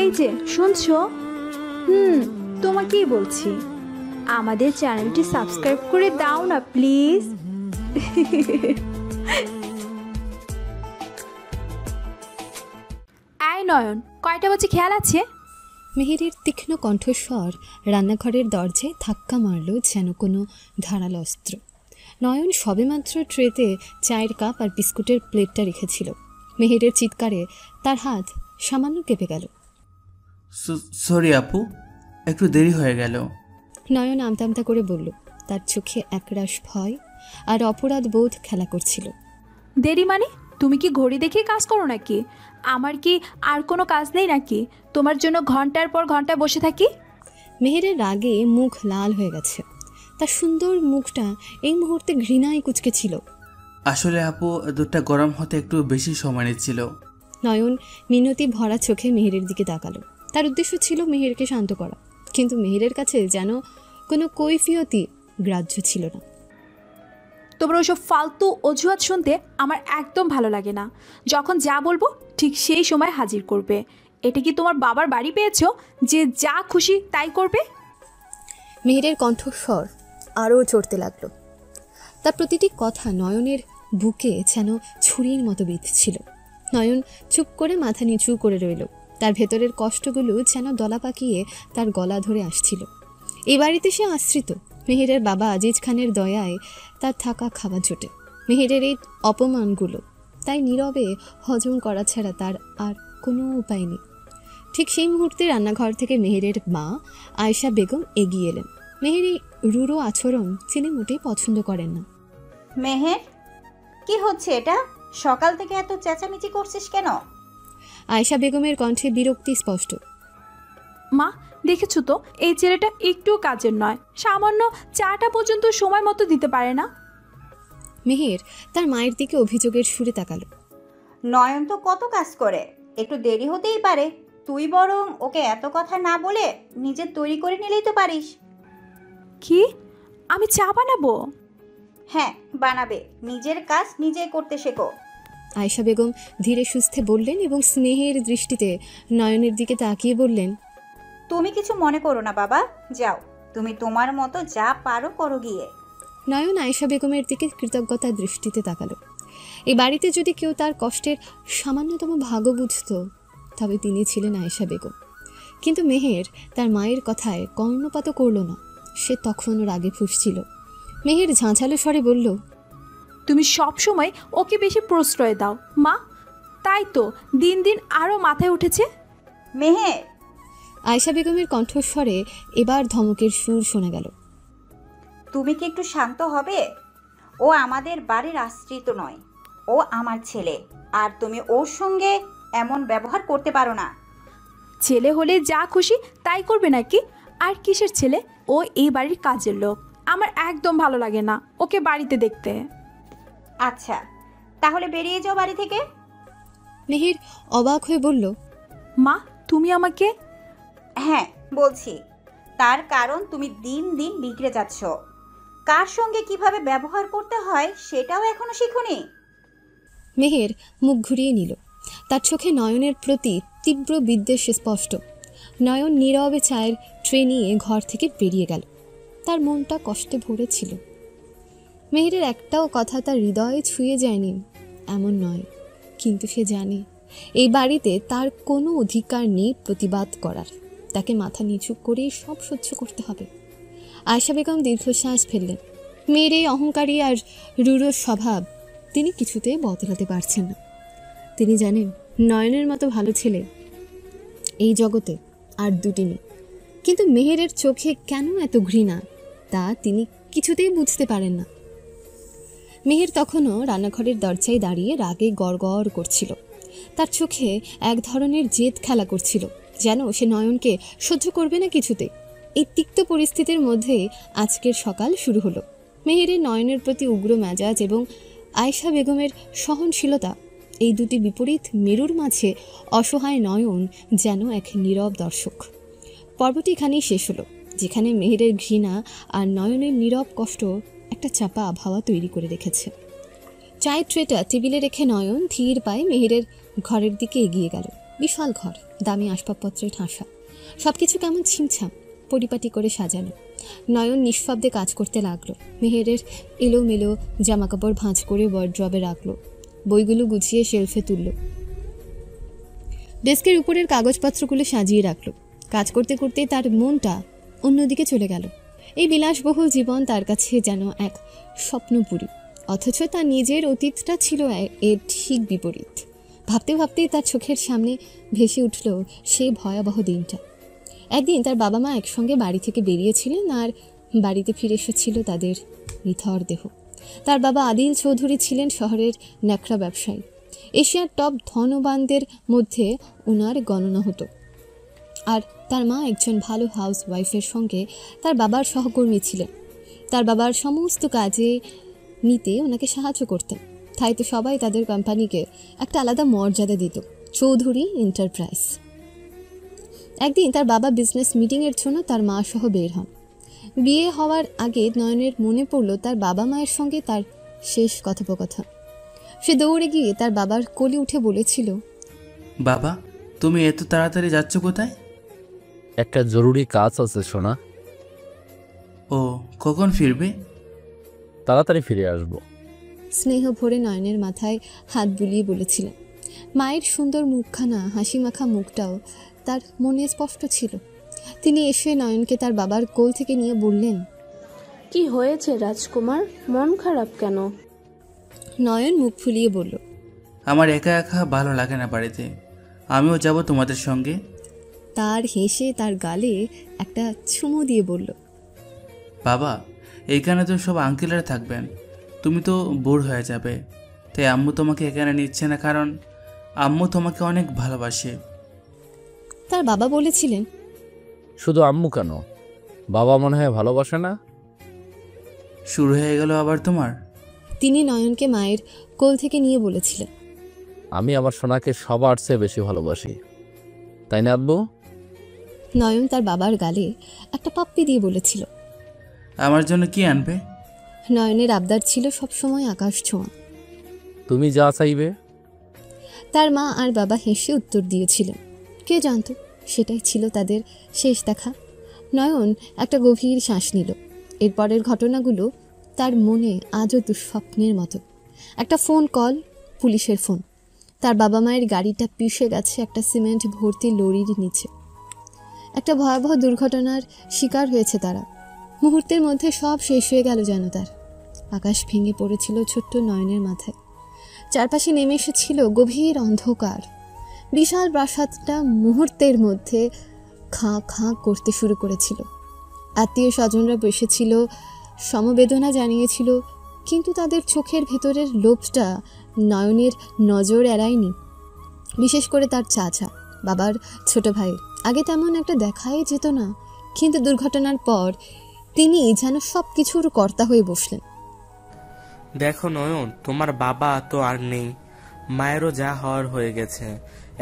এই যে শুনছো? তোমাকেই বলছি, আমাদের চ্যানেলটি সাবস্ক্রাইব করে দাও না প্লিজ। আয় নয়ন, কয়টা বাজে খেয়াল আছে? মেহেরের তীক্ষ্ণ কণ্ঠস্বর রান্নাঘরের দরজায় ধাক্কা মারল যেন কোনো ধারালো অস্ত্র। নয়ন সবেমাত্র ট্রেতে চায়ের কাপ আর বিস্কুটের প্লেটটা রেখেছিল। মেহেরের চিৎকারে তার হাত সামান্য কেঁপে গেল। সরি আপু, একটু দেরি হয়ে গেল। নয়ন আমতা আমতা করে বলল, তার চোখে একরাশ ভয় আর অপরাধ বোধ খেলা করছিল। দেরি মানে? তুমি কি ঘড়ি দেখে কাজ করো নাকি? আমার কি আর কোনো কাজ নেই নাকি তোমার জন্য ঘন্টার পর ঘন্টা বসে থাকি? মেহেরের রাগে মুখ লাল হয়ে গেছে। তার সুন্দর মুখটা এই মুহূর্তে ঘৃণায় কুচকে ছিল। আসলে আপু, দুধটা গরম হতে একটু বেশি সময় নিচ্ছিল। নয়ন মিনতি ভরা চোখে মেহেরের দিকে তাকালো। তার উদ্দেশ্য ছিল মেহেরকে শান্ত করা, কিন্তু মেহেরের কাছে যেন কোনো কৈফিয়তই গ্রাহ্য ছিল না। তোমার ওইসব ফালতু অজুহাত শুনতে আমার একদম ভালো লাগে না। যখন যা বলবো ঠিক সেই সময় হাজির করবে। এটা কি তোমার বাবার বাড়ি পেয়েছো যে যা খুশি তাই করবে? মেহেরের কণ্ঠস্বর আরও চড়তে লাগলো। তার প্রতিটি কথা নয়নের বুকে যেন ছুরির মতো বিঁধছিল। নয়ন চুপ করে মাথা নিচু করে রইল। তার ভেতরের কষ্টগুলো যেন দলা পাকিয়ে তার গলা ধরে আসছিল। এই বাড়িতে সে আশ্রিত। মেহেরের বাবা আজিজ খানের দয়ায় তার থাকা খাওয়া জোটে। মেহেরের এই অপমানগুলো তাই নীরবে হজম করা ছাড়া তার আর কোনো উপায় নেই। ঠিক সেই মুহূর্তে রান্নাঘর থেকে মেহেরের মা আয়েশা বেগম এগিয়ে এলেন। মেহের এই রুড়ো আচরণ তিনি মোটেই পছন্দ করেন না। মেহের, কি হচ্ছে এটা? সকাল থেকে এত চেঁচামেচি করছিস কেন? আয়েশা বেগমের কণ্ঠে বিরক্তি স্পষ্ট। মা, দেখেছো তো এই ছেলেটা একটু কাজের নয়, সামান্য চাটা পর্যন্ত সময় মতো দিতে পারে না। মেহের তার মায়ের দিকে অভিযোগের সুরে তাকালো। নয়ন তো কত কাজ করে, একটু দেরি হতেই পারে। তুই বরং ওকে এত কথা না বলে নিজে তৈরি করে নিলেই তো পারিস। কি? আমি চা বানাবো? হ্যাঁ, বানাবে। নিজের কাজ নিজেই করতে শেখো। আয়েশা বেগম ধীরে সুস্থে বললেন এবং স্নেহের দৃষ্টিতে নয়নের দিকে তাকিয়ে বললেন, তুমি কিছু মনে করো না বাবা, যাও, তুমি তোমার মতো যা পারো করো গিয়ে। নয়ন আয়েশা বেগমের দিকে কৃতজ্ঞতার দৃষ্টিতে তাকালো। এই বাড়িতে যদি কেউ তার কষ্টের সামান্যতম ভাগও বুঝত তবে তিনি ছিলেন আয়েশা বেগম। কিন্তু মেহের তার মায়ের কথায় কর্ণপাতও করল না। সে তখনও রাগে ফুঁসছিল। মেহের ঝাঁঝালো স্বরে বলল, তুমি সব সময় ওকে বেশি প্রশ্রয় দাও মা, তাই তো দিন দিন আরো মাথায় উঠেছে। মেহের, আয়েশা বেগমের কণ্ঠস্বরে এবার ধমকের সুর শোনা গেল। তুমি কি একটু শান্ত হবে? ও আমাদের বাড়ির আশ্রিত নয়, ও আমার ছেলে। আর তুমি ওর সঙ্গে এমন ব্যবহার করতে পারো না। ছেলে হলে যা খুশি তাই করবে নাকি? আর কিসের ছেলে? ও এই বাড়ির কাজের লোক। আমার একদম ভালো লাগে না ওকে বাড়িতে দেখতে। আচ্ছা, তাহলে বেরিয়ে যাও বাড়ি থেকে। মেহের অবাক হয়ে বলল, মা, তুমি আমাকে? হ্যাঁ বলছি, তার কারণ তুমি দিন দিন বিগড়ে যাচ্ছ। কার সঙ্গে কিভাবে ব্যবহার করতে হয় সেটাও এখনো শিখোনি। মেহের মুখ ঘুরিয়ে নিল। তার চোখে নয়নের প্রতি তীব্র বিদ্বেষ স্পষ্ট। নয়ন নীরবে চায়ের ট্রে নিয়ে ঘর থেকে বেরিয়ে গেল। তার মনটা কষ্টে ভরেছিল। মেহেরের একটাও কথা তার হৃদয়ে ছুঁয়ে যায়নি এমন নয়, কিন্তু সে জানে এই বাড়িতে তার কোনো অধিকার নেই প্রতিবাদ করার। তাকে মাথা নিচু করেই সব সহ্য করতে হবে। আয়েশা বেগম দীর্ঘশ্বাস ফেললেন। মেয়ের এই অহংকারী আর রূঢ় স্বভাব তিনি কিছুতেই বদলাতে পারছেন না। তিনি জানেন নয়নের মতো ভালো ছেলে এই জগতে আর দুটি নেই, কিন্তু মেহেরের চোখে কেন এত ঘৃণা তা তিনি কিছুতেই বুঝতে পারেন না। মেহের তখনও রান্নাঘরের দরজায় দাঁড়িয়ে রাগে গড়গড় করছিল। তার চোখে এক ধরনের জেদ খেলা করছিল, যেন সে নয়নকে সহ্য করবে না কিছুতে। এই তিক্ত পরিস্থিতির মধ্যে আজকের সকাল শুরু হলো। মেহেরের নয়নের প্রতি উগ্র মেজাজ এবং আয়েশা বেগমের সহনশীলতা, এই দুটি বিপরীত মেরুর মাঝে অসহায় নয়ন যেন এক নীরব দর্শক। পর্বটি এখানেই শেষ হলো, যেখানে মেহেরের ঘৃণা আর নয়নের নীরব কষ্ট একটা চাপা আবহাওয়া তৈরি করে রেখেছে। চায়ের ট্রেটা টেবিলে রেখে নয়ন ধীর পায়ে মেহেরের ঘরের দিকে এগিয়ে গেল। বিশাল ঘর, দামি আসবাবপত্রে ঠাসা, সব কিছু কেমন ছিমছাম, পরিপাটি করে সাজানো। নয়ন নিঃশব্দে কাজ করতে লাগলো। মেহেরের এলোমেলো জামাকাপড় ভাঁজ করে ওয়ার্ড্রবে রাখলো, বইগুলো গুছিয়ে শেলফে তুলল, ডেস্কের উপরের কাগজপত্রগুলো সাজিয়ে রাখলো। কাজ করতে করতে তার মনটা অন্যদিকে চলে গেল। এই বিলাসবহুল জীবন তার কাছে যেন এক স্বপ্নপুরী, অথচ তার নিজের অতীতটা ছিল এর ঠিক বিপরীত। ভাবতে ভাবতেই তার চোখের সামনে ভেসে উঠল সেই ভয়াবহ দিনটা। একদিন তার বাবা মা একসঙ্গে বাড়ি থেকে বেরিয়েছিলেন, আর বাড়িতে ফিরে এসেছিল তাদের নিথর দেহ। তার বাবা আদিল চৌধুরী ছিলেন শহরের ন্যাকড়া ব্যবসায়ী। এশিয়ার টপ ধনবানদের মধ্যে ওনার গণনা হতো। আর তার মা একজন ভালো হাউস ওয়াইফের সঙ্গে তার বাবার সহকর্মী ছিলেন। তার বাবার সমস্ত কাজে নিতে ওনাকে সাহায্য করতেন, তাই তো সবাই তাদের কোম্পানিকে একটা আলাদা মর্যাদা দিত, চৌধুরী এন্টারপ্রাইজ। একদিন তার বাবা বিজনেস মিটিংয়ের জন্য তার মা সহ বের হন। বিয়ে হওয়ার আগে নয়নের মনে পড়ল তার বাবা মায়ের সঙ্গে তার শেষ কথোপকথন। সে দৌড়ে গিয়ে তার বাবার কোলে উঠে বলেছিল, বাবা, তুমি এত তাড়াতাড়ি যাচ্ছ কোথায়? একটা জরুরি কাজ আছে সোনা। ও, কখন ফিরবে? তাড়াতাড়ি ফিরে আসবো। স্নেহ ভরে নয়নের মাথায় হাত বুলিয়ে বলেছিলেন। মায়ের সুন্দর মুখখানা, হাসি মাখা মুখটাও তার মনে স্পষ্ট ছিল। তিনি এসে নয়নকে তার বাবার কোল থেকে নিয়ে বললেন, কি হয়েছে রাজকুমার, মন খারাপ কেন? নয়ন মুখ ফুলিয়ে বলল, আমার একা একা ভালো লাগে না বাড়িতে, আমিও যাব তোমাদের সঙ্গে। তার হেসে তার গালে একটা চুমু দিয়ে বলল, বাবা, এইখানে তো সব আঙ্কেলরা থাকবেন, তুমি তো বোর হয়ে যাবে, তাই আম্মু তোমাকে এখানে নিচ্ছে না, কারণ আম্মু তোমাকে অনেক ভালোবাসে। তার বাবা বলেছিলেন, শুধু আম্মু কেন, বাবা মনে হয় ভালোবাসে না? শুরু হয়ে গেল আবার তোমার। তিনি নয়নকে মায়ের কোল থেকে নিয়ে বলেছিলেন, আমি আমার সোনাকে সবার চেয়ে বেশি ভালোবাসি, তাই না আব্বু? নয়ন তার বাবার গালে একটা পাপ্পি দিয়ে বলেছিল, আমার জন্য কি আনবে? নয়নের আবদার ছিল সবসময় আকাশ ছোঁয়া। তুমি যা চাইবে। তার মা আর বাবা হেসে উত্তর দিয়েছিলেন। কে জানত সেটাই ছিল তাদের শেষ দেখা। নয়ন একটা গভীর শ্বাস নিল। এরপরের ঘটনাগুলো তার মনে আজও দুঃস্বপ্নের মতো। একটা ফোন কল, পুলিশের ফোন। তার বাবা মায়ের গাড়িটা পিষে গেছে একটা সিমেন্ট ভর্তি লরির নিচে। একটা ভয়াবহ দুর্ঘটনার শিকার হয়েছে তারা। মুহূর্তের মধ্যে সব শেষ হয়ে গেল যেন তার। আকাশ ভেঙে পড়েছিল ছোট্ট নয়নের মাথায়। চারপাশে নেমে এসেছিল গভীর অন্ধকার। বিশাল প্রাসাদটা মুহূর্তের মধ্যে খাঁ খাঁ করতে শুরু করেছিল। আত্মীয় স্বজনরা বসেছিল, সমবেদনা জানিয়েছিল, কিন্তু তাদের চোখের ভেতরের লোভটা নয়নের নজর এড়ায়নি। বিশেষ করে তার চাচা, বাবার ছোট ভাই। আগে তেমন একটা দেখাই যেত না, কিন্তু দুর্ঘটনার পর তিনি যেন সব কিছুর কর্তা হয়ে বসলেন। দেখো নয়ন, তোমার বাবা তো আর নেই, মায়েরও যা হওয়ার হয়ে গেছে,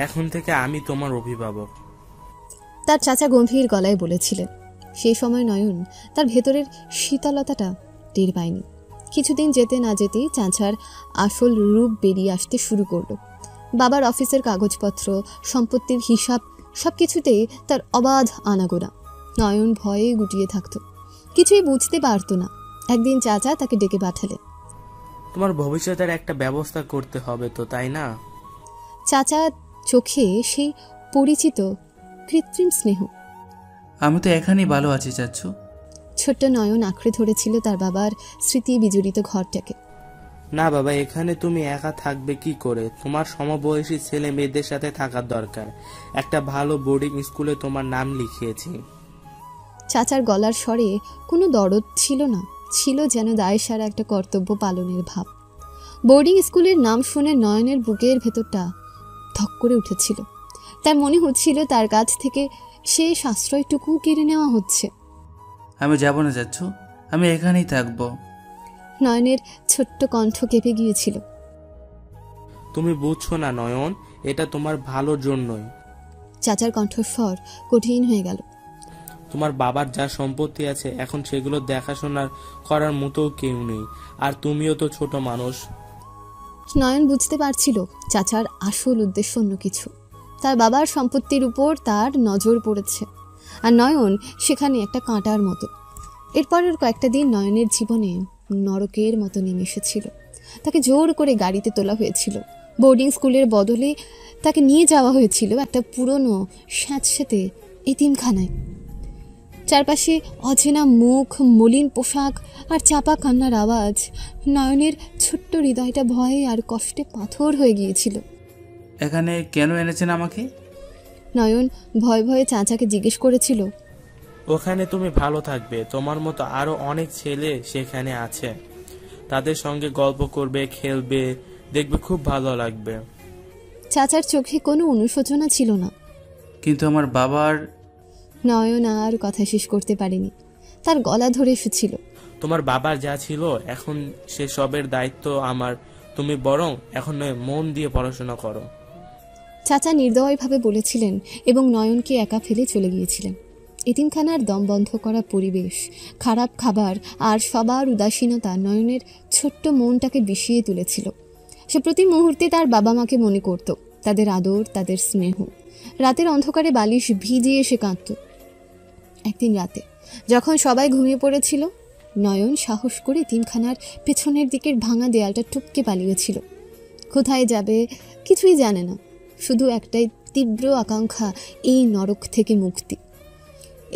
এখন থেকে আমি তোমার অভিভাবক। তার চাচা গম্ভীর গলায় বলেছিলেন। সেই সময় নয়ন তার ভেতরের শীতলতাটা টের পায়নি। কিছুদিন যেতে না যেতেই চাচার আসল রূপ বেরিয়ে আসতে শুরু করলো। বাবার অফিসের কাগজপত্র, সম্পত্তির হিসাব, সব কিছুতেই তার অবাধ আনাগোনা। নয়ন ভয়ে গুটিয়ে থাকত, কিছুই বুঝতে পারত না। একদিন চাচা তাকে ডেকে পাঠালেন। তোমার ভবিষ্যতের একটা ব্যবস্থা করতে হবে তো, তাই না? চাচা চোখে সেই পরিচিত কৃত্রিম স্নেহ। আমি তো এখানেই ভালো আছি চাচ্ছু। ছোট্ট নয়ন আঁকড়ে ধরেছিল তার বাবার স্মৃতি বিজড়িত ঘরটাকে। না বাবা, এখানে তুমি একা থাকবে কি করে? তোমার সমবয়সী ছেলে মেয়েদের সাথে থাকার দরকার। একটা ভালো বোর্ডিং স্কুলে তোমার নাম লিখিয়েছি। চাচার গলার স্বরে কোনো দরদ ছিল না, ছিল যেন দায়সারা একটা কর্তব্য পালনের ভাব। বোর্ডিং স্কুলের নাম শুনে নয়নের বুকের ভেতরটা ধক করে উঠেছিল। তার মনে হচ্ছিল তার কাছ থেকে সেই আশ্রয়টুকু কেড়ে নেওয়া হচ্ছে। আমি যাব না চাচ্ছু, আমি এখানেই থাকবো। নয়নের ছোট্ট কণ্ঠ কেঁপে গিয়েছিল। তুমি বুঝছো না নয়ন, এটা তোমার ভালোর জন্যই। চাচার কণ্ঠস্বর কঠিন হয়ে গেল। তোমার বাবার যা সম্পত্তি আছে এখন সেগুলো দেখাশোনা করার মতো কেউ নেই, আর তুমিও তো ছোট মানুষ। নয়ন বুঝতে পারছিল চাচার আসল উদ্দেশ্য অন্য কিছু। তার বাবার সম্পত্তির উপর তার নজর পড়েছে, আর নয়ন সেখানে একটা কাঁটার মতো। এরপরের কয়েকটা দিন নয়নের জীবনে নরকের মতো নেমে এসেছিল। তাকে জোর করে গাড়িতে তোলা হয়েছিল, বোর্ডিং স্কুলের বদলে তাকে নিয়ে যাওয়া হয়েছিল একটা পুরনো স্যাঁতস্যাঁতে এতিমখানায়। চারপাশে অচেনা মুখ, মলিন পোশাক আর চাপা কান্নার আওয়াজ। নয়নের ছোট্ট হৃদয়টা ভয়ে আর কষ্টে পাথর হয়ে গিয়েছিল। এখানে কেন এনেছেন আমাকে? নয়ন ভয়ে ভয়ে চাচাকে জিজ্ঞেস করেছিল। ওখানে তুমি ভালো থাকবে, তোমার মতো আরো অনেক ছেলে সেখানে আছে, তাদের সঙ্গে গল্প করবে, খেলবে, দেখবে খুব ভালো লাগবে। চাচার চোখে কোনো অনুশোচনা ছিল না। কিন্তু আমার বাবার... নয়ন আর কথা শেষ করতে পারেনি, তার গলা ধরে এসেছিল। তোমার বাবার যা ছিল এখন সে সবের দায়িত্ব আমার, তুমি বরং এখন নয় মন দিয়ে পড়াশোনা করো। চাচা নির্দয়ভাবে বলেছিলেন এবং নয়নকে একা ফেলে চলে গিয়েছিলেন। এতিমখানার দম বন্ধ করা পরিবেশ, খারাপ খাবার আর সবার উদাসীনতা নয়নের ছোট্ট মনটাকে বিষিয়ে তুলেছিল। সে প্রতি মুহূর্তে তার বাবা মাকে মনে করত, তাদের আদর, তাদের স্নেহ। রাতের অন্ধকারে বালিশ ভিজিয়ে সে কাঁদত। একদিন রাতে যখন সবাই ঘুমিয়ে পড়েছিল, নয়ন সাহস করে এতিমখানার পেছনের দিকের ভাঙা দেয়ালটা টপকে পালিয়েছিল। কোথায় যাবে কিছুই জানে না, শুধু একটাই তীব্র আকাঙ্ক্ষা, এই নরক থেকে মুক্তি।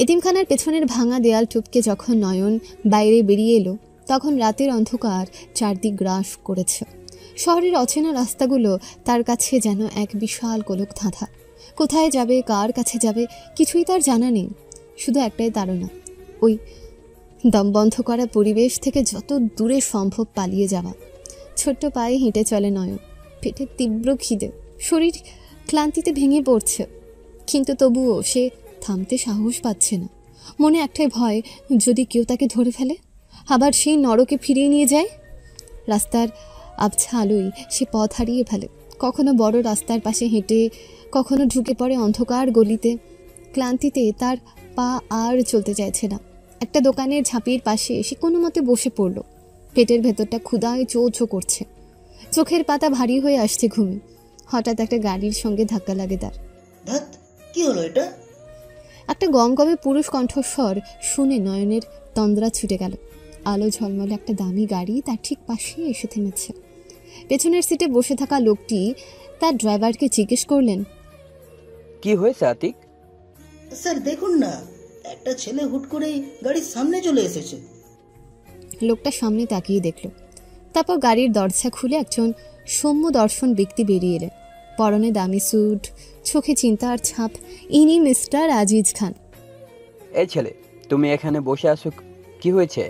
এতিমখানার পেছনের ভাঙা দেয়াল টপকে যখন নয়ন বাইরে বেরিয়ে এলো, তখন রাতের অন্ধকার চারদিক গ্রাস করেছে। শহরের অচেনা রাস্তাগুলো তার কাছে যেন এক বিশাল গোলক ধাঁধা। কোথায় যাবে, কার কাছে যাবে, কিছুই তার জানা নেই। শুধু একটাই তাড়না, ওই দম বন্ধ করা পরিবেশ থেকে যত দূরে সম্ভব পালিয়ে যাওয়া। ছোট্ট পায়ে হেঁটে চলে নয়ন, পেটে তীব্র খিদে, শরীর ক্লান্তিতে ভেঙে পড়ছে, কিন্তু তবুও সে থামতে সাহস পাচ্ছে না। মনে একটাই ভয়, যদি কেউ তাকে ধরে ফেলে, আবার সেই নরকে ফিরিয়ে নিয়ে যায়। রাস্তার আবছা আলোয় সে পথ হারিয়ে ফেলে, কখনো বড় রাস্তার পাশে হেঁটে, কখনো ঢুকে পড়ে অন্ধকার গলিতে। ক্লান্তিতে তার পা আর চলতে চাইছে না। একটা দোকানের ঝাঁপির পাশে সে কোনো মতে বসে পড়ল। পেটের ভেতরটা ক্ষুধায় চো করছে, চোখের পাতা ভারী হয়ে আসছে ঘুমে। হঠাৎ একটা গাড়ির সঙ্গে ধাক্কা লাগে তার। কি হলো এটা? একটা গমগমে পুরুষ কণ্ঠস্বর শুনে নয়নের তন্দ্রা ছুটে গেল। আলো ঝলমলে একটা দামি গাড়ি তার ঠিক পাশে এসে থেমেছে। পেছনের সিটে বসে থাকা লোকটি তার ড্রাইভারকে জিজ্ঞেস করলেন, কি হয়েছে আতিক? স্যার দেখুন না, একটা ছেলে হুট করে গাড়ির সামনে চলে এসেছে। লোকটা সামনে তাকিয়ে দেখল, তারপর গাড়ির দরজা খুলে একজন সৌম্য দর্শন ব্যক্তি বেরিয়ে এলেন। পরনে দামি স্যুট, চোখে চিন্তার ছাপ। ইনি মিস্টার আজিজ খান। এই ছেলে, তুমি এখানে বসে আছো, কি হয়েছে?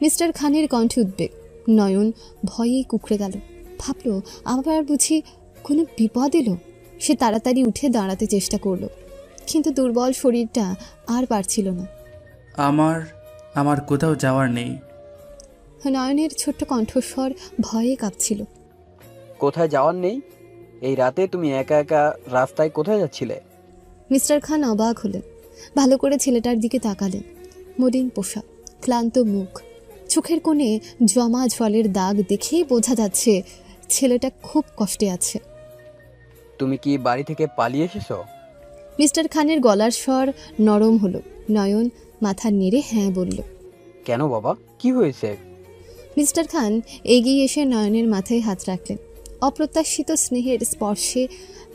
মিস্টার খানের কণ্ঠে উদ্বেগ। নয়ন ভয়ে কুঁকড়ে গেল, ভাবল আবার বুঝি কোনো বিপদ এলো। সে তাড়াতাড়ি উঠে দাঁড়াতে চেষ্টা করলো, কিন্তু দুর্বল শরীরটা আর পারছিল না। আমার কোথাও যাওয়ার নেই। নয়নের ছোট্ট কণ্ঠস্বর ভয়ে কাঁপছিল। কোথায় যাওয়ার নেই? এই রাতে তুমি একা একা রাস্তায় কোথায় যাচ্ছিলে? মিস্টার খান অবাক হলেন, ভালো করে ছেলেটার দিকে তাকালেন। মলিন পোশাক, ক্লান্ত মুখ, চোখের কোণে জমা জলের দাগ দেখেই বোঝা যাচ্ছে ছেলেটা খুব কষ্টে আছে। তুমি কি বাড়ি থেকে পালিয়ে এসেছো? মিস্টার খানের গলার স্বর নরম হলো। নয়ন মাথা নেড়ে হ্যাঁ বলল। কেন বাবা, কি হয়েছে? মিস্টার খান এগিয়ে এসে নয়নের মাথায় হাত রাখলেন। অপ্রত্যাশিত স্নেহের স্পর্শে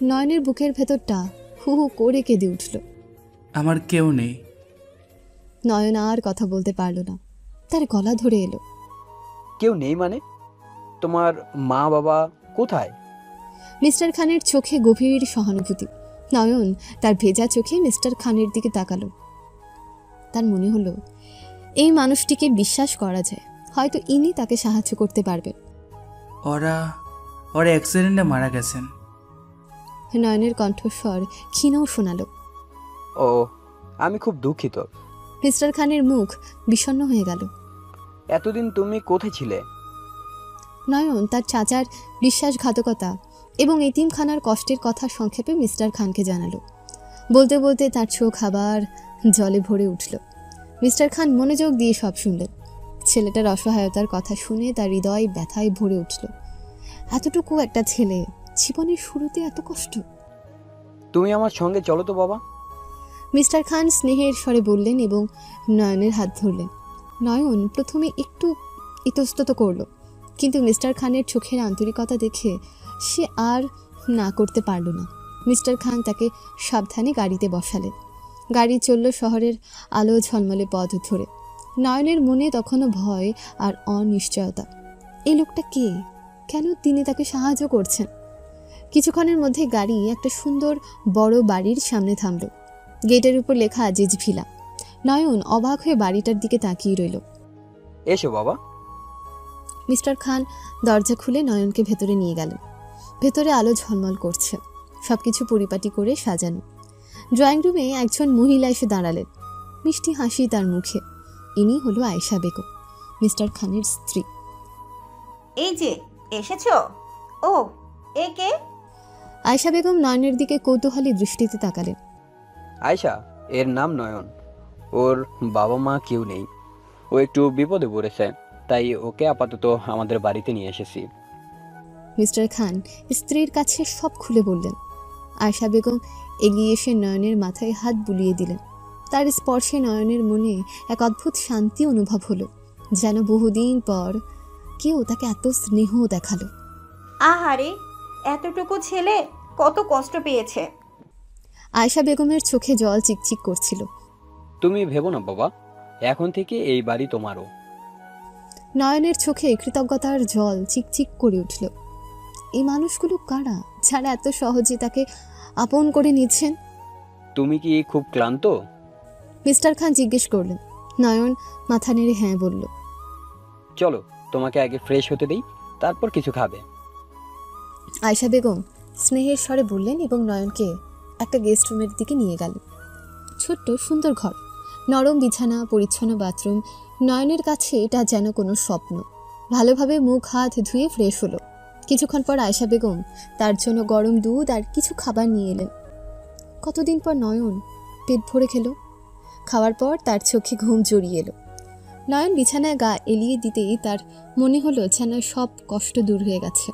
নয়নের বুকের ভেতরটা হু হু করে কেঁদে উঠল। আমার কেউ নেই। নয়ন আর কথা বলতে পারল না, তার গলা ধরে এলো। কেউ নেই মানে? তোমার মা বাবা কোথায়? মিস্টার খানের চোখে গভীর সহানুভূতি। নয়ন তার ভেজা চোখে মিস্টার খানের দিকে তাকালো। তার মনে হলো এই মানুষটিকে বিশ্বাস করা যায়, হয়তো ইনি তাকে সাহায্য করতে পারবেন। ওরা অ্যাক্সিডেন্টে মারা গেছেন। নয়নের কণ্ঠস্বর ক্ষীণ শোনালো। ও, আমি খুব দুঃখিত। মিস্টার খানের মুখ বিষণ্ণ হয়ে গেল। এতদিন তুমি কোথায় ছিলে? নয়ন তার চাচার বিশ্বাসঘাতকতা এবং এতিমখানার কষ্টের কথা সংক্ষেপে মিস্টার খানকে জানালো। বলতে বলতে তার চোখ আবার জলে ভরে উঠল। মিস্টার খান মনোযোগ দিয়ে সব শুনলেন। ছেলেটার অসহায়তার কথা শুনে তার হৃদয় ব্যথায় ভরে উঠল। এতটুকু একটা ছেলে, জীবনের শুরুতে এত কষ্ট। তুমি আমার সঙ্গে চলো তো বাবা। মিস্টার খান স্নেহের স্বরে বললেন এবং নয়নের হাত ধরলেন। নয়ন প্রথমে একটু ইতস্তত করল, কিন্তু মিস্টার খানের চোখের আন্তরিকতা দেখে সে আর না করতে পারল না। মিস্টার খান তাকে সাবধানে গাড়িতে বসালেন। গাড়ি চলল শহরের আলো ঝলমলে পথ ধরে। নয়নের মনে তখনও ভয় আর অনিশ্চয়তা। এই লোকটা কে? কেন তিনি তাকে সাহায্য করছেন? কিছুক্ষণের মধ্যে গাড়ি একটা সুন্দর বড় বাড়ির সামনে থামল। গেটের উপর লেখা আজিজ ভিলা। নয়ন অবাক হয়ে বাড়িটার দিকে তাকিয়ে রইল। এসো বাবা। মিস্টার খান দরজা খুলে নয়নকে ভেতরে নিয়ে গেলেন। ভেতরে আলো ঝলমল করছে, সবকিছু পরিপাটি করে সাজানো। ড্রয়িং রুমে একজন মহিলা এসে দাঁড়ালেন, মিষ্টি হাসি তার মুখে। ইনি হলো আয়েশা বেগম, মিস্টার খানের স্ত্রী। এই যে এসেছো। ও, এ কে? আয়েশা বেগম নয়নের দিকে কৌতূহলী দৃষ্টিতে তাকালেন। আয়শা, এর নাম নয়ন। ওর বাবা মা কেউ নেই, ও একটু বিপদে পড়েছে, তাই ওকে আপাতত আমাদের বাড়িতে নিয়ে এসেছি। মিস্টার খান স্ত্রীর কাছে সব খুলে বললেন। আয়েশা বেগম এগিয়ে এসে নয়নের মাথায় হাত বুলিয়ে দিলেন। তার স্পর্শে নয়নের মনে এক অদ্ভুত শান্তি অনুভব হলো, যেন বহুদিন পর কেউ তাকে এত স্নেহ দেখালো। আহারে, এতটুকু ছেলে কত কষ্ট পেয়েছে। আয়েশা বেগমের চোখে জল চিকচিক করছিল। তুমি ভেবো না বাবা, এখন থেকে এই বাড়ি তোমারও। নয়নের চোখে কৃতজ্ঞতার জল চিকচিক করে উঠল। এই মানুষগুলো কারা, যারা এত সহজে তাকে আপন করে নিচ্ছেন? তুমি কি খুব ক্লান্ত? মিস্টার খান জিজ্ঞেস করলেন। নয়ন মাথা নেড়ে হ্যাঁ বলল। চলো, তোমাকে আগে ফ্রেশ হতে দেই, তারপর কিছু খাবে। আয়েশা বেগম স্নেহের স্বরে বললেন এবং নয়নকে একটা গেস্ট রুমের দিকে নিয়ে গেলেন। ছোট্ট সুন্দর ঘর, নরম বিছানা, পরিচ্ছন্ন বাথরুম। নয়নের কাছে এটা যেন কোনো স্বপ্ন। ভালোভাবে মুখ হাত ধুয়ে ফ্রেশ হলো। কিছুক্ষণ পর আয়েশা বেগম তার জন্য গরম দুধ আর কিছু খাবার নিয়ে এলেন। কতদিন পর নয়ন পেট ভরে খেলো। খাওয়ার পর তার চোখে ঘুম জড়িয়ে এলো। নয়ন বিছানায় গা এলিয়ে দিতেই তার মনে হলো যেন সব কষ্ট দূর হয়ে গেছে।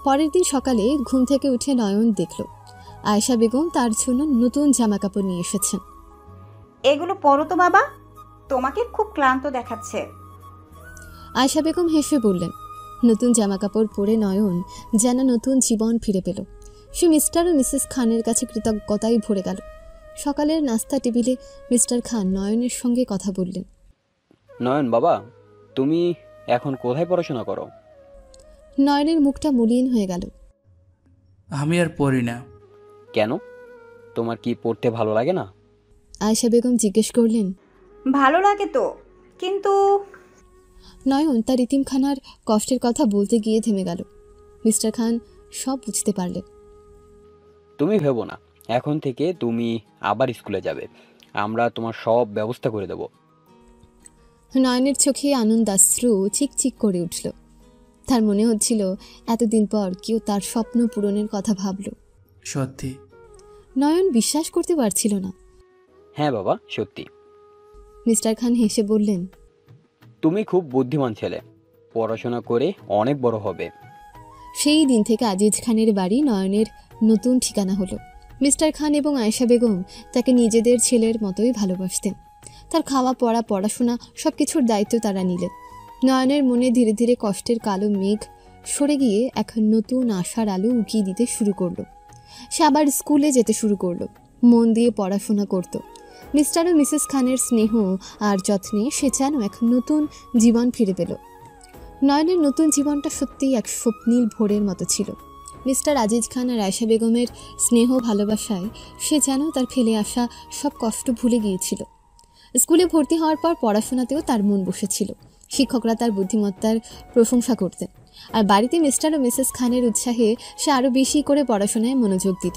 পরের দিন সকালে ঘুম থেকে উঠে নয়ন দেখল আয়েশা বেগম তার জন্য নতুন জামা কাপড় নিয়ে এসেছেন। এগুলো পরো তো বাবা, তোমাকে খুব ক্লান্ত দেখাচ্ছে। আয়েশা বেগম হেসে বললেন। নতুন জামা কাপড় পরে নয়ন যেন নতুন জীবন ফিরে পেল। সে মিস্টার ও মিসেস খানের কাছে কৃতজ্ঞতায় ভরে গেল। সকালের নাস্তা টেবিলে মিস্টার খান নয়নের সঙ্গে কথা বললেন। নয়ন বাবা, তুমি এখন কোথায় পড়াশোনা করো? নয়নের মুখটা মলিন হয়ে গেল। আমি আর পড়ি না। কেন? তোমার কি পড়তে ভালো লাগে না? আয়েশা বেগম জিজ্ঞেস করলেন। ভালো লাগে তো, কিন্তু নয়ন তার ইতিমখানার কষ্টের কথা বলতে গিয়ে থেমে গেল। মিস্টার খান সব বুঝতে পারলেন। তুমি ভেবো না, এখন থেকে তুমি আবার স্কুলে যাবে, আমরা তোমার সব ব্যবস্থা করে দেব। নয়নের চোখে আনন্দাশ্রু চিকচিক করে উঠল। তার মনে হচ্ছিল এতদিন পর কেউ তার স্বপ্ন পূরণের কথা ভাবল। সত্যি? নয়ন বিশ্বাস করতে পারছিল না। হ্যাঁ বাবা, সত্যি। মিস্টার খান হেসে বললেন। তুমি খুব বুদ্ধিমান ছেলে, পড়াশোনা করে অনেক বড় হবে। সেই দিন থেকে আজিজ খানের বাড়ি নয়নের নতুন ঠিকানা হলো। মিস্টার খান এবং আয়েশা বেগম তাকে নিজেদের ছেলের মতোই ভালোবাসতেন। তার খাওয়া পড়া পড়াশোনা সব কিছুর দায়িত্ব তারা নিলেন। নয়নের মনে ধীরে ধীরে কষ্টের কালো মেঘ সরে গিয়ে এক নতুন আশার আলো উকিয়ে দিতে শুরু করলো। সে আবার স্কুলে যেতে শুরু করলো, মন দিয়ে পড়াশোনা করত। মিস্টার ও মিসেস খানের স্নেহ আর যত্নে সে যেন এক নতুন জীবন ফিরে পেল। নয়নের নতুন জীবনটা সত্যিই এক স্বপ্নীল ভোরের মতো ছিল। মিস্টার আজিজ খান আর আয়েশা বেগমের স্নেহ ভালোবাসায় সে যেন তার ফেলে আসা সব কষ্ট ভুলে গিয়েছিল। স্কুলে ভর্তি হওয়ার পর পড়াশোনাতেও তার মন বসেছিল। শিক্ষকরা তার বুদ্ধিমত্তার প্রশংসা করতেন, আর বাড়িতে মিস্টার ও মিসেস খানের উৎসাহে সে আরও বেশি করে পড়াশোনায় মনোযোগ দিত।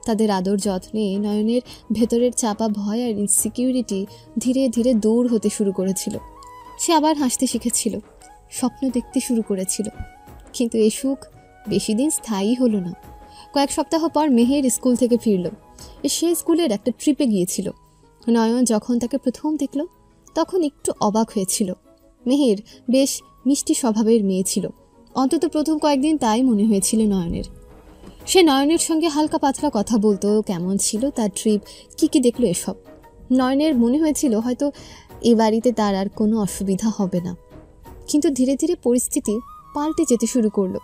তাদের আদর যত্নে নয়নের ভেতরের চাপা ভয় আর ইনসিকিউরিটি ধীরে ধীরে দূর হতে শুরু করেছিল। সে আবার হাসতে শিখেছিল, স্বপ্ন দেখতে শুরু করেছিল। কিন্তু এই সুখ বেশি দিন স্থায়ী হলো না। কয়েক সপ্তাহ পর মেহের স্কুল থেকে ফিরল। সে স্কুলের একটা ট্রিপে গিয়েছিল। নয়ন যখন তাকে প্রথম দেখল তখন একটু অবাক হয়েছিল। মেহের বেশ মিষ্টি স্বভাবের মেয়ে ছিল, অন্তত প্রথম কয়েকদিন তাই মনে হয়েছিল নয়নের। সে নয়নের সঙ্গে হালকা পাতলা কথা বলতো, কেমন ছিল তার ট্রিপ, কি দেখলো এসব। নয়নের মনে হয়েছিল হয়তো এ বাড়িতে তার আর কোনো অসুবিধা হবে না, কিন্তু ধীরে ধীরে পরিস্থিতি পাল্টে যেতে শুরু করলো।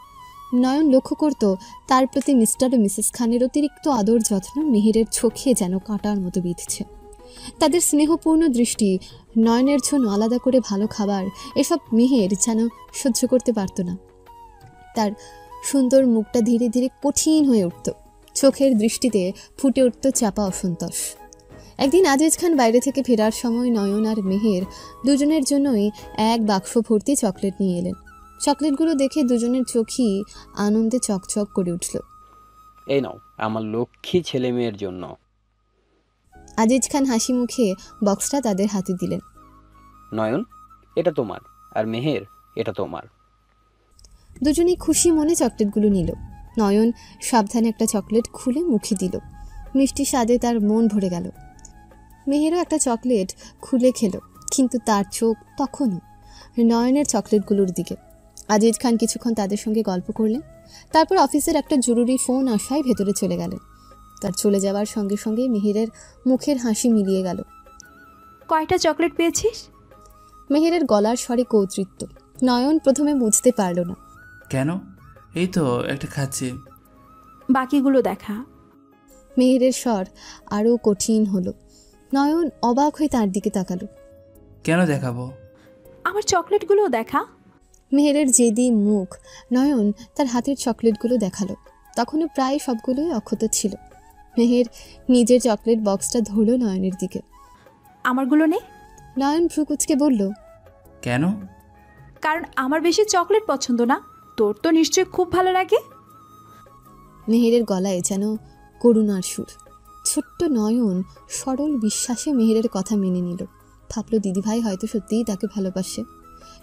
নয়ন লক্ষ্য করত তার প্রতি মিস্টার ও মিসেস খানের অতিরিক্ত আদর যত্ন মেহেরের চোখে যেন কাঁটার মতো বিঁধছে। তাদের স্নেহপূর্ণ দৃষ্টি, নয়নের জন্য আলাদা করে ভালো খাবার, এসব মেহের যেন সহ্য করতে পারত না। তার সুন্দর মুখটা ধীরে ধীরে কঠিন হয়ে উঠত, চোখের দৃষ্টিতে ফুটে উঠত চাপা অসন্তোষ। একদিন আজিজ খান বাইরে থেকে ফেরার সময় নয়ন আর মেহের দুজনের জন্যই এক বাক্স ভর্তি চকলেট নিয়ে এলেন। চকলেটগুলো দেখে দুজনের চোখই আনন্দে চকচক করে উঠল। এই নাও আমার লক্ষ্মী ছেলে মেয়ের জন্য। আজিজ খান হাসি মুখে বক্সটা তাদের হাতে দিলেন। নয়ন, এটা তোমার, আর মেহের, এটা তোমার। দুজনেই খুশি মনে চকলেটগুলো নিল। নয়ন সাবধানে একটা চকলেট খুলে মুখে দিল, মিষ্টি স্বাদে তার মন ভরে গেল। মেহেরও একটা চকলেট খুলে খেলো, কিন্তু তার চোখ তখনও নয়নের চকলেটগুলোর দিকে। আজিজ খান কিছুক্ষণ তাদের সঙ্গে গল্প করলেন, তারপর অফিসের একটা জরুরি ফোন আসায় ভেতরে চলে গেলেন। তার চলে যাওয়ার সঙ্গে সঙ্গে মেহেরের মুখের হাসি মিলিয়ে গেল। কয়টা চকলেট পেয়েছিস? মেহেরের গলার স্বরে কৌতৃত্ব। নয়ন প্রথমে বুঝতে পারল না। কেন? এই তো একটা খাচ্ছি। বাকিগুলো দেখা। মেহেরের স্বর আরও কঠিন হলো। নয়ন অবাক হয়ে তার দিকে তাকালো। কেন দেখাবো? আমার চকলেটগুলো দেখা। মেহেরের জেদি মুখ। নয়ন তার হাতের চকলেটগুলো দেখালো। তখনও প্রায় সবগুলোই অক্ষত ছিল। মেহের নিজের চকলেট বক্সটা ধরল নয়নের দিকে। আমারগুলো নে। নয়ন ভ্রুকুচকে বলল, কেন? কারণ আমার বেশি চকলেট পছন্দ না। তোর তো নিশ্চয়ই খুব ভালো লাগে। মেহেরের গলায় যেন করুণার সুর। ছোট্ট নয়ন সরল বিশ্বাসে মেহেরের কথা মেনে নিল। ভাবল দিদিভাই হয়তো সত্যিই তাকে ভালোবাসে।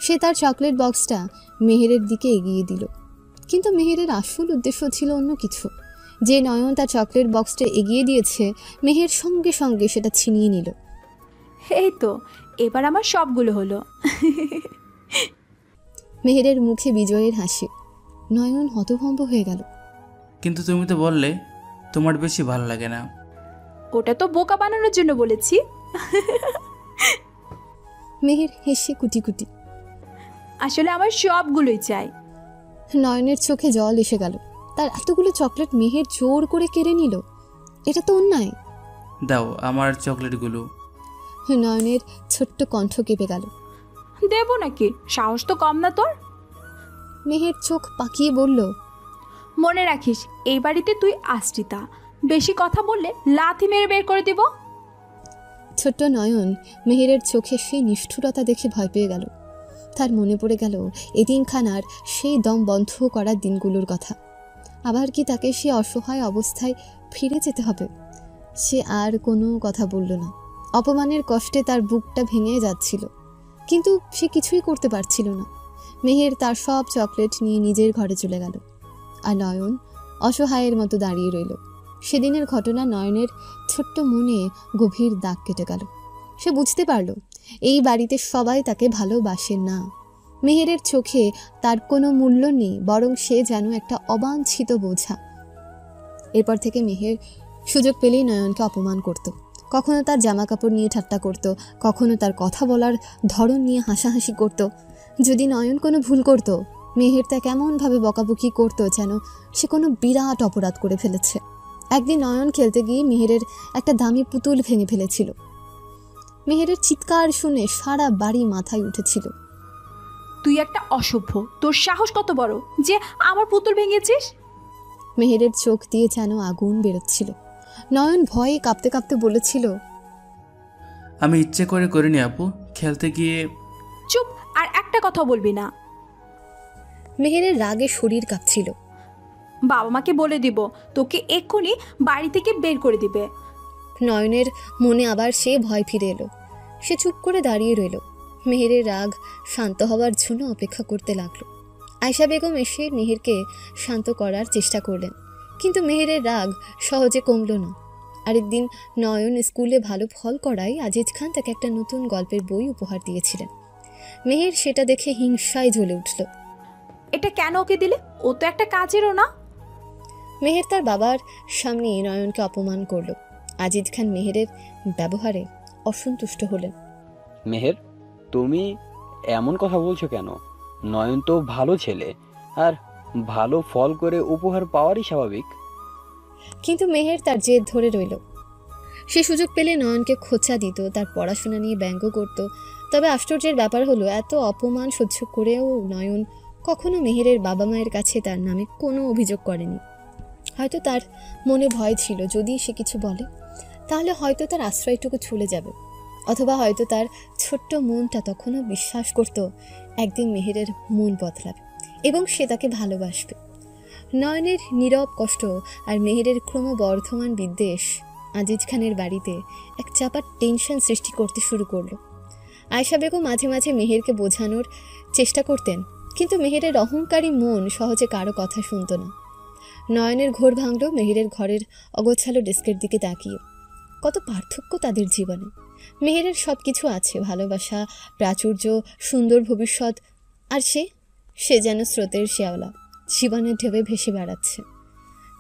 সে তার চকলেট বক্সটা মেহেরের দিকে এগিয়ে দিল, কিন্তু মেহেরের আসল উদ্দেশ্য ছিল অন্য কিছু। যে নয়ন তার চকলেট বক্সটা এগিয়ে দিয়েছে, মেহের সঙ্গে সঙ্গে সেটা ছিনিয়ে নিল। এই তো এবার আমার সবগুলো হলো। মেহেরের মুখে বিজয়ের হাসি। নয়ন হতভম্ব হয়ে গেল। কিন্তু তুমি তো বললে তোমার বেশি ভালো লাগে না। ওটা তো বোকা বানানোর জন্য বলেছি। মেহের হেসে কুটি কুটি। আসলে আমার সবগুলোই চাই। নয়নের চোখে জল এসে গেল। তার এতগুলো চকলেট মেহের জোর করে কেড়ে নিল, এটা তো অন্যায়। দাও আমার চকলেটগুলো। নয়নের ছোট্ট কণ্ঠ কেঁপে গেল। দেব নাকি? সাহস তো কম না তোর। মেহের চোখ পাকিয়ে বলল, মনে রাখিস এই বাড়িতে তুই আশ্রিতা। বেশি কথা বললে লাথি মেরে বের করে দিব। ছোট্ট নয়ন মেহেরের চোখে সেই নিষ্ঠুরতা দেখে ভয় পেয়ে গেল। তার মনে পড়ে গেল এতিমখানার সেই দম বন্ধ করার দিনগুলোর কথা। আবার কি তাকে সে অসহায় অবস্থায় ফিরে যেতে হবে? সে আর কোনো কথা বলল না। অপমানের কষ্টে তার বুকটা ভেঙে যাচ্ছিল, কিন্তু সে কিছুই করতে পারছিল না। মেহের তার সব চকলেট নিয়ে নিজের ঘরে চলে গেল, আর নয়ন অসহায়ের মতো দাঁড়িয়ে রইল। সেদিনের ঘটনা নয়নের ছোট্ট মনে গভীর দাগ কেটে গেল। সে বুঝতে পারল এই বাড়িতে সবাই তাকে ভালোবাসে না। মেহেরের চোখে তার কোনো মূল্য নেই, বরং সে যেন একটা অবাঞ্ছিত বোঝা। এরপর থেকে মেহের সুযোগ পেলেই নয়নকে অপমান করত। কখনো তার জামা কাপড় নিয়ে ঠাট্টা করত, কখনো তার কথা বলার ধরন নিয়ে হাসাহাসি করত। যদি নয়ন কোনো ভুল করত, মেহের তাকে এমনভাবে বকাবকি করত যেন সে কোনো বিরাট অপরাধ করে ফেলেছে। একদিন নয়ন খেলতে গিয়ে মেহেরের একটা দামি পুতুল ভেঙে ফেলেছিল। মেহেরের চিৎকার শুনে সারা বাড়ি মাথায় উঠেছিল। তুই একটা অসভ্য, তোর সাহস কত বড় যে আমার পুতুল ভেঙেছিস? মেহেরের চোখ দিয়ে যেন আগুন বেরোচ্ছিল। নয়ন ভয়ে কাঁপতে কাঁপতে বলেছিল, আমি ইচ্ছে করে করিনি আপু, খেলতে গিয়ে। চুপ, আর একটা কথা বলবি না। মেহেরের রাগে শরীর কাঁপছিল। বাবা মাকে বলে দিব, তোকে এক্ষুনি বাড়ি থেকে বের করে দিবে। নয়নের মনে আবার সে ভয় ফিরে এলো। সে চুপ করে দাঁড়িয়ে রইল। মেহেরের রাগ শান্ত হওয়ার জন্য অপেক্ষা করতে লাগলো। আয়শা বেগম এসে মেহেরকে শান্ত করার চেষ্টা করলেন, কিন্তু মেহেরের রাগ সহজে কমল না। আরেকদিন নয়ন স্কুলে ভালো ফল করায় আজিজ খান তাকে একটা নতুন গল্পের বই উপহার দিয়েছিলেন। মেহের সেটা দেখে হিংসায় জ্বলে উঠল। এটা কেন ওকে দিলে? ও তো একটা কাজেরও না। মেহের তার বাবার সামনে নয়নকে অপমান করল। আজিজ খান মেহেরের ব্যবহারে অসন্তুষ্ট হলেন। মেহের, তুমি এমন কথা বলছো কেন? নয়ন তো ভালো ছেলে, আর ভালো ফল করে উপহার পাওয়ারই স্বাভাবিক। কিন্তু মেহের তার জেদ ধরে রইল। সে সুযোগ পেলে নয়নকে খোঁচা দিত, তার পড়াশোনা নিয়ে ব্যঙ্গ করত। তবে আশ্চর্যের ব্যাপার হলো, এত অপমান সহ্য করেও নয়ন কখনো মেহেরের বাবা মায়ের কাছে তার নামে কোনো অভিযোগ করেনি। হয়তো তার মনে ভয় ছিল, যদি সে কিছু বলে তাহলে হয়তো তার আশ্রয়টুকু চলে যাবে, অথবা হয়তো তার ছোট্ট মনটা তখনও বিশ্বাস করত একদিন মেহেরের মন বদলাবে এবং সে তাকে ভালোবাসবে। নয়নের নীরব কষ্ট আর মেহেরের ক্রমবর্ধমান বিদ্বেষ আজিজ খানের বাড়িতে এক চাপা টেনশন সৃষ্টি করতে শুরু করলো। আয়েশা বেগম মাঝে মাঝে মেহেরকে বোঝানোর চেষ্টা করতেন, কিন্তু মেহেরের অহংকারী মন সহজে কারো কথা শুনত না। নয়নের ঘোর ভাঙল মেহেরের ঘরের অগোছালো ডেস্কের দিকে তাকিয়ে। কত পার্থক্য তাদের জীবনে! মেহেরের সব কিছু আছে, ভালোবাসা, প্রাচুর্য, সুন্দর ভবিষ্যৎ, আর সে যেন স্রোতের শেওলা, জীবনের ঢেবে ভেসে বেড়াচ্ছে।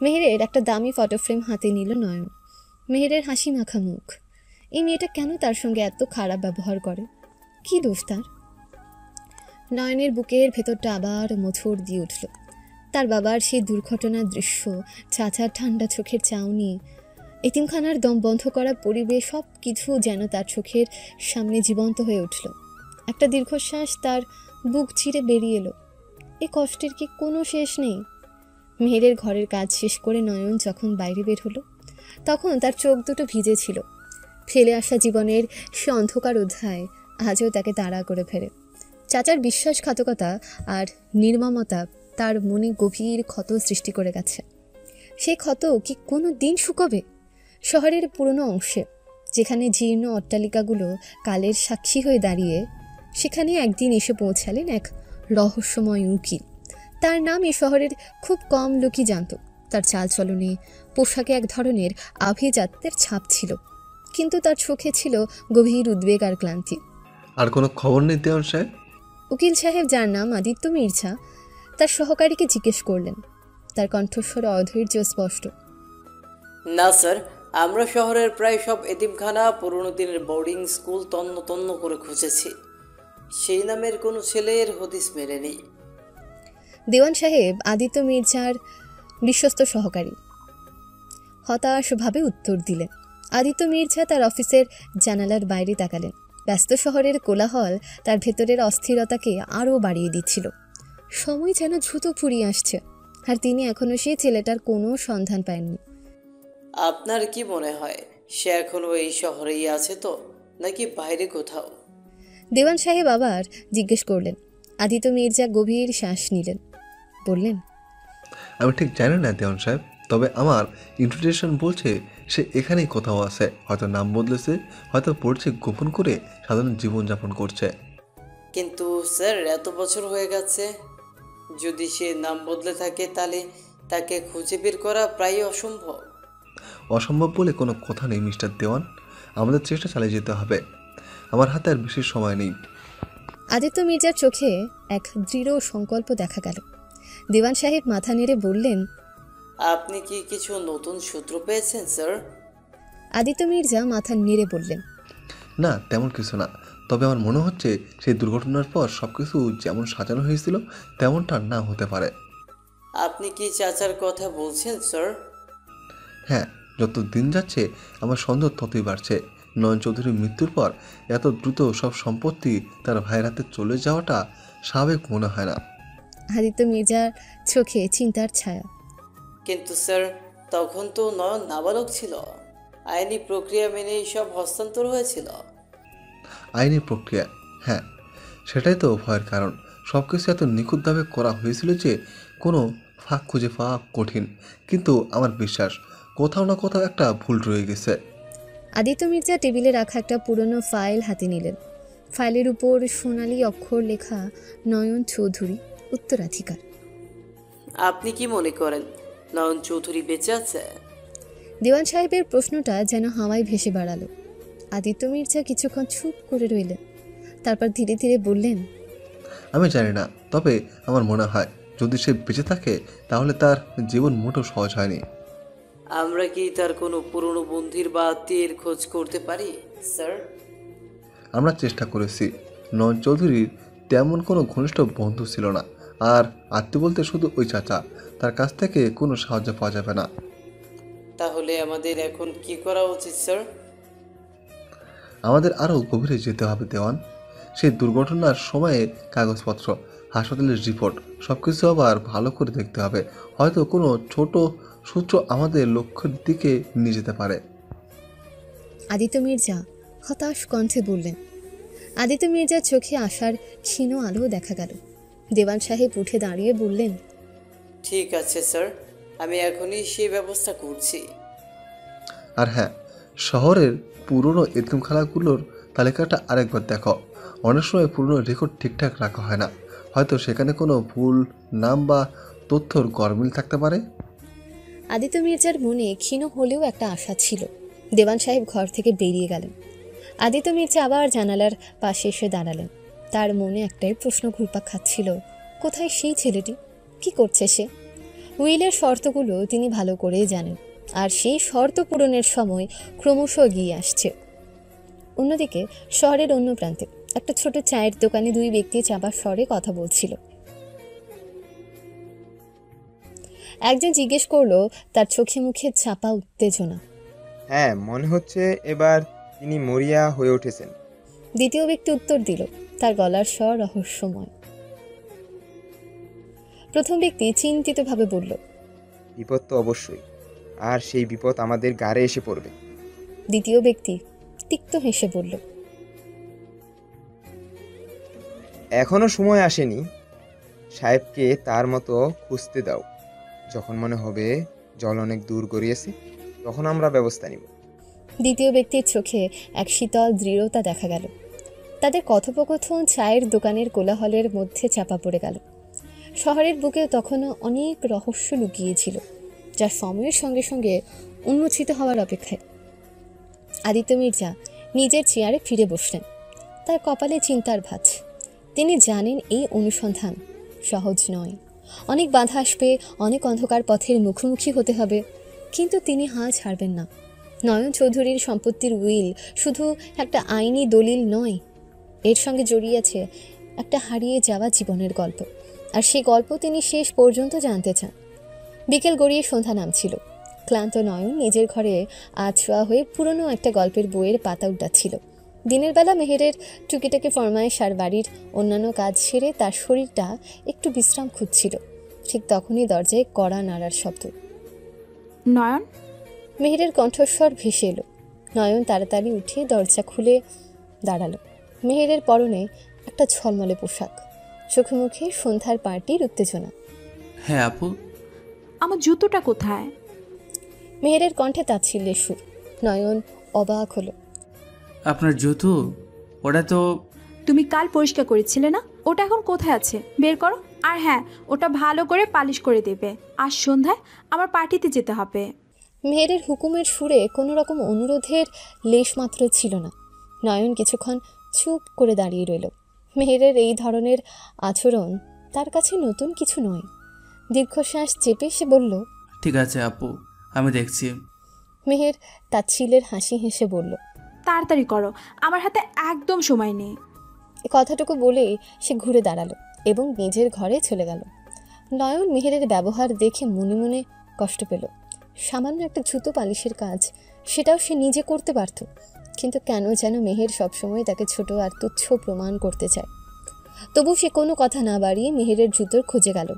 মেহেরের একটা দামি ফটো ফ্রেম হাতে নিল নয়ন। মেহেরের হাসি মাখা মুখ। এই মেয়েটা কেন তার সঙ্গে এত খারাপ ব্যবহার করে? কি দোষ তার? নয়নের বুকের ভেতরটা আবার মোচড় দিয়ে উঠল। তার বাবার সেই দুর্ঘটনার দৃশ্য, চাচার ঠান্ডা চোখের চাউনি, এতিমখানার দম বন্ধ করা পরিবেশ, সব কিছু যেন তার চোখের সামনে জীবন্ত হয়ে উঠল। একটা দীর্ঘশ্বাস তার বুক চিরে বেরিয়ে এলো। এ কষ্টের কি কোনো শেষ নেই? মেহেরের ঘরের কাজ শেষ করে নয়ন যখন বাইরে বের হলো, তখন তার চোখ দুটো ভিজে ছিল। ফেলে আসা জীবনের সে অন্ধকার অধ্যায় আজও তাকে তাড়া করে ফেরে। চাচার বিশ্বাসঘাতকতা আর নির্মমতা তার মনে গভীর ক্ষত সৃষ্টি করে গেছে। সেই ক্ষত কি কোনো দিন শুকোবে? শহরের পুরনো অংশে, যেখানে জীর্ণ অট্টালিকাগুলো কালের সাক্ষী হয়ে দাঁড়িয়ে, সেখানে একদিন এসে পৌঁছালেন এক রহস্যময় উকিল। তার নাম এই শহরের খুব কম লোকই জানত। তার চালচলনে, পোশাকে এক ধরনের আভিজাত্যের ছাপ ছিল, কিন্তু তার চোখে ছিল গভীর উদ্বেগ আর ক্লান্তি। আর কোনো খবর নেই দেওয়ান সাহেব? উকিল সাহেব, যার নাম আদিত্য মির্জা, তার সহকারীকে জিজ্ঞেস করলেন। তার কণ্ঠস্বর অধৈর্য স্পষ্ট। না স্যার, আমরা শহরের প্রায় সব এতিমখানা, পুরনো দিনের বোর্ডিং স্কুল তন্ন তন্ন করে খুঁজেছি। সেই নামের কোনো ছেলের হদিস মেলেনি। দেওয়ান সাহেব আদিত্য মির্জার বিশ্বস্ত সহকারী হতাশভাবে উত্তর দিলেন। আদিত্য মির্জা তার অফিসের জানালার বাইরে তাকালেন। ব্যস্ত শহরের কোলাহল তার ভেতরের অস্থিরতাকে আরও বাড়িয়ে দিচ্ছিল। সময় যেন দ্রুত ফুরিয়ে আসছে, আর তিনি এখনও সেই ছেলেটার কোনো সন্ধান পাননি। আপনার কি মনে হয় সে এখনো এই শহরেই আছে তো, নাকি বাইরে কোথাও? দেওয়ান সাহেব আবার জিজ্ঞেস করলেন। আদিত্য মির্জা গভীর শ্বাস নিলেন, বললেন, আমি ঠিক জানি না দেওয়ান সাহেব, তবে আমার ইন্টুইশন বলছে সে এখানেই কোথাও আছে। হয়তো নাম বদলেছে, হয়তো পড়ছে গোপন করে সাধারণ জীবনযাপন করছে। কিন্তু স্যার, এত বছর হয়ে গেছে, যদি সে নাম বদলে থাকে তাহলে তাকে খুঁজে বের করা প্রায় অসম্ভব। অসম্ভব বলে কোনো কথা নেই মিস্টার দেওয়ান, আমাদের চেষ্টা চালিয়ে যেতে হবে। আমার হাতে আর বেশি সময় নেই। আদিত্য মির্জার চোখে এক দৃঢ় সংকল্প দেখা গেল। দেওয়ান সাহেব মাথা নেড়ে বললেন, আপনি কি কিছু নতুন সূত্র পেয়েছেন স্যার? আদিত্য মির্জা মাথা নেড়ে বললেন, না, তেমন কিছু না। তবে আমার মনে হচ্ছে সেই দুর্ঘটনার পর সব কিছু যেমন সাজানো হয়েছিল তেমনটা না হতে পারে। আপনি কি চাচার কথা বলছেন স্যার? হ্যাঁ, যত দিন যাচ্ছে আমার সন্দেহ ততই বাড়ছে। নয়ন চৌধুরীর মৃত্যুর পর এত দ্রুত সব সম্পত্তি তার ভাইয়ের হাতে চলে যাওয়াটা স্বাভাবিক মনে হয় না। আদিত্য মির্জার চোখে চিন্তার ছায়া। কিন্তু স্যার, তখন তো নয়ন নাবালক ছিল। আইনি প্রক্রিয়া মেনেই সব হস্তান্তর হয়েছিল। আইনি প্রক্রিয়া? হ্যাঁ, সেটাই তো ভয়ের কারণ। সব কিছু এত নিখুঁতভাবে করা হয়েছিল যে কোনো ফাঁক খুঁজে পাওয়া কঠিন। কিন্তু আমার বিশ্বাস কোথাও না কোথাও একটা ভুল রয়ে গেছে। আদিত্য মির্জা টেবিলে রাখা একটা পুরনো ফাইল হাতে নিলেন। ফাইলের উপর সোনালি অক্ষর লেখা, নয়ন চৌধুরী, উত্তরাধিকার। আপনি কি মনে করেন নয়ন চৌধুরী বেঁচে আছে? দেওয়ান সাহেবের প্রশ্নটা যেন হাওয়ায় ভেসে বেড়ালো। আদিত্য মির্জা কিছুক্ষণ চুপ করে রইলেন, তারপর ধীরে ধীরে বললেন, আমি জানি না, তবে আমার মনে হয় যদি সে বেঁচে থাকে তাহলে তার জীবন মোটেও সহজ হয়নি। আমরা কি তার কোনো পুরনো বন্ধুর বা আত্মীয়ের খোঁজ করতে পারি স্যার? আমরা চেষ্টা করেছি। নয়ন চৌধুরীর তেমন কোনো ঘনিষ্ঠ বন্ধু ছিল না, আর আত্মীয় বলতে শুধু ওই চাচা। তার কাছ থেকে কোনো সাহায্য পাওয়া যাবে না। তাহলে আমাদের এখন কি করা উচিত স্যার? আমাদের আরও গভীরে যেতে হবে দেওয়ান। সেই দুর্ঘটনার সময়ে কাগজপত্র, হাসপাতালের রিপোর্ট সব কিছু আবার ভালো করে দেখতে হবে। হয়তো কোনো ছোট সূত্র আমাদের লক্ষ্যের দিকে নিয়ে যেতে পারে। আদিত্য মির্জা হতাশ কণ্ঠে বললেন। আদিত্য মির্জার চোখে আসার ক্ষীণ আলো দেখা গেল। দেওয়ান সাহেব উঠে দাঁড়িয়ে বললেন, ঠিক আছে স্যার, আমি এখনই সেই ব্যবস্থা করছি। আর হ্যাঁ, শহরের পুরনো এতিমখানাগুলোর তালিকাটা আরেকবার দেখো। অনেক সময় পুরনো রেকর্ড ঠিকঠাক রাখা হয় না, হয়তো সেখানে কোনো ভুল নাম বা তথ্যর গরমিল থাকতে পারে। আদিত্য মির্জার মনে ক্ষীণ হলেও একটা আশা ছিল। দেওয়ান সাহেব ঘর থেকে বেরিয়ে গেলেন। আদিত্য মির্জা আবার জানালার পাশে এসে দাঁড়ালেন। তার মনে একটাই প্রশ্ন ঘুরপাক খাচ্ছিল, কোথায় সেই ছেলেটি, কি করছে সে? উইলের শর্তগুলো তিনি ভালো করেই জানেন, আর সেই শর্ত পূরণের সময় ক্রমশ এগিয়ে আসছে। অন্যদিকে শহরের অন্য প্রান্তে একটা ছোট চায়ের দোকানে দুই ব্যক্তি চাপা স্বরে কথা বলছিল। একজন জিজ্ঞেস করলো, তার চোখে মুখে চাপা উত্তেজনা। হ্যাঁ, মনে হচ্ছে এবার তিনি মরিয়া হয়ে উঠেছেন। দ্বিতীয় ব্যক্তি উত্তর দিল, তার গলার স্বর রহস্যময়। প্রথম ব্যক্তি চিন্তিতভাবে বলল, বিপদ তো অবশ্যই, আর সেই বিপদ আমাদের গাড়ে এসে পড়বে। দ্বিতীয় ব্যক্তি তিক্ত হেসে বলল, এখনো সময় আসেনি। সাহেবকে তার মতো খুঁজতে দাও। যখন মনে হবে জল অনেক দূর গড়িয়েছে, তখন আমরা ব্যবস্থা নিব। দ্বিতীয় ব্যক্তির চোখে এক শীতল দৃঢ়তা দেখা গেল। তাদের কথোপকথন চায়ের দোকানের কোলাহলের মধ্যে চাপা পড়ে গেল। শহরের বুকে তখনও অনেক রহস্য লুকিয়েছিল, যা সময়ের সঙ্গে সঙ্গে উন্মোচিত হওয়ার অপেক্ষায়। আদিত্য মির্জা নিজের চেয়ারে ফিরে বসলেন। তার কপালে চিন্তার ভাঁজ। তিনি জানেন এই অনুসন্ধান সহজ নয়, অনেক বাধা আসবে, অনেক অন্ধকার পথের মুখোমুখি হতে হবে, কিন্তু তিনি হাল ছাড়বেন না। নয়ন চৌধুরীর সম্পত্তির উইল শুধু একটা আইনি দলিল নয়, এর সঙ্গে জড়িয়ে আছে একটা হারিয়ে যাওয়া জীবনের গল্প, আর সেই গল্প তিনি শেষ পর্যন্ত জানতে চান। বিকেল গড়িয়ে সন্ধ্যা নামছিল। ক্লান্ত নয়ন নিজের ঘরে আছোয়া হয়ে পুরনো একটা গল্পের বইয়ের পাতা উঠাচ্ছিল। দিনের বেলা মেহেরের টুকিটাকি ফরমায়েশ আর বাড়ির অন্যান্য কাজ সেরে তার শরীরটা একটু বিশ্রাম খুঁজছিল। ঠিক তখনই দরজায় কড়া নাড়ার শব্দ। নয়ন? মেহেরের কণ্ঠস্বর ভেসে এলো। নয়ন তাড়াতাড়ি উঠে দরজা খুলে দাঁড়ালো। মেহেরের পরনে একটা ঝলমলে পোশাক, চোখে মুখে সন্ধ্যার পার্টির উত্তেজনা। হ্যাঁ আপু। আমার জুতোটা কোথায়? মেহেরের কণ্ঠে তাচ্ছিল্যের সুর। নয়ন অবাক হলো। আপনার জুতো? ওটা তো তুমি কাল পরিষ্কার করেছিলে না? ওটা এখন কোথায় আছে? বের করো। আর হ্যাঁ, ওটা ভালো করে পালিশ করে দেবে। আজ সন্ধ্যায় আমার পার্টিতে যেতে হবে। মেহেরের হুকুমের সুরে কোনো রকম অনুরোধের লেশমাত্র ছিল না। নয়ন কিছুক্ষণ চুপ করে দাঁড়িয়ে রইল। মেহেরের এই ধরনের আচরণ তার কাছে নতুন কিছু নয়। দীর্ঘশ্বাস চেপে সে বলল, ঠিক আছে আপু, আমি দেখছি। মেহের তাচ্ছিলের হাসি হেসে বলল, তাড়াতাড়ি করো, আমার হাতে একদম সময় নেই। এ কথাটুকু বলেই সে ঘুরে দাঁড়ালো এবং নিজের ঘরে চলে গেল। নয়ন মেহেরের ব্যবহার দেখে মনে মনে কষ্ট পেল। সামান্য একটা জুতো পালিশের কাজ, সেটাও সে নিজে করতে পারত, কিন্তু কেন যেন মেহের সবসময় তাকে ছোট আর তুচ্ছ প্রমাণ করতে চায়। তবু সে কোনো কথা না বাড়িয়ে মেহেরের জুতোর খুঁজে গেল।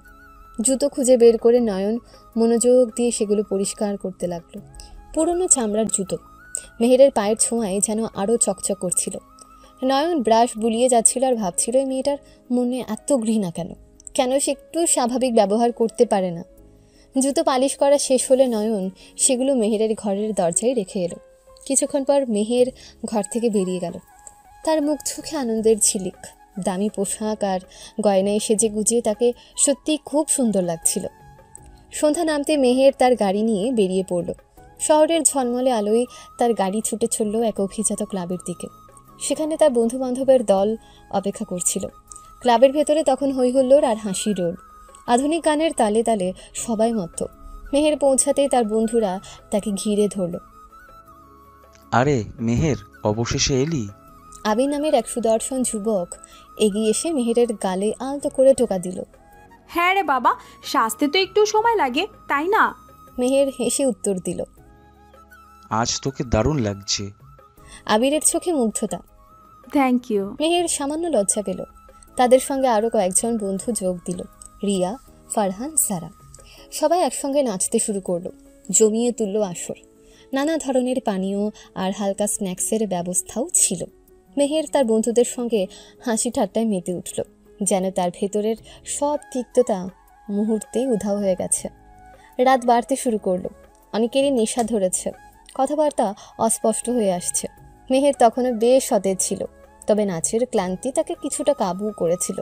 জুতো খুঁজে বের করে নয়ন মনোযোগ দিয়ে সেগুলো পরিষ্কার করতে লাগলো। পুরনো চামড়ার জুতো, মেহেরের পায়ের ছোঁয়ায় যেন আরও চকচক করছিল। নয়ন ব্রাশ বুলিয়ে যাচ্ছিল আর ভাবছিল, এই মেয়েটার মনে এত ঘৃণা কেন? কেন সে একটু স্বাভাবিক ব্যবহার করতে পারে না? জুতো পালিশ করা শেষ হলে নয়ন সেগুলো মেহেরের ঘরের দরজায় রেখে এলো। কিছুক্ষণ পর মেহের ঘর থেকে বেরিয়ে গেল। তার মুখ চোখে আনন্দের ঝিলিক। দামি পোশাক আর গয়নায় সেজে গুজিয়ে তাকে সত্যিই খুব সুন্দর লাগছিল। সন্ধ্যা নামতে মেহের তার গাড়ি নিয়ে বেরিয়ে পড়ল। শহরের ঝলমলে আলোয় তার গাড়ি ছুটে চলল এক অভিজাত ক্লাবের দিকে। সেখানে তার বন্ধুবান্ধবের দল অপেক্ষা করছিল। ক্লাবের ভেতরে তখন হইহুল্লোড় আর হাসি রোল। আধুনিক গানের তালে তালে সবাই মত্ত। মেহের পৌঁছাতেই তার বন্ধুরা তাকে ঘিরে ধরল। আরে মেহের, অবশেষে এলি। আবির নামের এক সুদর্শন যুবক এগিয়ে এসে মেহেরের গালে আলতো করে টোকা দিল। হ্যাঁ রে বাবা, সাজতে তো একটু সময় লাগে, তাই না? মেহের হেসে উত্তর দিল, আজ তোকে দারুণ লাগছে। আবিরের চোখে মুগ্ধতা। Thank you. মেহের সামান্য লজ্জা পেল। তাদের সঙ্গে আরও কয়েকজন বন্ধু যোগ দিল, রিয়া, ফারহান, সারা। সবাই একসঙ্গে নাচতে শুরু করলো। জমিয়ে তুলল আসর। নানা ধরনের পানীয় আর হালকা স্ন্যাক্সের ব্যবস্থাও ছিল। মেহের তার বন্ধুদের সঙ্গে হাসি ঠাট্টায় মেতে উঠল, যেন তার ভেতরের সব তিক্ততা মুহূর্তেই উধাও হয়ে গেছে। রাত বাড়তে শুরু করলো। অনেকেরই নেশা ধরেছে, কথাবার্তা অস্পষ্ট হয়ে আসছে। মেহের তখনও বেশ সতেজ ছিল, তবে নাচের ক্লান্তি তাকে কিছুটা কাবু করেছিল।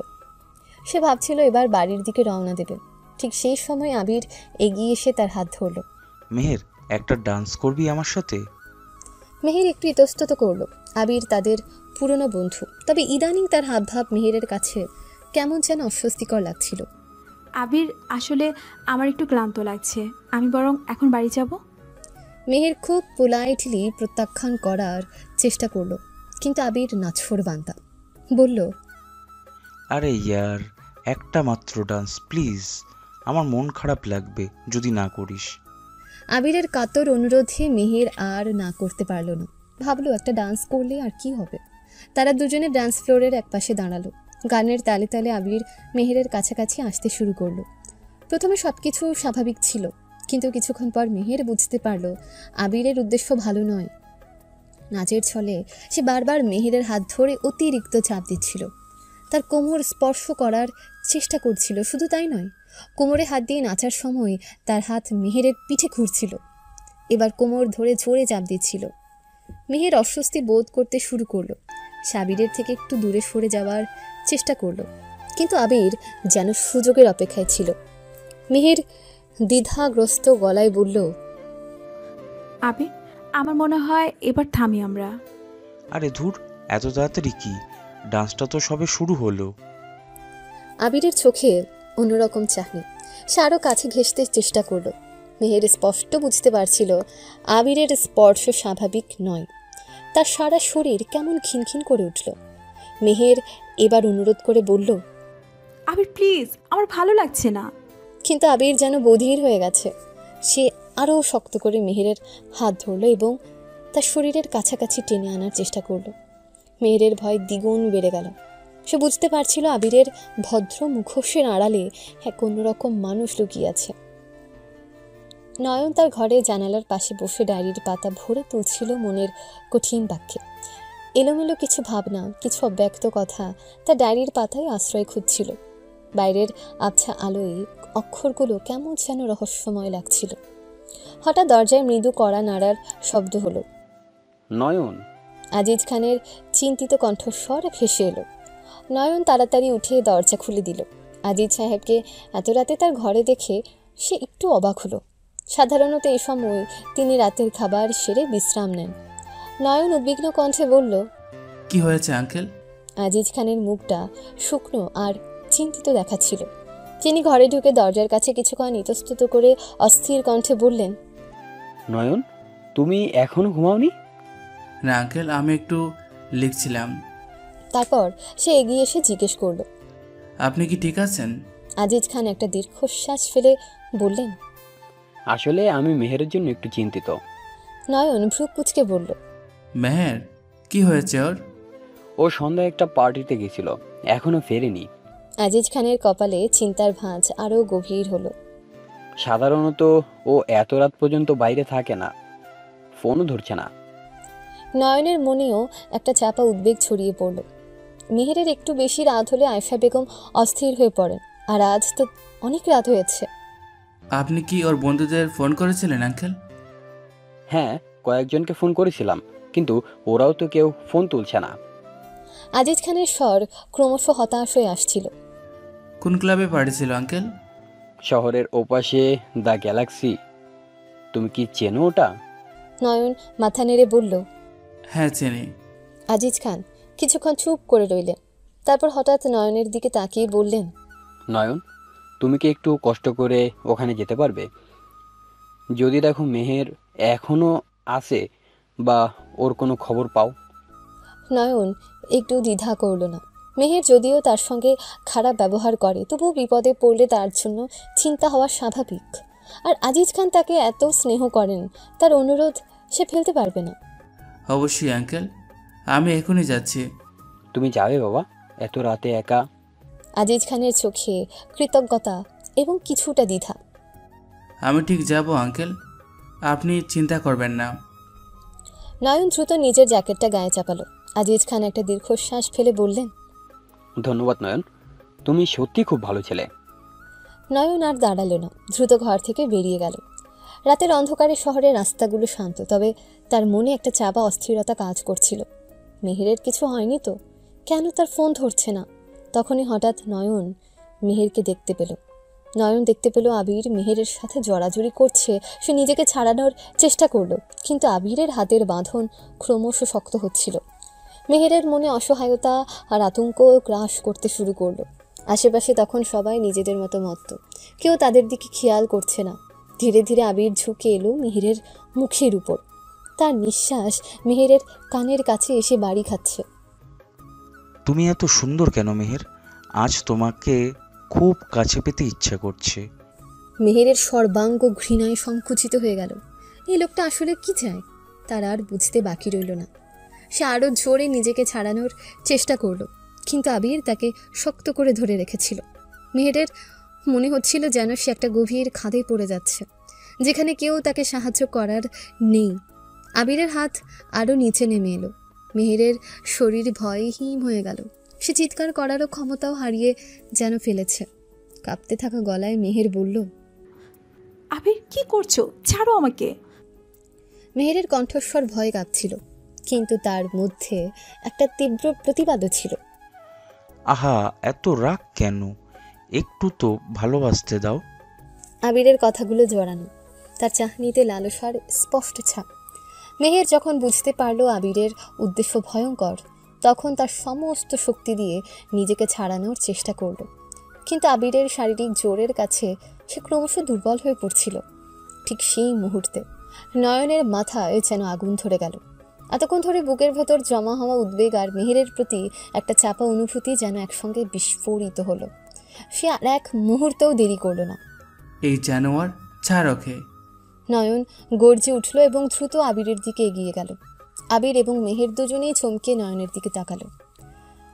সে ভাবছিল এবার বাড়ির দিকে রওনা দেবে। ঠিক সেই সময় আবির এগিয়ে এসে তার হাত ধরল। মেহের, একটা ডান্স করবি আমার সাথে? মেহের একটু ইতস্তত করল। আবির তাদের পুরনো বন্ধু, তবে ইদানিং তার হাবভাব মেহেরের কাছে কেমন যেন অস্বস্তিকর লাগছিল। আবির, আসলে আমার একটু ক্লান্ত লাগছে, আমি বরং এখন বাড়ি যাব। মেহের খুব পোলাইটলি প্রত্যাখ্যান করার চেষ্টা করলো, কিন্তু আবির নাছোড় বান্দা, বলল, আরে ইয়ার, একটা মাত্র ডান্স প্লিজ, আমার মন খারাপ লাগবে যদি না করিস। আবিরের কাতর অনুরোধে মেহের আর না করতে পারল না। ভাবলো একটা ডান্স করলে আর কি হবে। তারা দুজনে ডান্স ফ্লোরের একপাশে দাঁড়ালো। গানের তালে তালে আবির মেহেরের কাছাকাছি আসতে শুরু করলো। প্রথমে সব কিছু স্বাভাবিক ছিল, কিন্তু কিছুক্ষণ পর মেহের বুঝতে পারল আবিরের উদ্দেশ্য ভালো নয়। নাচের ছলে সে বারবার মেহেরের হাত ধরে অতিরিক্ত চাপ দিচ্ছিল, তার কোমর স্পর্শ করার চেষ্টা করছিল। শুধু তাই নয়, কোমরে হাত দিয়ে নাচার সময় তার হাত মেহেরের পিঠে ঘুরছিল, এবার কোমর ধরে জোরে চাপ দিচ্ছিল। মেহের অস্বস্তি বোধ করতে শুরু করলো। সে আবিরের থেকে একটু দূরে সরে যাওয়ার চেষ্টা করলো, কিন্তু আবির যেন সুযোগের অপেক্ষায় ছিল। মেহের দ্বিধাগ্রস্ত গলায় বলল, আবির, আমার মনে হয় এবার থামি আমরা। আরে ধুর, এত তাড়াতাড়ি কি? ডান্সটা তো সবে শুরু হলো। আবিরের চোখে অন্যরকম চাহনি। সে আরও কাছে ঘেঁষতে চেষ্টা করলো। মেহের স্পষ্ট বুঝতে পারছিল আবিরের স্পর্শ স্বাভাবিক নয়। তার সারা শরীর কেমন খিনখিন করে উঠল। মেহের এবার অনুরোধ করে বলল, আবির প্লিজ, আমার ভালো লাগছে না। কিন্তু আবির যেন বধির হয়ে গেছে। সে আরও শক্ত করে মেহেরের হাত ধরল এবং তার শরীরের কাছাকাছি টেনে আনার চেষ্টা করল। মেহেরের ভয় দ্বিগুণ বেড়ে গেল। সে বুঝতে পারছিল আবিরের ভদ্র মুখোশের আড়ালে এক অন্যরকম মানুষ লুকিয়ে আছে। নয়ন তার ঘরে জানালার পাশে বসে ডায়েরির পাতা ভরে তুলছিল মনের কঠিন বাক্যে। এলোমেলো কিছু ভাবনা, কিছু অব্যক্ত কথা তার ডায়েরির পাতায় আশ্রয় খুঁজছিল। বাইরের আবছা আলোয় অক্ষরগুলো কেমন যেন রহস্যময় লাগছিল। হঠাৎ দরজায় মৃদু কড়া নাড়ার শব্দ হলো। নয়ন। আজিজ খানের চিন্তিত কণ্ঠস্বর ভেসে এলো। নয়ন তাড়াতাড়ি উঠে দরজা খুলে দিল। আজিজ সাহেবকে এত রাতে তার ঘরে দেখে সে একটু অবাক হলো। সাধারণত এই সময় তিনি রাতের খাবার সেরে বিশ্রাম নেন। নয়ন উদ্বিগ্ন কণ্ঠে বলল, কি হয়েছে আঙ্কেল? আজিজ খানের মুখটা শুকনো আর চিন্তিত দেখাচ্ছিল। তিনি ঘরে ঢুকে দরজার কাছে কিছুক্ষণ ইতস্তত করে অস্থির কণ্ঠে বললেন, নয়ন, তুমি এখনো ঘুমাওনি? না আঙ্কেল, আমি একটু লিখছিলাম। তারপর সে এগিয়ে এসে জিজ্ঞেস করল, আপনি কি ঠিক আছেন? আজিজ খান একটা দীর্ঘশ্বাস ফেলে বললেন, আসলে আমি মেহেরের জন্য একটু চিন্তিত। নয়ন ভ্রু কুঁচকে বলল, মেহের, কি হয়েছে ওর? ও সন্ধ্যায় একটা পার্টিতে গেছিল, এখনো ফেরেনি। আজিজ খানের কপালে চিন্তার ভাঁজ আরও গভীর হলো। সাধারণত ও এত রাত পর্যন্ত বাইরে থাকে না, ফোনও ধরছে না। নয়নের মনেও একটা চাপা উদ্বেগ ছড়িয়ে পড়ল। মেহেরের একটু বেশি রাত হলে আয়েশা বেগম অস্থির হয়ে পড়েন, আর আজ তো অনেক রাত হয়েছে। আপনি কি ওর বন্ধুদের ফোন করেছিলেন আঙ্কেল? হ্যাঁ, কয়েকজনকে ফোন করেছিলাম, কিন্তু ওরাও তো কেউ ফোন তুলছে না। আজিজ খানের স্বর ক্রমশ হতাশ হয়ে আসছিল। কোন ক্লাবে পার্টি ছিল আঙ্কেল? শহরের ওপাশে দ্য গ্যালাক্সি। তুমি কি চেনো ওটা? নয়ন মাথা নেড়ে বলল, হ্যাঁ চিনি। আজিজ খান কিছুক্ষণ চুপ করে রইলেন। তারপর হঠাৎ নয়নের দিকে তাকিয়ে বললেন, নয়ন, তুমি কি একটু কষ্ট করে ওখানে যেতে পারবে? যদি দেখো মেহের এখনো আছে বা ওর কোনো খবর পাও। নয়ন একটু দ্বিধা করল না। মেহের যদিও তার সঙ্গে খারাপ ব্যবহার করে, তবুও বিপদে পড়লে তার জন্য চিন্তা হওয়া স্বাভাবিক। আর আজিজ খান তাকে এত স্নেহ করেন, তার অনুরোধ সে ফেলতে পারবে না। অবশ্যই আঙ্কেল, আমি এখনই যাচ্ছি। তুমি যাবে বাবা এত রাতে একা? আজিজ খানের চোখে কৃতজ্ঞতা এবং কিছুটা দ্বিধা। আমি ঠিক যাব আঙ্কেল, আপনি চিন্তা করবেন না। নয়ন দ্রুত নিজের জ্যাকেটটা গায়ে চাপালো। আজিজ খান একটা দীর্ঘশ্বাস ফেলে বললেন, ধন্যবাদ নয়ন, তুমি সত্যি খুব ভালো ছেলে। নয়ন আর দাঁড়ালো না, দ্রুত ঘর থেকে বেরিয়ে গেল। রাতের অন্ধকারে শহরের রাস্তাগুলো শান্ত, তবে তার মনে একটা চাপা অস্থিরতা কাজ করছিল। মেহেরের কিছু হয়নি তো? কেন তার ফোন ধরছে না? তখনই হঠাৎ নয়ন মেহেরকে দেখতে পেল। নয়ন দেখতে পেল আবির মেহেরের সাথে জড়াজড়ি করছে। সে নিজেকে ছাড়ানোর চেষ্টা করলো, কিন্তু আবিরের হাতের বাঁধন ক্রমশ শক্ত হচ্ছিল। মেহেরের মনে অসহায়তা আর আতঙ্ক গ্রাস করতে শুরু করলো। আশেপাশে তখন সবাই নিজেদের মতো মত্ত, কেউ তাদের দিকে খেয়াল করছে না। ধীরে ধীরে আবির ঝুঁকে এলো মেহেরের মুখের উপর। তার নিঃশ্বাস মেহেরের কানের কাছে এসে বাড়ি খাচ্ছে। তুমি এত সুন্দর কেন মেহের? আজ তোমাকে খুব কাছে পেতে ইচ্ছা করছে। মেহেরের সর্বাঙ্গ ঘৃণায় সংকুচিত হয়ে গেল। এই লোকটা আসলে কি চায় তার আর বুঝতে বাকি রইল না। সে আরও জোরে নিজেকে ছাড়ানোর চেষ্টা করলো, কিন্তু আবির তাকে শক্ত করে ধরে রেখেছিল। মেহেরের মনে হচ্ছিল যেন সে একটা গভীর খাদে পড়ে যাচ্ছে, যেখানে কেউ তাকে সাহায্য করার নেই। আবিরের হাত আরও নিচে নেমে এলো। মেহেরের শরীর ভয়ে হিম হয়ে গেল। সে চিৎকার করারও ক্ষমতাও হারিয়ে যেন ফেলেছে। কাঁপতে থাকা গলায় মেহের বলল, আবির কি করছো? ছাড়ো আমাকে। মেহেরের কণ্ঠস্বর ভয়ে কাঁপছিল, কিন্তু তার মধ্যে একটা তীব্র প্রতিবাদও ছিল। আহা, এত রাগ কেন? একটু তো ভালোবাসতে দাও। আবিরের কথাগুলো জড়ানো, তার চাহনিতে লালসার স্পষ্ট ছাপ। মেহের যখন বুঝতে পারলো আবিরের উদ্দেশ্য ভয়ঙ্কর, তখন তার সমস্ত শক্তি দিয়ে নিজেকে ছাড়ানোর চেষ্টা করলো। কিন্তু আবিরের শারীরিক জোরের কাছে সে ক্রমশ দুর্বল হয়ে পড়ছিল। ঠিক সেই মুহূর্তে নয়নের মাথায় যেন আগুন ধরে গেল। এতক্ষণ ধরে বুকের ভেতর জমা হওয়া উদ্বেগ আর মেহেরের প্রতি একটা চাপা অনুভূতি যেন একসঙ্গে বিস্ফোরিত হলো। সে আর এক মুহূর্তেও দেরি করল না। এই জানোয়ার, ছাড় ওকে। নয়ন গর্জে উঠল এবং দ্রুত আবিরের দিকে এগিয়ে গেল। আবির এবং মেহের দুজনেই চমকে নয়নের দিকে তাকালো।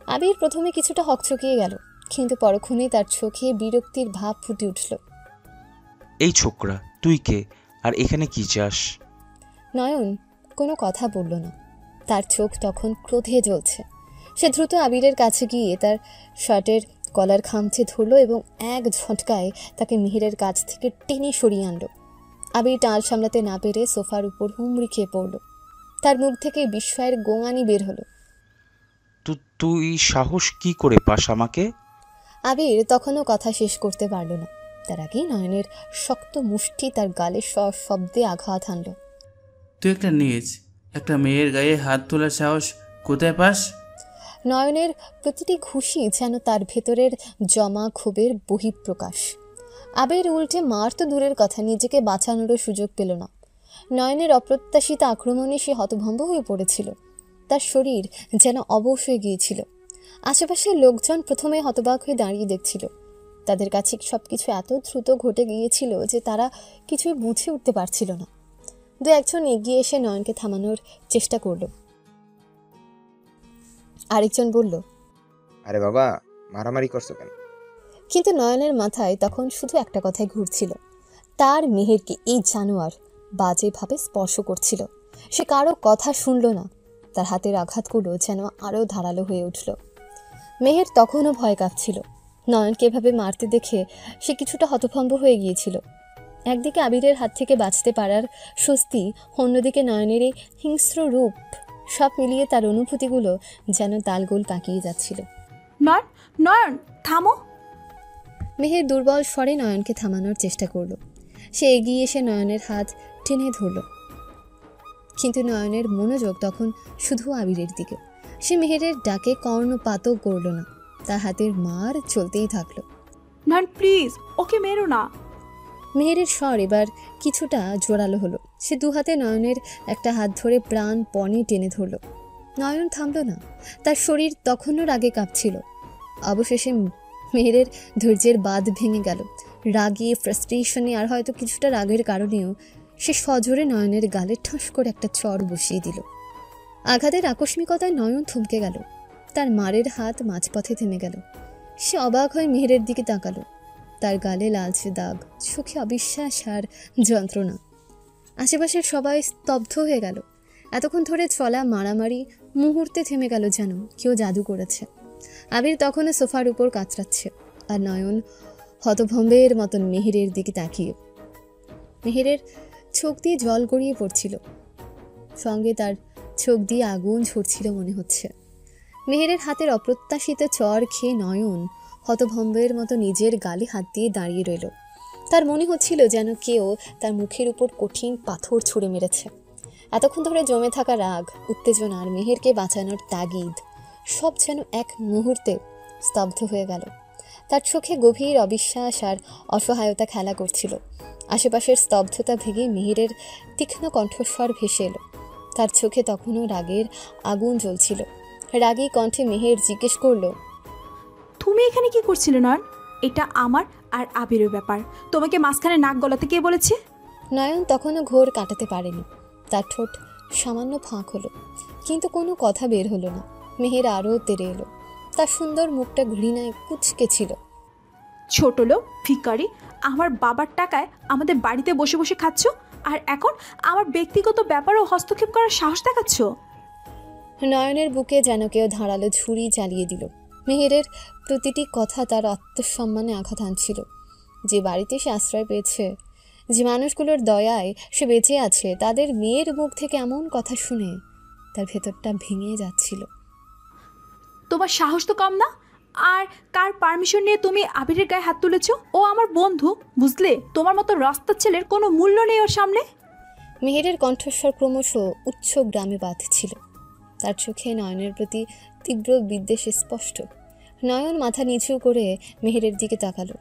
আবির প্রথমে কিছুটা হকচকিয়ে গেল, কিন্তু পরক্ষণেই তার চোখে বিরক্তির ভাব ফুটে উঠল। এই ছোকরা, তুই কে আর এখানে কি চাস? নয়ন কোনো কথা বলল না, তার চোখ তখন ক্রোধে জ্বলছে। সে দ্রুত আবিরের কাছে গিয়ে তার শার্টের কলার খামচে ধরল এবং এক ঝটকায় তাকে মেহেরের কাছ থেকে টেনে সরিয়ে আনল। আবির টাল সামলাতে না পেরে সোফার উপর হুমড়ি খেয়ে পড়ল। তার মুখ থেকে বিস্ময়ের গোঙানি বের হলো। তুই সাহস কি করে পাস আমাকে? আবির তখনও কথা শেষ করতে পারল না। তার আগেই নয়নের শক্ত মুষ্টি তার গালে শব্দে আঘাত হানল। তুই একটা নিজ, একটা মেয়ের গায়ে হাত তোলার সাহস কোথায় পাস? নয়নের প্রতিটি ঘুষি যেন তার ভেতরের জমা ক্ষোভের বহিঃপ্রকাশ। আবির উল্টে মার তো দূরের কথা, নিজেকে বাঁচানোরও সুযোগ পেল না। নয়নের অপ্রত্যাশিত আক্রমণে সে হতভম্ব হয়ে পড়েছিল। তার শরীর যেন অবশ হয়ে গিয়েছিল। আশেপাশের লোকজন প্রথমে হতবাক হয়ে দাঁড়িয়ে দেখছিল। তাদের কাছে সবকিছু এত দ্রুত ঘটে গিয়েছিল যে তারা কিছুই বুঝে উঠতে পারছিল না। দু একজন এগিয়ে এসে নয়নকে থামানোর চেষ্টা করল। আরেকজন বলল, আরে বাবা, মারামারি করছো কেন? কিন্তু নয়নের মাথায় তখন শুধু একটা কথাই ঘুরছিল, তার মেহেরকে এই জানোয়ার বাজেভাবে স্পর্শ করছিল। সে কারো কথা শুনল না। তার হাতের আঘাতগুলো যেন আরও ধারালো হয়ে উঠল। মেহের তখনও ভয় কাঁপছিল। নয়নকে এভাবে মারতে দেখে সে কিছুটা হতভম্ব হয়ে গিয়েছিল। একদিকে আবিরের হাত থেকে বাঁচতে পারার স্বস্তি, অন্যদিকে নয়নের এই হিংস্র রূপ, সব মিলিয়ে তার অনুভূতিগুলো যেন তালগোল পাকিয়ে যাচ্ছিল। নয়ন, নয়ন থামো। মেহের দুর্বল স্বরে নয়নকে থামানোর চেষ্টা করল। সে এগিয়ে এসে নয়নের হাত টেনে ধরল, কিন্তু নয়নের মনোযোগ তখন শুধু আবিরের দিকে। সে মেহেরের ডাকে কর্ণপাতও করল না। তার হাতের মার চলতেই থাকলো। নয়ন প্লিজ, ওকে মেরো না। মেহেরের স্বর এবার কিছুটা জোরালো হলো। সে দু হাতে নয়নের একটা হাত ধরে প্রাণপণে টেনে ধরল। নয়ন থামল না, তার শরীর তখনও রাগে কাঁপছিল। অবশেষে মেহেরের ধৈর্যের বাঁধ ভেঙে গেল। রাগে, ফ্রাস্ট্রেশনে আর হয়তো কিছুটা রাগের কারণেও সে সজোরে নয়নের গালে ঠাস করে একটা চড় বসিয়ে দিল। আঘাতের আকস্মিকতায় নয়ন থমকে গেল। তার মারের হাত মাঝপথে থেমে গেল। সে অবাক হয়ে মেহেরের দিকে তাকালো। তার গালে লালচে দাগ, চোখে অবিশ্বাস আর যন্ত্রণা। আশেপাশের সবাই স্তব্ধ হয়ে গেল। এতক্ষণ ধরে চলা মারামারি মুহূর্তে থেমে গেল, যেন কেউ জাদু করেছে। আবির তখনও সোফার উপর কাতরাচ্ছে, আর নয়ন হতভম্বের মতন মেহেরের দিকে তাকিয়ে। মেহেরের চোখ দিয়ে জল গড়িয়ে পড়ছিল, সঙ্গে তার চোখ দিয়ে আগুন ঝরছিল মনে হচ্ছে। মেহেরের হাতের অপ্রত্যাশিত চর খেয়ে নয়ন হতভম্বের মতো নিজের গালে হাত দিয়ে দাঁড়িয়ে রইল। তার মনে হচ্ছিল যেন কেউ তার মুখের উপর কঠিন পাথর ছুঁড়ে মেরেছে। এতক্ষণ ধরে জমে থাকা রাগ, উত্তেজনা আর মেহেরকে বাঁচানোর তাগিদ সব যেন এক মুহূর্তে স্তব্ধ হয়ে গেল। তার চোখে গভীর অবিশ্বাস আর অসহায়তা খেলা করছিল। আশেপাশের স্তব্ধতা ভেঙে মেহেরের তীক্ষ্ণ কণ্ঠস্বর ভেসে এলো। তার চোখে তখনও রাগের আগুন জ্বলছিল। রাগী কণ্ঠে মেহের জিজ্ঞেস করলো, তুমি এখানে কি করছিলে নয়ন? এটা আমার আর আবিরের ব্যাপার, তোমাকে মাঝখানে নাক গলাতে কে বলেছে? নয়ন তখনও ঘোর কাটাতে পারেনি। তার ঠোঁট সামান্য ফাঁক হলো, কিন্তু কোনো কথা বের হলো না। মেহের আরও তেড়ে এলো। তার সুন্দর মুখটা ঘৃণায় কুঁচকে ছিল। ছোট লোক, ভিখারি, আমার বাবার টাকায় আমাদের বাড়িতে বসে বসে খাচ্ছ, আর এখন আমার ব্যক্তিগত ব্যাপারেও হস্তক্ষেপ করার সাহস দেখাচ্ছ? নয়নের বুকে যেন কেউ ধারালো ছুরি চালিয়ে দিল। মেহেরের প্রতিটি কথা তার আত্মসম্মানে আঘাত আনছিল। যে বাড়িতে সে আশ্রয় পেয়েছে, যে মানুষগুলোর দয়ায় সে বেঁচে আছে, তাদের মেয়ের মুখ থেকে এমন কথা শুনে তার ভেতরটা ভেঙে যাচ্ছিল। তোমার সাহস তো কম না? আর কার পারমিশন নিয়ে তুমি আবিরের গায়ে হাত তুলেছ? ও আমার বন্ধু, বুঝলে? তোমার মতো রাস্তার ছেলের কোনো মূল্য নেই ওর সামনে। মেহেরের কণ্ঠস্বর ক্রমশ উচ্চ গ্রামে বাঁধছিল। তার চোখে নয়নের প্রতি তীব্র বিদ্বেষ স্পষ্ট। নয়ন মাথা নিচু করে মেহেরের দিকে তাকালো।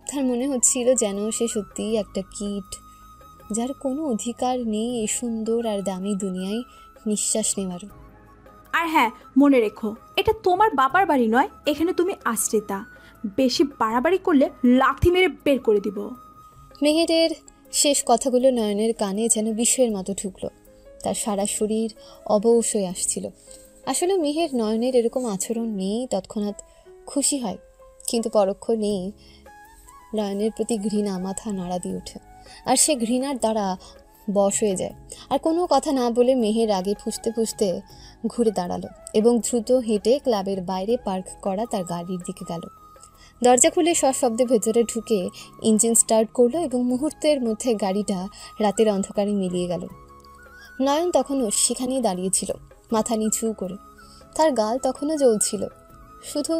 তার মনে হচ্ছিল যেন সে সত্যিই একটা কীট, যার কোনো অধিকার নেই এই সুন্দর আর দামি দুনিয়ায় নিঃশ্বাস নেওয়ারও। আর হ্যাঁ, মনে রেখো, এটা তোমার বাবার বাড়ি নয়, এখানে তুমি আশ্রিতা। বেশি বাড়াবাড়ি করলে লাথি মেরে বের করে দিব। মেহেরের শেষ কথাগুলো নয়নের কানে যেন বিষের মতো ঢুকলো। তার সারা শরীর অবশ হয়ে আসছিল। আসলে মেহের নয়নের এরকম আচরণ নেই তৎক্ষণাৎ খুশি হয়, কিন্তু পরোক্ষ নেই নয়নের প্রতি ঘৃণা মাথা নাড়া দিয়ে ওঠে, আর সে ঘৃণার দ্বারা বশ হয়ে যায়। আর কোনো কথা না বলে মেহের আগে ফুঁসতে ফুঁসতে ঘুরে দাঁড়ালো এবং দ্রুত হেঁটে ক্লাবের বাইরে পার্ক করা তার গাড়ির দিকে গেল। দরজা খুলে সশব্দে ভেতরে ঢুকে ইঞ্জিন স্টার্ট করলো এবং মুহূর্তের মধ্যে গাড়িটা রাতের অন্ধকারে মিলিয়ে গেল। নয়ন তখনও সেখানেই দাঁড়িয়েছিল, মাথা নিচু করে। তার গাল তখনও জ্বলছিল, শুধু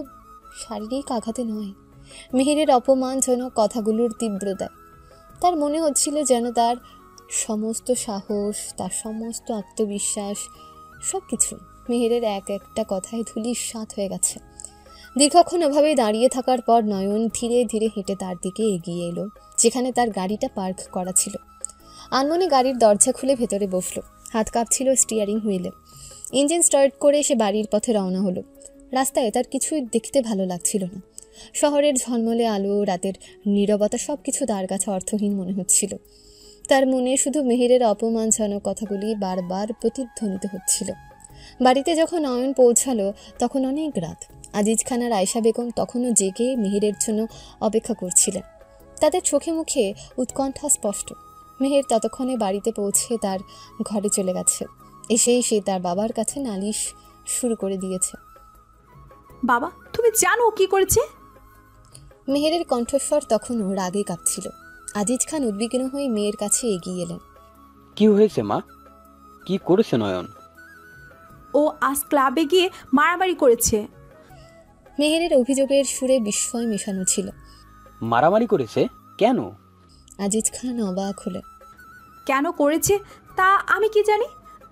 শারীরিক আঘাতে নয়, মেহেরের অপমানজনক কথাগুলোর তীব্রতায়। তার মনে হচ্ছিল যেন তার সমস্ত সাহস, তার সমস্ত আত্মবিশ্বাস, সব কিছু মেহেরের এক একটা কথায় ধূলিসাৎ হয়ে গেছে। দীর্ঘক্ষণ ওভাবেই দাঁড়িয়ে থাকার পর নয়ন ধীরে ধীরে হেঁটে তার দিকে এগিয়ে এলো, যেখানে তার গাড়িটা পার্ক করা ছিল। আনমনে গাড়ির দরজা খুলে ভেতরে বসলো। হাত কাঁপছিল স্টিয়ারিং হুইলে। ইঞ্জিন স্টার্ট করে সে বাড়ির পথে রওনা হলো। রাস্তায় তার কিছুই দেখতে ভালো লাগছিল না। শহরের ঝলমলে আলো, রাতের নীরবতা, সব কিছু তার কাছে অর্থহীন মনে হচ্ছিল। তার মনে শুধু মেহেরের অপমানজনক কথাগুলি বারবার প্রতিধ্বনিত হচ্ছিল। বাড়িতে যখন নয়ন পৌঁছালো তখন অনেক রাত। আজিজ খান আর আয়েশা বেগম তখনও জেগে মেহেরের জন্য অপেক্ষা করছিলেন। তাদের চোখে মুখে উৎকণ্ঠা স্পষ্ট। মেহের ততক্ষণে বাড়িতে পৌঁছে তার ঘরে চলে গেছে। এসেই সে তার বাবার কাছে নালিশ শুরু করে দিয়েছে। বাবা, তুমি জানো কি করেছে? মেহেরের কণ্ঠস্বর তখনও রাগে কাঁপছিল। আজিজ খান উদ্বিগ্ন হয়ে মেয়ের কাছে এগিয়ে এলেন। কি হয়েছে মা? কি করেছে নয়ন? ও আজ ক্লাবে গিয়ে মারামারি করেছে। মেহেরের অভিযোগের সুরে বিস্ময় মেশানো ছিল। মারামারি করেছে? কেন? আজিজ খান অবাক হলেন। কেন করেছে তা আমি কি জানি?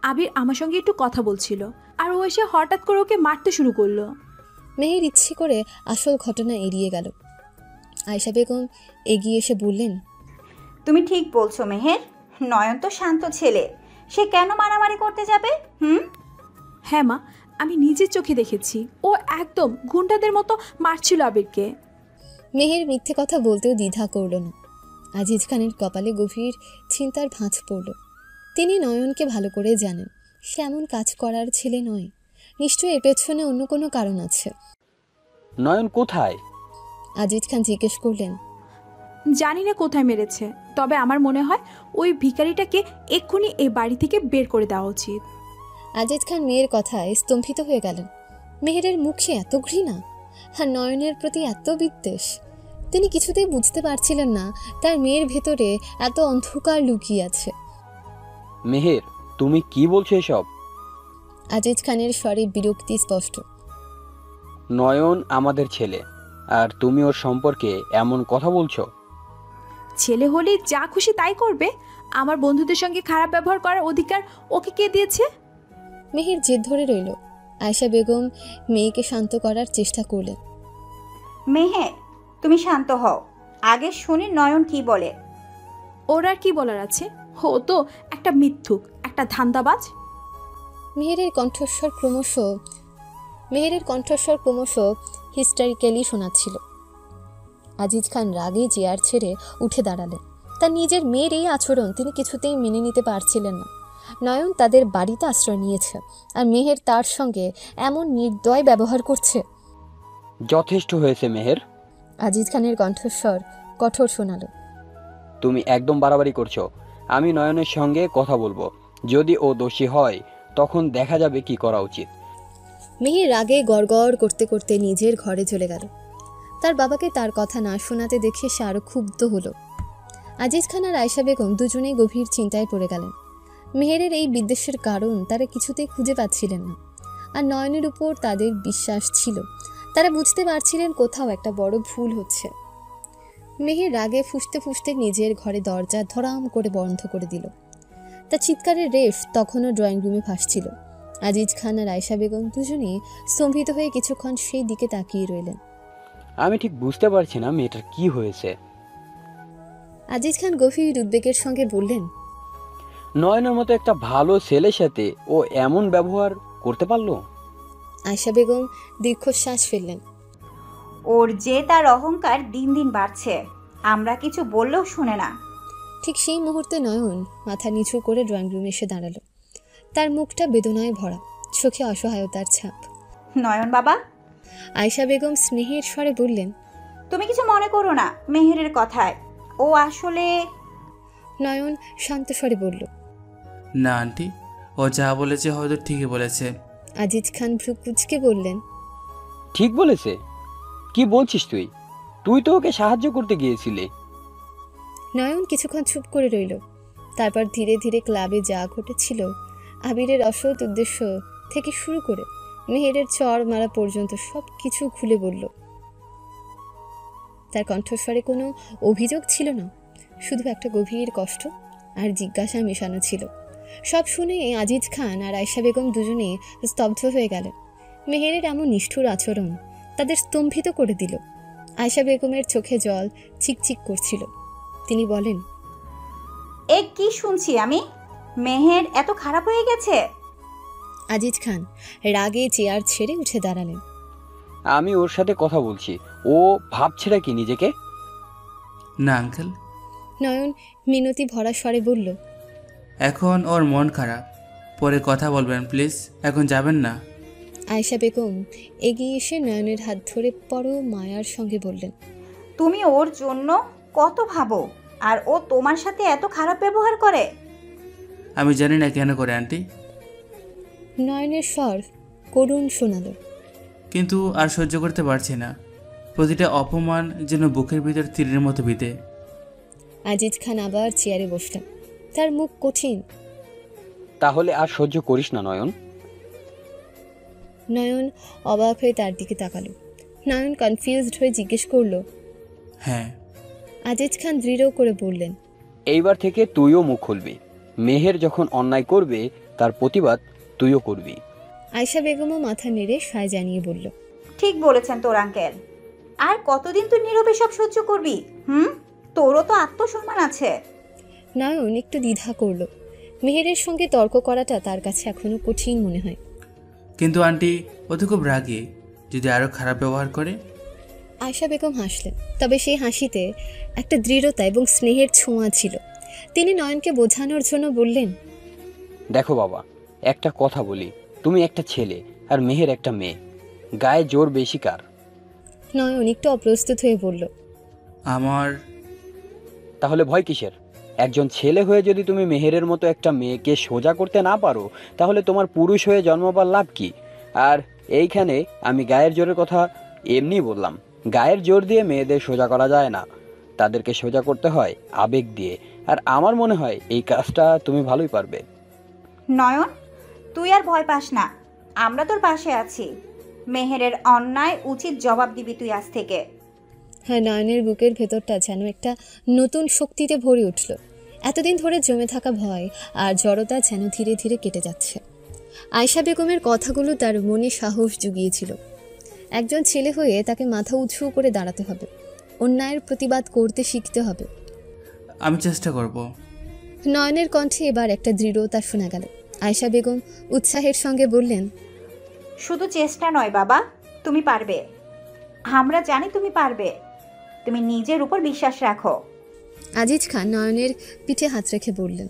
আবির আমার সঙ্গে একটু কথা বলছিল, আর ও এসে হঠাৎ করে ওকে মারতে শুরু করলো। মেহের ইচ্ছে করে আসল ঘটনা এড়িয়ে গেল। আয়েশা বেগম এগিয়ে এসে বললেন, তুমি ঠিক বলছো মেহের, নয়ন তো শান্ত ছেলে, সে কেন মারামারি করতে যাবে? হ্যাঁ মা, আমি নিজের চোখে দেখেছি, ও একদম গুন্ডাদের মতো মারছিল আবিরকে। মেহের মিথ্যে কথা বলতেও দ্বিধা করল না। আজিজ খানের কপালে গভীর চিন্তার ভাঁজ পড়ল। তিনি নয়নকে ভালো করে জানেন, সে এমন কাজ করার ছেলে নয়। নিশ্চয়ই এর পেছনে অন্য কোনো কারণ আছে। নয়ন কোথায়? আজিজ খান জিজ্ঞেস করলেন। জানি না কোথায় মেরেছে, তবে আমার মনে হয় ওই ভিখারিটাকে এক্ষুনি এই বাড়ি থেকে বের করে দেওয়া উচিত। আজিজ খান মেয়ের কথায় স্তম্ভিত হয়ে গেলেন। মেহেরের মুখে এত ঘৃণা আর নয়নের প্রতি এত বিদ্বেষ। তিনি কিছুতেই বুঝতে পারছিলেন না তার মেয়ের ভেতরে এত অন্ধকার লুকিয়ে আছে। মেহের, তুমি কি বলছো এসব? আজিজ খানের স্বরে বিরক্তি স্পষ্ট। নয়ন আমাদের ছেলে, আর তুমি ওর সম্পর্কে এমন কথা বলছো? ছেলে হলেই যা খুশি তাই করবে? আমার বন্ধুদের সঙ্গে খারাপ ব্যবহার করার অধিকার ওকে কে দিয়েছে? মেহের জেদ ধরে রইল। আয়েশা বেগম মেয়েকে শান্ত করার চেষ্টা করলেন। মেহের, তুমি শান্ত হও, আগে শুনি নয়ন কি বলে। ওর আর কি বলার আছে? ও তো একটা মিথ্যুক, একটা ধান্দাবাজ। মেহেরের কণ্ঠস্বর ক্রমশ হিস্টারিক্যালি শোনাচ্ছিল। আজিজ খান রাগে চেয়ার ছেড়ে উঠে দাঁড়ালেন। তার নিজের মেয়ের এই আচরণ তিনি কিছুতেই মেনে নিতে পারছিলেন না। নয়ন তাদের বাড়িতে আশ্রয় নিয়েছে, আর মেহের তার সঙ্গে এমন নির্দয় ব্যবহার করছে। যথেষ্ট হয়েছে মেহের। আজিজ খানের কণ্ঠস্বর কঠোর শোনালো। তুমি একদম বাড়াবাড়ি করছো। আমি নয়নের সঙ্গে কথা বলবো, যদি ও দোষী হয় তখন দেখা যাবে কি করা উচিত। মেহের রাগে গড়গড় করতে করতে নিজের ঘরে চলে গেল। তার বাবাকে তার কথা না শোনাতে দেখে সে আরো ক্ষুব্ধ হলো। আজিজ খান আর আয়েশা বেগম দুজনেই গভীর চিন্তায় পড়ে গেলেন। মেহেরের এই বিদ্বেষের কারণ তারা কিছুতেই খুঁজে পাচ্ছিলেন না, আর নয়নের উপর তাদের বিশ্বাস ছিল। তারা বুঝতে পারছিলেন কোথাও একটা বড় ভুল হচ্ছে। মেহের রাগে ফুঁসতে ফুঁসতে নিজের ঘরে দরজা ধরাম করে বন্ধ করে দিল। তার চিৎকারের রেশ তখনও ড্রয়িং রুমে ভাসছিল। আজিজ খান আর আয়েশা বেগম দুজনেই স্তম্ভিত হয়ে কিছুক্ষণ সেই দিকে তাকিয়ে রইলেন। আমি ঠিক বুঝতে পারছি না মেয়েটার কি হয়েছে। আজিজ খান গভীর উদ্বেগের সঙ্গে বললেন, নয়নের মতো একটা ভালো ছেলের সাথে ও এমন ব্যবহার করতে পারলো? আয়েশা বেগম দীর্ঘশ্বাস ফেললেন। ওর যে তার অহংকার দিন দিন বাড়ছে, আমরা কিছু বললেও শুনে না। ঠিক সেই মুহূর্তে নয়ন মাথা নিচু করে ড্রয়িং রুমে এসে দাঁড়ালো। তার মুখটা বেদনায় ভরা, চোখে অসহায়তার ছাপ। নয়ন বাবা। আয়েশা বেগম স্নেহের স্বরে বললেন, তুমি কিছু মনে করো না মেহেরের কথায়, ও আসলে। নয়ন শান্ত স্বরে বলল, না আন্টি, ও যা বলেছে হয়তো ঠিকই বলেছে। আজিজ খান ভ্রু কুঁচকে বললেন, ঠিক বলেছে? কি বলছিস তুই? তুই তো ওকে সাহায্য করতে গিয়েছিলি। নয়ন কিছুক্ষণ চুপ করে রইল। তারপর ধীরে ধীরে ক্লাবে যা ঘটেছিল, আবিরের অসৎ উদ্দেশ্য থেকে শুরু করে মেহেরের চড় মারা পর্যন্ত সব কিছু খুলে বলল। তার কণ্ঠস্বরে কোনো অভিযোগ ছিল না, শুধু একটা গভীর কষ্ট আর জিজ্ঞাসা মেশানো ছিল। সব শুনে আজিজ খান আর আয়েশা বেগম দুজনে স্তব্ধ হয়ে গেলেন। মেহেরের এমন নিষ্ঠুর আচরণ তাদের স্তম্ভিত করে দিল। আয়েশা বেগমের চোখে জল চিকচিক করছিল। তিনি বলেন, এ কি শুনছি আমি? মেহের এত খারাপ হয়ে গেছে? আজিজ খান রাগে চেয়ার ছেড়ে উঠে দাঁড়ালেন। আমি ওর সাথে কথা বলছি, ও ভাবছে কি নিজেকে? না আঙ্কেল। নয়ন মিনতি ভরা স্বরে বলল, এখন ওর মন খারাপ, পরে কথা বলবেন প্লিজ, এখন যাবেন না। আয়েশা বেগম এগিয়ে এসে নয়নের হাত ধরে বড় মায়ার সঙ্গে বললেন, তুমি ওর জন্য কত ভাবো, আর ও তোমার সাথে এত খারাপ ব্যবহার করে? আমি জানি না কেন করে আন্টি। নয়নের স্বর করুণ শোনালো। কিন্তু আর সহ্য করতে পারছি না, প্রতিটা অপমান যেন বুকের ভিতর তীরের মতো বিঁধে। আজিজ খান আবার চেয়ারে বসলেন। তার মুখ কঠিন। তাহলে আর সহ্য করিস না নয়ন? নয়ন অবাক হয়ে তার দিকে তাকালো। নয়ন কনফিউজড হয়ে জিজ্ঞেস করলো, হ্যাঁ। আজিজ খান দৃঢ় করে বললেন, এইবার থেকে তুইও মুখ খুলবি। মেহের যখন অন্যায় করবে তার প্রতিবাদ তুইও করবি। আয়েশা বেগমও মাথা নেড়ে সায় জানিয়ে বলল, ঠিক বলেছেন তোর আঙ্কেল, আর কতদিন তুই নীরবে সব সহ্য করবি? তোরও তো আত্মসম্মান আছে। নয়ন একটু দ্বিধা করলো। মেহেরের সঙ্গে তর্ক করাটা তার কাছে এখনো কঠিন মনে হয়। কিন্তু আন্টি, ও তো খুব রাগী, যদি আরো খারাপ ব্যবহার করে। আয়শা বেগম হাসলেন, তবে সেই হাসিতে একটা দৃঢ়তা এবং স্নেহের ছোঁয়া ছিল। তিনি নয়নকে বোঝানোর জন্য বললেন, দেখো বাবা, একটা কথা বলি, তুমি একটা ছেলে আর মেহের একটা মেয়ে, গায়ে জোর বেশি কার? নয়ন একটু অপ্রস্তুত হয়ে বলল, আমার। তাহলে ভয় কিসের? একজন ছেলে হয়ে যদি তুমি মেহেরের মতো একটা মেয়েকে সোজা করতে না পারো, তাহলে তোমার পুরুষ হয়ে জন্মবার লাভ কি? আর এইখানে আমি গায়ের জোরের কথা এমনি বললাম। গায়ের জোর দিয়ে মেয়েদের সোজা করা যায় না, তাদেরকে সোজা করতে হয় আবেগ দিয়ে। আর আমার মনে হয় এই কাজটা তুমি ভালোই পারবে। নয়ন, তুই আর ভয় পাস না, আমরা তোর পাশে আছি। মেহেরের অন্যায় উচিত জবাব দিবি তুই আজ থেকে। হ্যাঁ, নয়নের বুকের ভেতরটা যেন একটা নতুন শক্তিতে ভরে উঠল। এতদিন ধরে জমে থাকা ভয় আর জড়তা যেন ধীরে ধীরে কেটে যাচ্ছে। আয়শা বেগমের কথাগুলো তার মনে সাহস জুগিয়েছিল। একজন ছেলে হয়ে তাকে মাথা উঁচু করে দাঁড়াতে হবে, অন্যায়ের প্রতিবাদ করতে শিখতে হবে। আমি চেষ্টা করব। নয়নের কণ্ঠে এবার একটা দৃঢ়তা শোনা গেল। আয়শা বেগম উৎসাহের সঙ্গে বললেন, শুধু চেষ্টা নয় বাবা, তুমি পারবে। আমরা জানি তুমি পারবে। তুমি নিজের উপর বিশ্বাস রাখো। আজিজ খান নয়নের পিঠে হাত রেখে বললেন,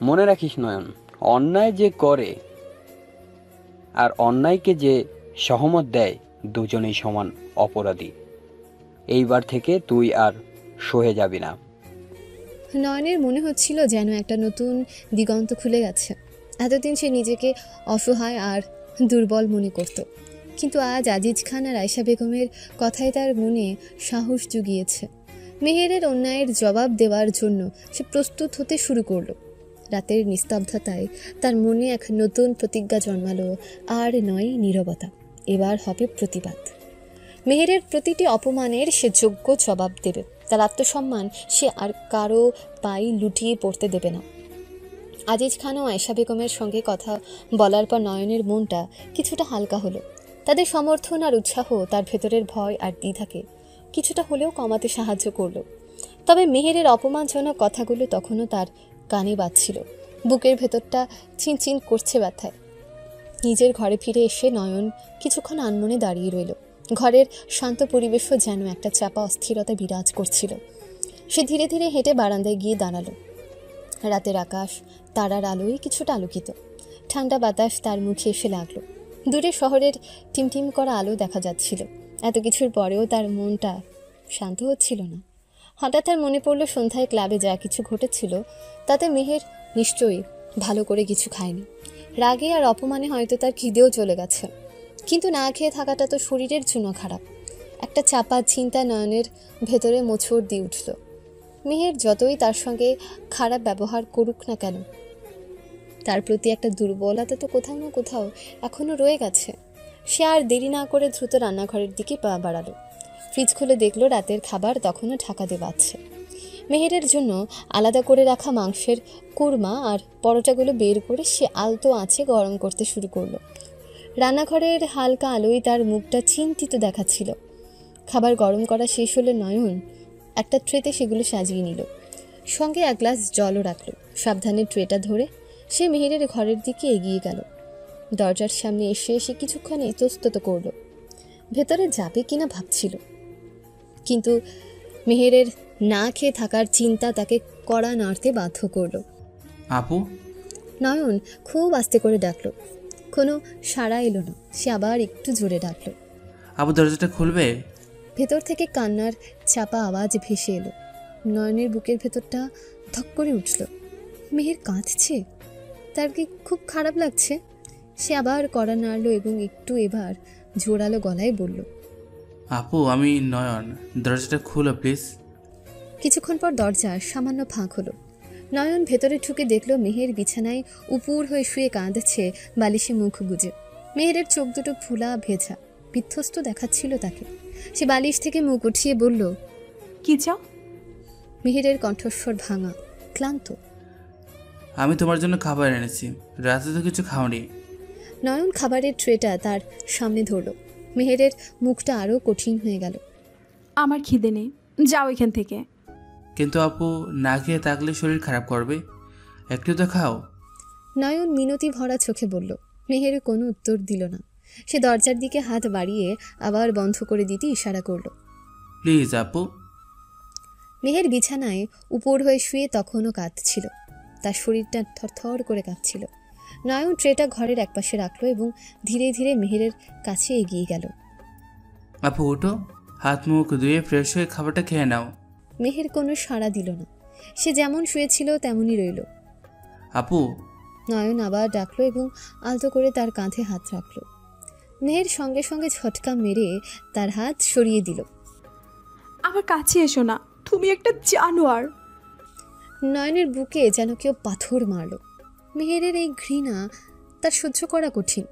মনে রাখিস নয়ন, অন্যায় যে করে আর অন্যায়কে যে সহমত দেয়, দুজনেই সমান অপরাধী। এইবার থেকে তুই আর সহে যাবি না। নয়নের মনে হচ্ছিল যেন একটা নতুন দিগন্ত খুলে গেছে। এতদিন সে নিজেকে অসহায় আর দুর্বল মনে করত, কিন্তু আজ আজিজ খান আর আয়শা বেগমের কথাই তার মনে সাহস জুগিয়েছে। মেহেরের অন্যায়ের জবাব দেওয়ার জন্য সে প্রস্তুত হতে শুরু করলো। রাতের নিস্তব্ধতায় তার মনে এক নতুন প্রতিজ্ঞা জন্মালো, আর নয় নীরবতা, এবার হবে প্রতিবাদ। মেহেরের প্রতিটি অপমানের সে যোগ্য জবাব দেবে। তার আত্মসম্মান সে আর কারো পাই লুটিয়ে পড়তে দেবে না। আজিজ খান ও আয়শা বেগমের সঙ্গে কথা বলার পর নয়নের মনটা কিছুটা হালকা হলো। তাদের সমর্থন আর উৎসাহ তার ভেতরের ভয় আর দ্বিধাকে কিছুটা হলেও কমাতে সাহায্য করলো। তবে মেহেরের অপমানজনক কথাগুলো তখনও তার কানে বাজছিল। বুকের ভেতরটা চিনচিন করছে ব্যথায়। নিজের ঘরে ফিরে এসে নয়ন কিছুক্ষণ আনমনে দাঁড়িয়ে রইল। ঘরের শান্ত পরিবেশও যেন একটা চাপা অস্থিরতা বিরাজ করছিল। সে ধীরে ধীরে হেঁটে বারান্দায় গিয়ে দাঁড়ালো। রাতের আকাশ তারার আলোয় কিছুটা আলোকিত। ঠান্ডা বাতাস তার মুখে এসে লাগলো। দূরে শহরের টিমটিম করা আলো দেখা যাচ্ছিল। এত কিছুর পরেও তার মনটা শান্ত হচ্ছিল না। হঠাৎ তার মনে পড়ল সন্ধ্যায় ক্লাবে যা কিছু ঘটেছিল তাতে মেহের নিশ্চয়ই ভালো করে কিছু খায়নি। রাগে আর অপমানে হয়তো তার খিদেও চলে গেছে, কিন্তু না খেয়ে থাকাটা তো শরীরের জন্য খারাপ। একটা চাপা চিন্তা নয়নের ভেতরে মোচড় দিয়ে উঠল। মেহের যতই তার সঙ্গে খারাপ ব্যবহার করুক না কেন, তার প্রতি একটা দুর্বলতা তো কোথাও না কোথাও এখনও রয়ে গেছে। সে আর দেরি না করে দ্রুত রান্নাঘরের দিকে পা বাড়ালো। ফ্রিজ খুলে দেখলো রাতের খাবার তখনও ঢাকা দেওয়া আছে। মেহেরের জন্য আলাদা করে রাখা মাংসের কুরমা আর পরোটাগুলো বের করে সে আলতো আঁচে গরম করতে শুরু করলো। রান্নাঘরের হালকা আলোয় তার মুখটা চিন্তিত দেখাচ্ছিল। খাবার গরম করা শেষ হলে নয়ন একটা ট্রেতে সেগুলো সাজিয়ে নিল, সঙ্গে এক গ্লাস জলও রাখলো। সাবধানে ট্রেটা ধরে সে মেহেরের ঘরের দিকে এগিয়ে গেল। দরজার সামনে এসে সে কিছুক্ষণ ইতস্তত করল, ভেতরে যাবে কিনা ভাবছিল। কিন্তু মেহেরের না খেয়ে থাকার চিন্তা তাকে কড়া নাড়তে বাধ্য করল। আপু। নয়ন খুব আস্তে করে ডাকলো, কোনো সাড়া এলো না। সে আবার একটু জোরে ডাকলো, আপু দরজাটা খুলবে? ভেতর থেকে কান্নার চাপা আওয়াজ ভেসে এলো। নয়নের বুকের ভেতরটা ধক করে উঠল। মেহের কাঁদছে, তার কি খুব খারাপ লাগছে? সে আবার কড়া নাড়ল এবং একটু এবার জোরালো গলায় বলল, আপু আমি নয়ন, দরজাটা খুলো প্লিজ। কিছুক্ষণ পর দরজার সামান্য ফাঁক হলো। নয়ন ভেতরে ঢুকে দেখলো মেহের বিছানায় উপুর হয়ে শুয়ে কাঁদছে, বালিশে মুখ গুজে। মেহেরের চোখ দুটো ফুলা ভেজা, বিধ্বস্ত দেখাচ্ছিল তাকে। সে বালিশ থেকে মুখ উঠিয়ে বলল, কি চাও? মেহেরের কণ্ঠস্বর ভাঙা, ক্লান্ত। আমি তোমার জন্য খাবার এনেছি, রাতে তো কিছু খাওনি। নয়ন খাবারের ট্রেটা তার সামনে ধরল। মেহেরের মুখটা আরও কঠিন হয়ে গেল। আমার খিদে নেই, যাও এখান থেকে। কিন্তু আপু, না খেয়ে থাকলে শরীর খারাপ করবে, একটু তো খাও। নয়ন মিনতি ভরা চোখে বলল। মেহের কোনো উত্তর দিল না। সে দরজার দিকে হাত বাড়িয়ে আবার বন্ধ করে দিতে ইশারা করল। প্লিজ আপু। মেহের বিছানায় উপর হয়ে শুয়ে তখনও কাঁদছিল। তার শরীরটা থরথর করে কাঁপছিল। নয়ন ট্রেটা ঘরের একপাশে রাখলো এবং ধীরে ধীরে মেহেরের কাছে এগিয়ে গেল। আপু ওঠো, হাত মুখ ধুয়ে ফ্রেশ হয়ে খাবারটা খেয়ে নাও। মেহের কোনো সাড়া দিল না। সে যেমন শুয়েছিল তেমনই রইল। আপু। নয়ন আবার ডাকলো এবং আলতো করে তার কাঁধে হাত রাখল। মেহের সঙ্গে সঙ্গে ঝটকা মেরে তার হাত সরিয়ে দিল। আমার কাছে এসো না, তুমি একটা জানোয়ার। নয়নের বুকে যেন কেউ পাথর মারল। মেহেরের এই ঘৃণা তার সহ্য করা কঠিন,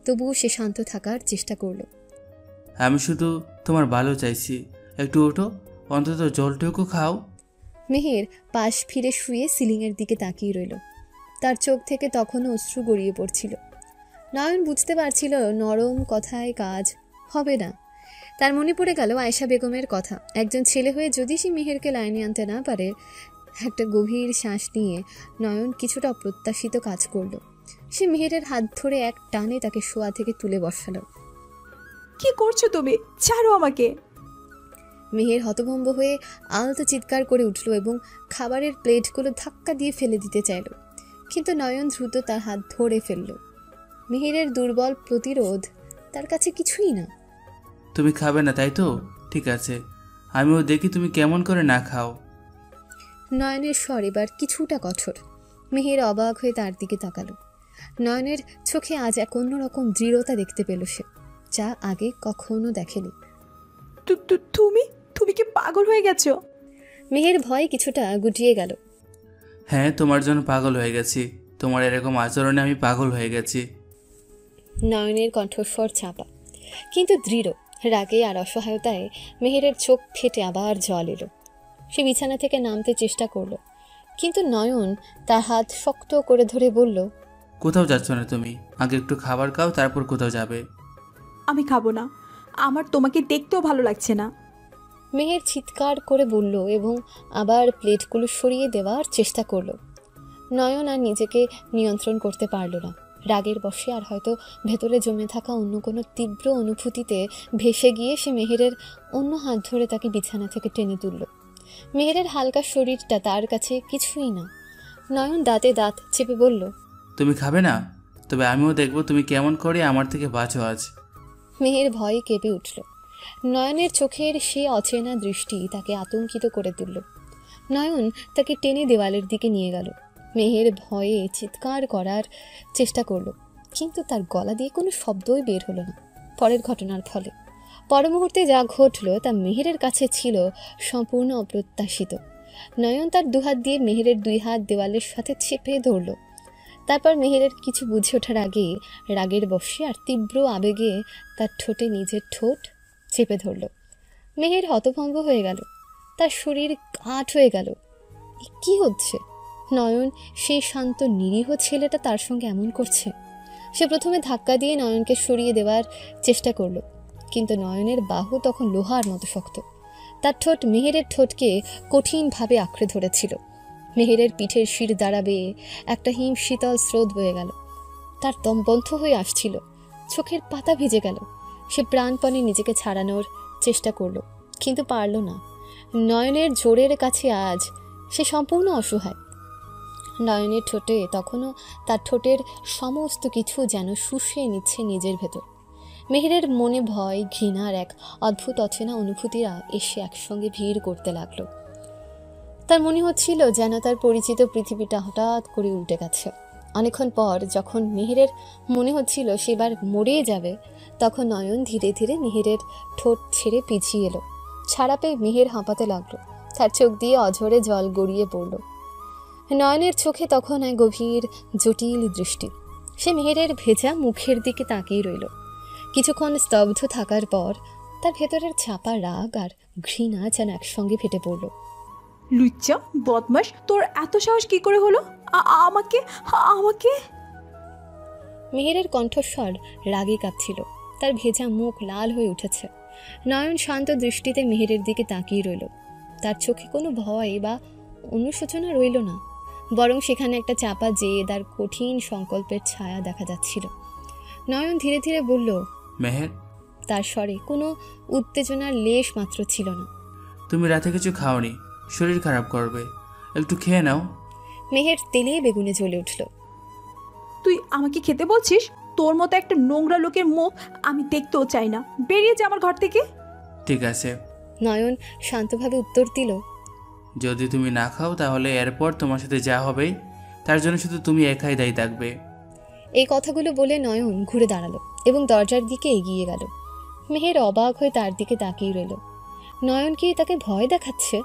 তবুও সে শান্ত থাকার চেষ্টা করল। আমি শুধু তোমার ভালো চাইছি, একটু ওঠো, অন্তত জলটুকু খাও। মেহের পাশ ফিরে শুয়ে সিলিংয়ের দিকে তাকিয়ে রইল। তার চোখ থেকে তখনও অশ্রু গড়িয়ে পড়ছিল। নয়ন বুঝতে পারছিল নরম কথায় কাজ হবে না। তার মনে পড়ে গেল আয়েশা বেগমের কথা। একজন ছেলে হয়ে যদি সে মেহেরকে লাইনে আনতে না পারে। একটা গভীর শ্বাস নিয়ে নয়ন কিছুটা অপ্রত্যাশিত কাজ করল। সে মেহেরের হাত ধরে এক টানে তাকে শোয়া থেকে তুলে বসালো। কি করছো তুমি? ছাড়ো আমাকে। মেহের হতভম্ব হয়ে আলতো চিৎকার করে উঠল এবং খাবারের প্লেটগুলো ধাক্কা দিয়ে ফেলে দিতে চাইল, কিন্তু নয়ন দ্রুত তার হাত ধরে ফেলল। মেহেরের দুর্বল প্রতিরোধ তার কাছে কিছুই না। তুমি খাবে না তাই তো? ঠিক আছে, আমিও দেখি তুমি কেমন করে না খাও। নয়নের স্বর এবার কিছুটা কঠোর। মেহের অবাক হয়ে তার দিকে তাকালো। নয়নের চোখে আজ এক অন্যরকম দৃঢ়তা দেখতে পেল সে, যা আগে কখনো দেখেনি। তুমি তুমি কি পাগল হয়ে গেছো? মেহের ভয় কিছুটা গুটিয়ে গেল। হ্যাঁ, তোমার জন্য পাগল হয়ে গেছি। তোমার এরকম আচরণে আমি পাগল হয়ে গেছি। নয়নের কণ্ঠস্বর চাপা কিন্তু দৃঢ়। রাগে আর অসহায়তায় মেহেরের চোখ ফেটে আবার জল এলো। সে বিছানা থেকে নামতে চেষ্টা করলো, কিন্তু নয়ন তার হাত শক্ত করে ধরে বলল, কোথাও যাচ্ছ না তুমি, আগে একটু খাবার খাও, তারপর কোথাও যাবে। আমি খাবো না, আমার তোমাকে দেখতেও ভালো লাগছে না। মেহের চিৎকার করে বলল এবং আবার প্লেটগুলো সরিয়ে দেওয়ার চেষ্টা করলো। নয়ন আর নিজেকে নিয়ন্ত্রণ করতে পারল না। রাগের বশে আর হয়তো ভেতরে জমে থাকা অন্য কোনো তীব্র অনুভূতিতে ভেসে গিয়ে সে মেহেরের অন্য হাত ধরে তাকে বিছানা থেকে টেনে তুলল। মেহেরের হালকা শরীরটা তার কাছে কিছুই না। নয়ন দাঁতে দাঁত চেপে বলল, তুমি খাবে না? তবে আমিও দেখবো তুমি কেমন করে আমার থেকে বাঁচো আজ। মেহের ভয়ে কেঁপে উঠল। নয়নের চোখের সে অচেনা দৃষ্টি তাকে আতঙ্কিত করে তুলল। নয়ন তাকে টেনে দেওয়ালের দিকে নিয়ে গেল। মেহের ভয়ে চিৎকার করার চেষ্টা করল, কিন্তু তার গলা দিয়ে কোনো শব্দই বের হলো না। পরের ঘটনার ফলে পর মুহূর্তে যা ঘটল তা মেহেরের কাছে ছিল সম্পূর্ণ অপ্রত্যাশিত। নয়ন তার দুহাত দিয়ে মেহেরের দুই হাত দেওয়ালের সাথে চেপে ধরল। তারপর মেহেরের কিছু বুঝে ওঠার আগে রাগের বশে আর তীব্র আবেগে তার ঠোঁটে নিজের ঠোঁট চেপে ধরল। মেহের হতভম্ব হয়ে গেল। তার শরীর কাঠ হয়ে গেল। কি হচ্ছে? নয়ন সেই শান্ত নিরীহ ছেলেটা তার সঙ্গে এমন করছে। সে প্রথমে ধাক্কা দিয়ে নয়নকে সরিয়ে দেওয়ার চেষ্টা করল, কিন্তু নয়নের বাহু তখন লোহার মতো শক্ত। তার ঠোঁট মেহেরের ঠোঁটকে কঠিনভাবে আঁকড়ে ধরেছিল। মেহেরের পিঠের শির দাঁড়াবে একটা হিম শীতল স্রোত বয়ে গেল। তার দম বন্ধ হয়ে আসছিল, চোখের পাতা ভিজে গেল। সে প্রাণপণে নিজেকে ছাড়ানোর চেষ্টা করল, কিন্তু পারল না। নয়নের জোরের কাছে আজ সে সম্পূর্ণ অসহায়। নয়নের ঠোঁটে তখনও তার ঠোঁটের সমস্ত কিছু যেন শুষিয়ে নিচ্ছে নিজের ভেতর। মেহেরের মনে ভয়, ঘৃণার এক অদ্ভুত অচেনা অনুভূতিরা এসে একসঙ্গে ভিড় করতে লাগলো। তার মনে হচ্ছিল যেন তার পরিচিত পৃথিবীটা হঠাৎ করে উল্টে গেছে। অনেকক্ষণ পর যখন মেহেরের মনে হচ্ছিল সেবার মরেই যাবে, তখন নয়ন ধীরে ধীরে মেহেরের ঠোঁট ছেড়ে পিছিয়ে এলো। ছাড়া পেয়ে মেহের হাঁপাতে লাগলো। তার চোখ দিয়ে অঝরে জল গড়িয়ে পড়ল। নয়নের চোখে তখন এক গভীর জটিল দৃষ্টি। সে মেহেরের ভেজা মুখের দিকে তাকিয়ে রইল। কিছুক্ষণ স্তব্ধ থাকার পর তার ভেতরের চাপা রাগ আর ঘৃণা যেন একসঙ্গে ফেটে পড়ল। লুচ্চা, বদমাস, তোর এত সাহস কি করে হলো? আমাকে আমাকে মেহেরের কণ্ঠস্বর রাগে কাঁপছিল, তার ভেজা মুখ লাল হয়ে উঠেছে। নয়ন শান্ত দৃষ্টিতে মেহেরের দিকে তাকিয়ে রইল। তার চোখে কোনো ভয় বা অনুশোচনা রইল না, বরং সেখানে একটা চাপা জেদ আর কঠিন সংকল্পের ছায়া দেখা যাচ্ছিল। নয়ন ধীরে ধীরে বলল, মেহের। তার স্বরে কোনো উত্তেজনার লেশ মাত্র ছিল না। তুমি রাতে কিছু খাওনি, শরীর খারাপ করবে, একটু খেয়ে নাও। মেহের তেলে বেগুনে জ্বলে উঠল। তুই আমাকে খেতে বলছিস? তোর মতো একটা নোংরা লোকের মুখ আমি দেখতেও চাই না, বেরিয়ে যা আমার ঘর থেকে। ঠিক আছে। নয়ন শান্তভাবে উত্তর দিল, যদি তুমি না খাও তাহলে এরপর তোমার সাথে যা হবে তার জন্য শুধু তুমি একাই দায়ী থাকবে। এই কথাগুলো বলে নয়ন ঘুরে দাঁড়ালো এবং দরজার দিকে এগিয়ে গেল। মেহের অবাক হয়ে তার দিকে তাকিয়ে রইল। নয়ন কি তাকে ভয় দেখাচ্ছে?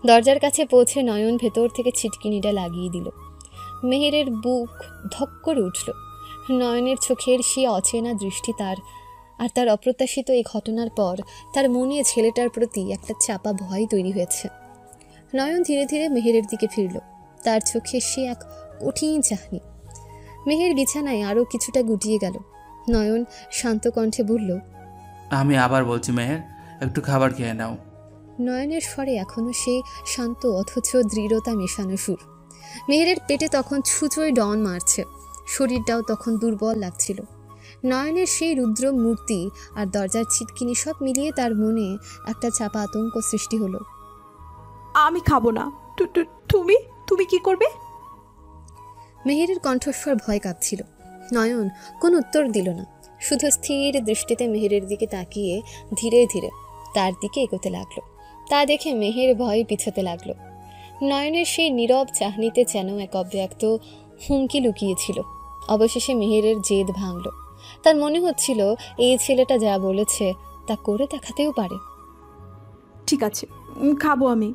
দরজার কাছে পৌঁছে নয়ন ভেতর থেকে ছিটকিনিটা লাগিয়ে দিল। মেহেরের বুক ধক করে উঠল। নয়নের চোখের সে অচেনা দৃষ্টি তার অপ্রত্যাশিত এই ঘটনার পর তার মনে ছেলেটার প্রতি একটা চাপা ভয় তৈরি হয়েছে। নয়ন ধীরে ধীরে মেহেরের দিকে ফিরল। তার চোখে সে এক কঠিন চাহনি। মেহের বিছানায় আরও কিছুটা গুটিয়ে গেল। নয়ন শান্ত কণ্ঠে বলল, আমি আবার বলছি মেহের, একটু খাবার খেয়ে নাও। নয়নের স্বরে এখনো সেই শান্ত অথচ দৃঢ়তা মেশানো সুর। মেহেরের পেটে তখন ছুঁচোয় ডন মারছে, শরীরটাও তখন দুর্বল লাগছিল। নয়নের সেই রুদ্র মূর্তি আর দরজার ছিটকিনি সব মিলিয়ে তার মনে একটা চাপা আতঙ্ক সৃষ্টি হলো। আমি খাবো না। তুমি তুমি কি করবে? মেহেরের কণ্ঠস্বর ভয় কাঁপছিল। নয়ন কোনো উত্তর দিল না, শুধু স্থির দৃষ্টিতে মেহেরের দিকে তাকিয়ে ধীরে ধীরে তার দিকে এগোতে লাগলো। তা দেখে মেহের ভয় পিছাতে লাগলো। নয়নের সেই নীরব চাহনিতে যেন এক অব্যক্ত হুমকি লুকিয়েছিল। অবশেষে মেহেরের জেদ ভাঙল। তার মনে হচ্ছিল এই ছেলেটা যা বলেছে তা করে দেখাতেও পারে। ঠিক আছে, খাবো আমি।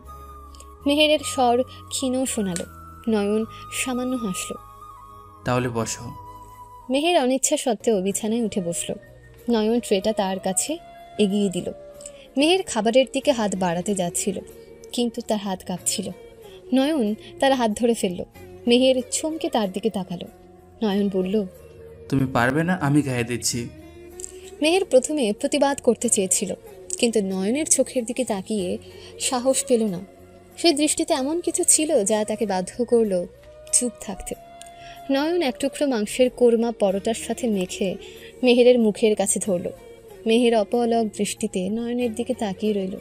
মেহেরের স্বর ক্ষীণ শোনালো। নয়ন সামান্য হাসল। তাহলে বসো। মেহের অনিচ্ছা সত্ত্বেও বিছানায় উঠে বসল। নয়ন ট্রেটা তার কাছে এগিয়ে দিল। মেহের খাবারের দিকে হাত বাড়াতে যাচ্ছিল, কিন্তু তার হাত কাঁপছিল। নয়ন তার হাত ধরে ফেলল। মেহের চমকে তার দিকে তাকালো। নয়ন বলল, তুমি পারবে না, আমি গায়ে দিচ্ছি। মেহের প্রথমে প্রতিবাদ করতে চেয়েছিল, কিন্তু নয়নের চোখের দিকে তাকিয়ে সাহস পেল না। সেই দৃষ্টিতে এমন কিছু ছিল যা তাকে বাধ্য করল চুপ থাকতে। নয়ন এক টুকরো মাংসের কোরমা পরোটার সাথে মেখে মেহেরের মুখের কাছে ধরল। মেহের অপলক দৃষ্টিতে নয়নের দিকে তাকিয়ে রইল।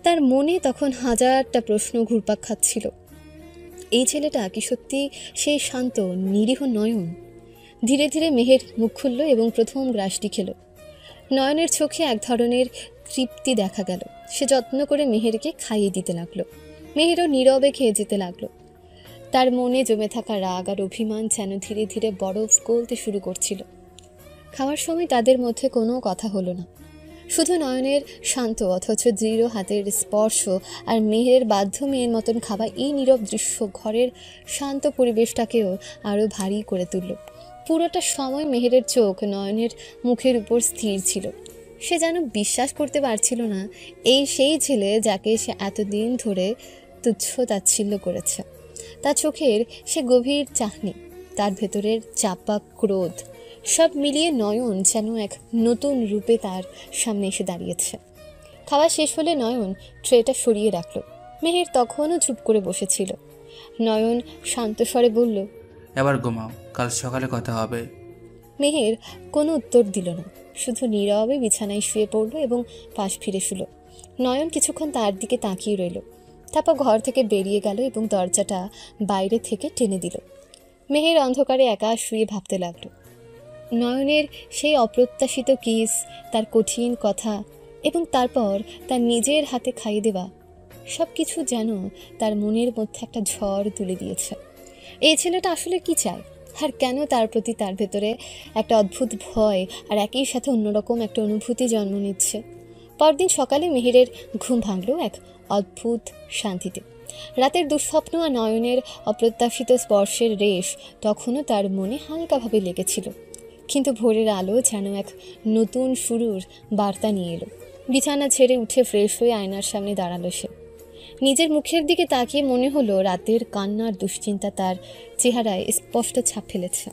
তার মনে তখন হাজারটা প্রশ্ন ঘুরপাক খাচ্ছিল। এই ছেলেটা কি সত্যি সেই শান্ত নিরীহ নয়ন? ধীরে ধীরে মেহের মুখ খুলল এবং প্রথম গ্রাসটি খেল। নয়নের চোখে এক ধরনের তৃপ্তি দেখা গেল। সে যত্ন করে মেহেরকে খাইয়ে দিতে লাগলো। মেহেরও নীরবে খেয়ে যেতে লাগলো। তার মনে জমে থাকা রাগ আর অভিমান যেন ধীরে ধীরে বরফ গলতে শুরু করছিল। খাওয়ার সময় তাদের মধ্যে কোনো কথা হলো না, শুধু নয়নের শান্ত অথচ দৃঢ় হাতের স্পর্শ আর মেহেরের বাধ্য মেয়ের মতন খাওয়া। এই নীরব দৃশ্য ঘরের শান্ত পরিবেশটাকেও আরও ভারী করে তুলল। পুরোটা সময় মেহেরের চোখ নয়নের মুখের উপর স্থির ছিল। সে যেন বিশ্বাস করতে পারছিল না এই সেই ছেলে যাকে সে এতদিন ধরে তুচ্ছ তাচ্ছিল্য করেছে। তার চোখের সে গভীর চাহনি, তার ভেতরের চাপা ক্রোধ, সব মিলিয়ে নয়ন যেন এক নতুন রূপে তার সামনে এসে দাঁড়িয়েছে। খাওয়া শেষ হলে নয়ন ট্রেটা সরিয়ে রাখল। মেহের তখনও চুপ করে বসেছিল। নয়ন শান্ত স্বরে বলল, এবার ঘুমাও, কাল সকালে কথা হবে। মেহের কোনো উত্তর দিল না, শুধু নীরবে বিছানায় শুয়ে পড়ল এবং পাশ ফিরে শুল। নয়ন কিছুক্ষণ তার দিকে তাকিয়ে রইল, তারপর ঘর থেকে বেরিয়ে গেল এবং দরজাটা বাইরে থেকে টেনে দিল। মেহের অন্ধকারে একা শুয়ে ভাবতে লাগল। নয়নের সেই অপ্রত্যাশিত কিস, তার কঠিন কথা এবং তারপর তার নিজের হাতে খাইয়ে দেওয়া সব কিছু যেন তার মনের মধ্যে একটা ঝড় তুলে দিয়েছে। এই ছেলেটা আসলে কি চায় আর কেন তার প্রতি তার ভেতরে একটা অদ্ভুত ভয় আর একই সাথে অন্যরকম একটা অনুভূতি জন্ম নিচ্ছে। পরদিন সকালে মেহেরের ঘুম ভাঙল এক অদ্ভুত শান্তিতে। রাতের দুঃস্বপ্ন আর নয়নের অপ্রত্যাশিত স্পর্শের রেশ তখনও তার মনে হালকাভাবে লেগেছিল, কিন্তু ভোরের আলো যেন এক নতুন শুরুর বার্তা নিয়ে এলো। বিছানা ছেড়ে উঠে ফ্রেশ হয়ে আয়নার সামনে দাঁড়ালো সে। নিজের মুখের দিকে তাকিয়ে মনে হলো রাতের কান্নার দুশ্চিন্তা তার চেহারায় স্পষ্ট ছাপ ফেলেছে।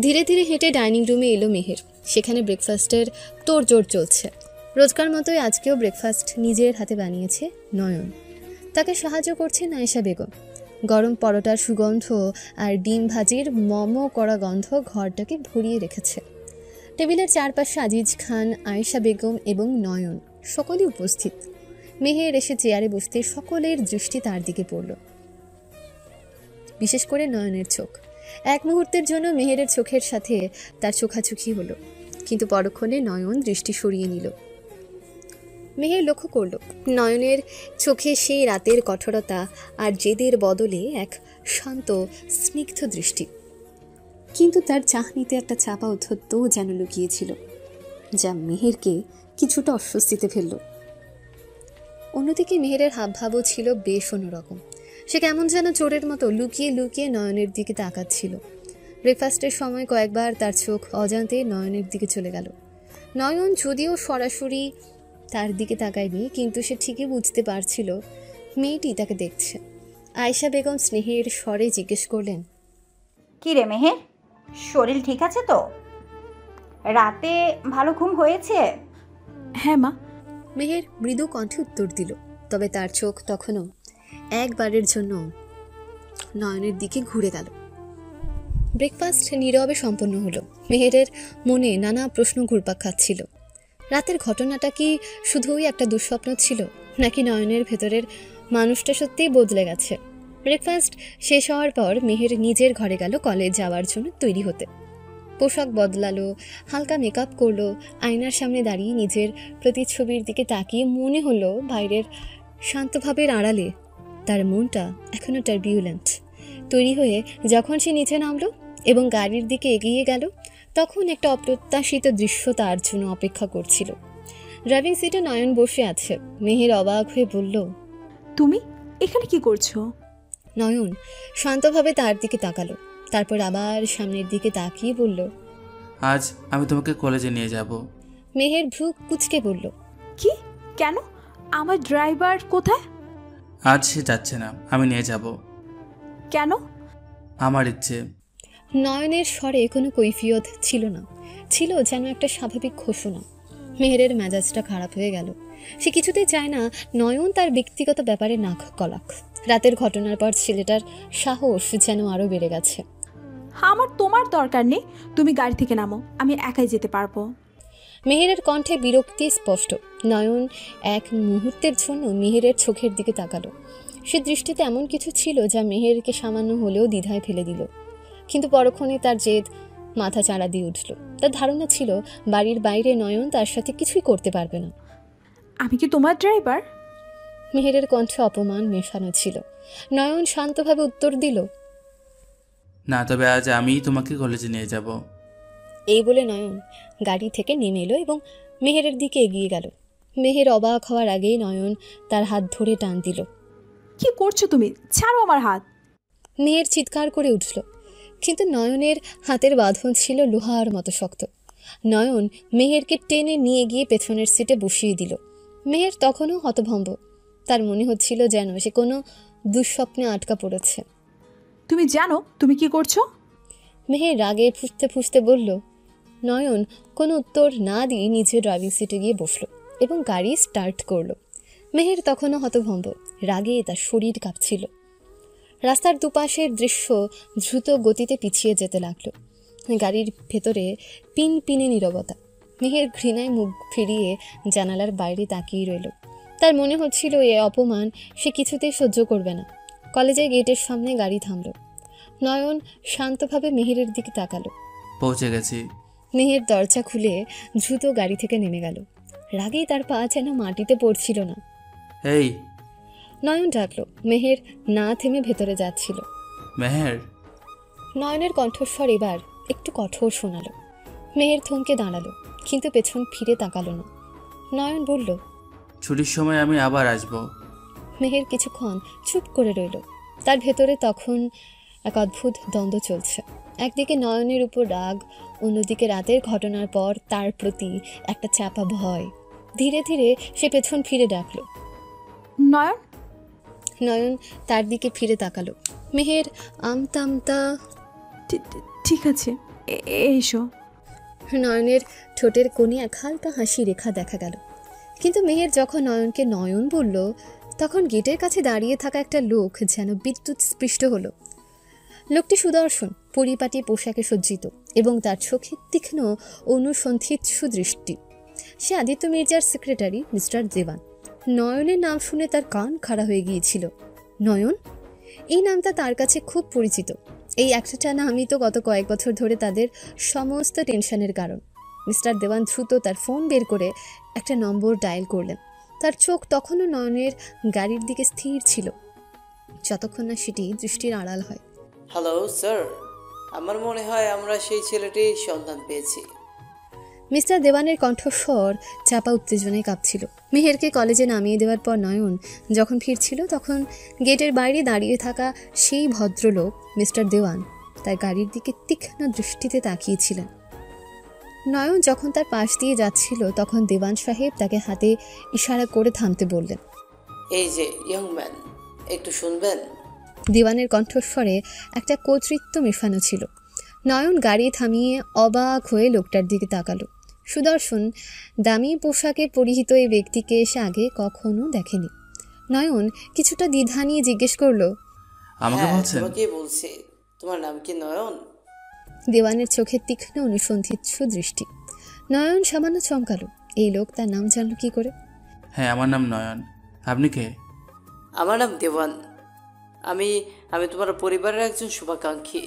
ধীরে ধীরে হেঁটে ডাইনিং রুমে এলো মেহের। সেখানে ব্রেকফাস্টের তোড়জোড় চলছে। রোজকার মতোই আজকেও ব্রেকফাস্ট নিজের হাতে বানিয়েছে নয়ন। তাকে সাহায্য করছে আয়েশা বেগম। গরম পরোটার সুগন্ধ আর ডিম ভাজির মমো করা গন্ধ ঘরটাকে ভরিয়ে রেখেছে। টেবিলের চারপাশে আজিজ খান, আয়েশা বেগম এবং নয়ন সকলেই উপস্থিত। মেহের এসে চেয়ারে বসতে সকলের দৃষ্টি তার দিকে পড়ল, বিশেষ করে নয়নের চোখ। এক মুহূর্তের জন্য মেহেরের চোখের সাথে তার চোখাচোখি হলো, কিন্তু পরক্ষণে নয়ন দৃষ্টি সরিয়ে নিল। মেহের লক্ষ্য করল নয়নের চোখে সেই রাতের কঠোরতা আর জেদের বদলে এক শান্ত স্নিগ্ধ দৃষ্টি, কিন্তু তার চাহনিতে একটা চাপা ঔদ্ধত্যও যেন লুকিয়েছিল, যা মেহেরকে কিছুটা অস্বস্তিতে ফেলল। অন্যদিকে মেহেরের হাবভাবও ছিল বেশ অন্যরকম। সে কেমন যেন চোরের মতো লুকিয়ে লুকিয়ে নয়নের দিকে তাকাচ্ছিল। ব্রেকফাস্টের সময় কয়েকবার তার চোখ অজান্তে নয়নের দিকে চলে গেল। নয়ন যদিও সরাসরি তার দিকে তাকায়নি, কিন্তু সে ঠিকই বুঝতে পারছিল মেয়েটি তাকে দেখছে। আয়েশা বেগম স্নেহের স্বরে জিজ্ঞেস করলেন, কি রে মেহের, শরীর ঠিক আছে তো? রাতে ভালো ঘুম হয়েছে? হ্যাঁ মা। মেহের মৃদু কণ্ঠে উত্তর দিল, তবে তার চোখ তখনও একবারের জন্য নয়নের দিকে ঘুরে গেল। ব্রেকফাস্ট নীরবে সম্পন্ন হলো। মেহেরের মনে নানা প্রশ্ন ঘুরপাক খাচ্ছিল। রাতের ঘটনাটা কি শুধুই একটা দুঃস্বপ্ন ছিল, নাকি নয়নের ভেতরের মানুষটা সত্যিই বদলে গেছে? ব্রেকফাস্ট শেষ হওয়ার পর মেহের নিজের ঘরে গেল কলেজ যাওয়ার জন্য তৈরি হতে। পোশাক বদলালো, হালকা মেকআপ করলো, আয়নার সামনে দাঁড়িয়ে নিজের প্রতিচ্ছবির দিকে তাকিয়ে মনে হলো বাইরের শান্তভাবের আড়ালে তার মনটা এখনও টার্বিউলেন্ট। তৈরি হয়ে যখন সে নিচে নামলো এবং গাড়ির দিকে এগিয়ে গেল, তখন একটা অপ্রত্যাশিত দৃশ্য তার জন্য অপেক্ষা করছিল। ড্রাইভিং সিটে নয়ন বসে আছে। মেহের অবাক হয়ে বলল, তুমি এখানে কি করছো? নয়ন শান্তভাবে তার দিকে তাকালো, তারপর আবার সামনের দিকে তাকিয়ে বলল, আজ আমি তোমাকে কলেজে নিয়ে যাব। মেহের ভ্রু কুঁচকে বলল, কি? কেন? আমার ড্রাইভার কোথায়? আজ সে যাচ্ছে না, আমি নিয়ে যাব। কেন? আমার ইচ্ছে। নয়নের স্বরে কোনো কৈফিয়ত ছিল না, ছিল যেন একটা স্বাভাবিক ঘোষণা। মেহেরের মেজাজটা খারাপ হয়ে গেল। সে কিছুতেই চায় না নয়ন তার ব্যক্তিগত ব্যাপারে নাক গলাক। রাতের ঘটনার পর ছেলেটার সাহস যেন আরও বেড়ে গেছে। আমার তোমার দরকার নেই, তুমি গাড়ি থেকে নামো, আমি একাই যেতে পারবো। মেহেরের কণ্ঠে বিরক্তি স্পষ্ট। নয়ন এক মুহূর্তের জন্য মেহেরের চোখের দিকে তাকালো। সে দৃষ্টিতে এমন কিছু ছিল যা মেহেরকে সামান্য হলেও দ্বিধায় ফেলে দিল, কিন্তু পরক্ষণে তার জেদ মাথা চাড়া দিয়ে উঠল। তার ধারণা ছিল বাড়ির বাইরে নয়ন তার সাথে কিছুই করতে পারবে না। আমি কি তোমার ড্রাইভার? মেহেরের কণ্ঠে অপমান মেশানো ছিল। নয়ন শান্তভাবে উত্তর দিল, না, তবে আজ আমিই তোমাকে কলেজে নিয়ে যাব। এই বলে নয়ন গাড়ি থেকে নেমে এলো এবং মেহেরের দিকে এগিয়ে গেল। মেহের অবাক হওয়ার আগেই নয়ন তার হাত ধরে টান দিল। কি করছো তুমি? ছাড়ো আমার হাত। মেহের চিৎকার করে উঠল, কিন্তু নয়নের হাতের বাঁধন ছিল লোহার মতো শক্ত। নয়ন মেহেরকে টেনে নিয়ে গিয়ে পেছনের সিটে বসিয়ে দিল। মেহের তখনও হতভম্ব। তার মনে হচ্ছিল যেন সে কোনো দুঃস্বপ্নে আটকা পড়েছে। তুমি জানো তুমি কি করছো? মেহের রাগে ফুঁসতে ফুঁসতে বলল। নয়ন কোনো উত্তর না দিয়ে নিজের ড্রাইভিং সিটে গিয়ে বসল এবং গাড়ি স্টার্ট করলো। মেহের তখনও হতভম্ব, রাগে তার শরীর কাঁপছিল। রাস্তার দুপাশের দৃশ্য দ্রুত গতিতে পিছিয়ে যেতে লাগলো। গাড়ির ভেতরে পিন পিনে নীরবতা। মেহের ঘৃণায় মুখ ফিরিয়ে জানালার বাইরে তাকিয়ে রইল। তার মনে হচ্ছিল এ অপমান সে কিছুতেই সহ্য করবে না। কলেজের গেটের সামনে গাড়ি থামল। নয়ন শান্তভাবে মেহেরের দিকে তাকালো। পৌঁছে গেছি। মেহের দরজা খুলে দ্রুত গাড়ি থেকে নেমে গেল। রাগেই তার পা যেন মাটিতে পড়ছিল না। এই, নয়ন ডাকলো। মেহের না থেমে ভেতরে যাচ্ছিল। মেহের। নয়নের কণ্ঠস্বর এবার একটু কঠোর শোনালো। মেহের থমকে দাঁড়ালো, কিন্তু পেছন ফিরে তাকালো না। নয়ন বলল, ছুটির সময় আমি আবার আসব। মেহের কিছুক্ষণ চুপ করে রইল। তার ভেতরে তখন এক অদ্ভুত দ্বন্দ্ব চলছে। একদিকে নয়নের উপর রাগ, অন্যদিকে রাতের ঘটনার পর তার প্রতি একটা চাপা ভয়। ধীরে ধীরে সে পেছন ফিরে ডাকলো, নয়ন। নয়ন তার দিকে ফিরে তাকালো। মেহের আমতা আমতা, ঠিক আছে। এসো। নয়নের ঠোঁটের কোণে এক হালকা হাসি রেখা দেখা গেল, কিন্তু মেহের যখন নয়নকে নয়ন বলল, তখন গেটের কাছে দাঁড়িয়ে থাকা একটা লোক যেন বিদ্যুৎ স্পৃষ্ট হলো। লোকটি সুদর্শন, পরিপাটি পোশাকে সজ্জিত এবং তার চোখে তীক্ষ্ণ অনুসন্ধিৎসু দৃষ্টি। সে আদিত্য মির্জার সেক্রেটারি মিস্টার দেওয়ান। নয়নের নাম শুনে তার কান খাড়া হয়ে গিয়েছিল। নয়ন, এই নামটা তার কাছে খুব পরিচিত। এই একটা নামই তো গত কয়েক বছর ধরে তাদের সমস্ত টেনশনের কারণ। মিস্টার দেওয়ান দ্রুত তার ফোন বের করে একটা নম্বর ডায়াল করলেন। তার চোখ তখনও নয়নের গাড়ির দিকে স্থির ছিল, যতক্ষণ না সেটি দৃষ্টির আড়াল হয়। হ্যালো স্যার, আমার মনে হয় আমরা সেই ছেলেটির সন্ধান পেয়েছি। মিস্টার দেওয়ানের কণ্ঠস্বর চাপা উত্তেজনায় কাঁপছিল। মেহেরকে কলেজে নামিয়ে দেওয়ার পর নয়ন যখন ফিরছিল, তখন গেটের বাইরে দাঁড়িয়ে থাকা সেই ভদ্রলোক মিস্টার দেওয়ান তার গাড়ির দিকে তীক্ষ্ণ দৃষ্টিতে তাকিয়েছিলেন। নয়ন যখন তার পাশ দিয়ে যাচ্ছিল, তখন দেওয়ান সাহেব তাকে হাতে ইশারা করে থামতে বললেন। এই যে ইয়ং ম্যান, একটু শুনবেন? দেওয়ানের কণ্ঠস্বরে একটা কর্তৃত্ব মেশানো ছিল। নয়ন গাড়ি থামিয়ে অবাক হয়ে লোকটার দিকে তাকালো। সুদর্শন, দামি পোশাকে পরিহিত এই ব্যক্তিকে সে আগে কখনো দেখেনি। নয়ন কিছুটা দ্বিধা নিয়ে জিজ্ঞেস করলো, আমাকে বলছেন? তোমাকে বলছি, তোমার নাম কি নয়ন? দেওয়ানের চোখে তীক্ষ্ণ অনুসন্ধিৎসু দৃষ্টি। নয়ন সামান্য চমকালো। এই লোক তার নাম জানল কি করে? হ্যাঁ, আমার নাম নয়ন। আপনি কে? আমার নাম দেওয়ান। আমি আমি তোমার পরিবারের একজন শুভাকাঙ্ক্ষী।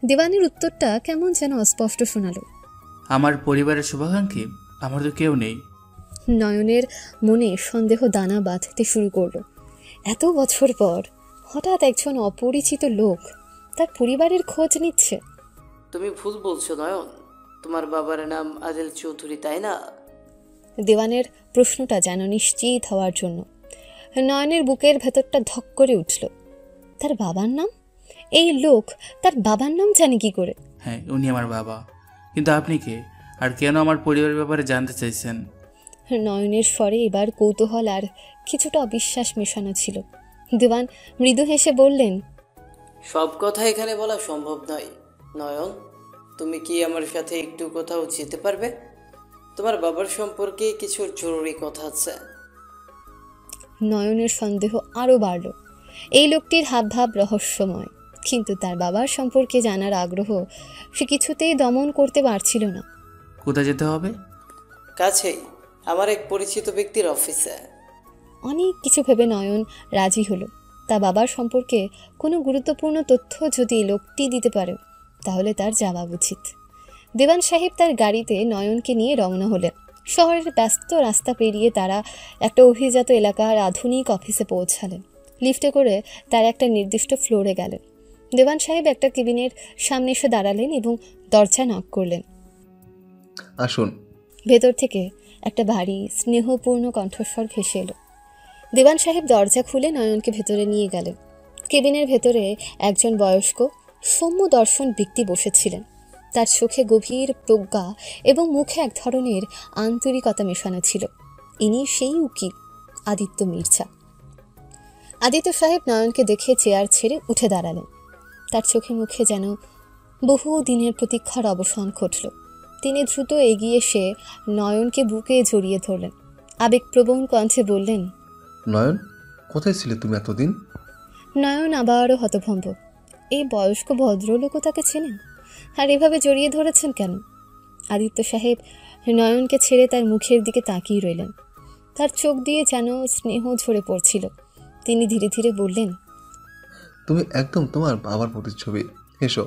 দেওয়ানের উত্তরটা কেমন যেন অস্পষ্ট শোনালো। আমার পরিবারের শুভাকাঙ্ক্ষী? আমার তো কেউ নেই। নয়নের মনে সন্দেহ দানা বাঁধতে শুরু করলো। এত বছর পর হঠাৎ একজন অপরিচিত লোক তার পরিবারের খোঁজ নিচ্ছে। তুমি ভুল বলছো নয়ন, তোমার বাবার নাম আদিল চৌধুরী, তাই না? দেওয়ানের প্রশ্নটা যেন নিশ্চিত হওয়ার জন্য নয়নের বুকের ভেতরটা ধক করে উঠল। তার বাবার নাম? এই লোক তার বাবার নাম জানে কি করে? হ্যাঁ, উনি আমার বাবা। কিন্তু আপনি কে, আর কেন আমার পরিবারের ব্যাপারে জানতে চাইছেন? নয়নের স্বরে এবার কৌতূহল আর কিছুটা অবিশ্বাস মেশানো ছিল। দেওয়ান মৃদু হেসে বললেন, সব কথা এখানে বলা সম্ভব নয়। নয়ন, তুমি কি আমার সাথে একটু কোথাও যেতে পারবে? তোমার বাবার সম্পর্কে কিছু জরুরি কথা আছে। নয়নের সন্দেহ আরও বাড়ল। এই লোকটির হাবভাব রহস্যময়, কিন্তু তার বাবার সম্পর্কে জানার আগ্রহ সে কিছুতেই দমন করতে পারছিল না। কোথায় যেতে হবে? কাছেই, আমার এক পরিচিত ব্যক্তির অফিসে। অনেক কিছু ভেবে নয়ন রাজি হলো। তার বাবার সম্পর্কে কোনো গুরুত্বপূর্ণ তথ্য যদি লোকটি দিতে পারে, তাহলে তার যাওয়া উচিত। দেওয়ান সাহেব তার গাড়িতে নয়নকে নিয়ে রওনা হলেন। শহরের ব্যস্ত রাস্তা পেরিয়ে তারা একটা অভিজাত এলাকার আধুনিক অফিসে পৌঁছালেন। লিফটে করে তার একটা নির্দিষ্ট ফ্লোরে গেলেন। দেওয়ান সাহেব একটা কেবিনের সামনে এসে দাঁড়ালেন এবং দরজা নক করলেন। আসুন। ভেতর থেকে একটা ভারী স্নেহপূর্ণ কণ্ঠস্বর ভেসে এলো। দেওয়ান সাহেব দরজা খুলে নয়নকে ভেতরে নিয়ে গেলেন। কেবিনের ভেতরে একজন বয়স্ক সৌম্য দর্শন ব্যক্তি বসেছিলেন। তার চোখে গভীর প্রজ্ঞা এবং মুখে এক ধরনের আন্তরিকতা মেশানো ছিল। ইনি সেই উকিল আদিত্য মির্জা। আদিত্য সাহেব নয়নকে দেখে চেয়ার ছেড়ে উঠে দাঁড়ালেন। তার চোখে মুখে যেন বহু দিনের প্রতীক্ষার অবসান ঘটল। তিনি দ্রুত এগিয়ে এসে নয়নকে বুকে জড়িয়ে ধরলেন। আবেগপ্রবণ কণ্ঠে বললেন, নয়ন, কোথায় ছিলে তুমি এতদিন? নয়ন আবারও হতভম্ব। এই বয়স্ক ভদ্রলোকও তাকে চেনেন, আর এভাবে জড়িয়ে ধরেছেন কেন? আদিত্য সাহেব নয়নকে ছেড়ে তার মুখের দিকে তাকিয়ে রইলেন। তার চোখ দিয়ে যেন স্নেহ ঝরে পড়ছিল। তিনি ধীরে ধীরে বললেন, তুমি একদম তোমার বাবার প্রতিচ্ছবি। এসো,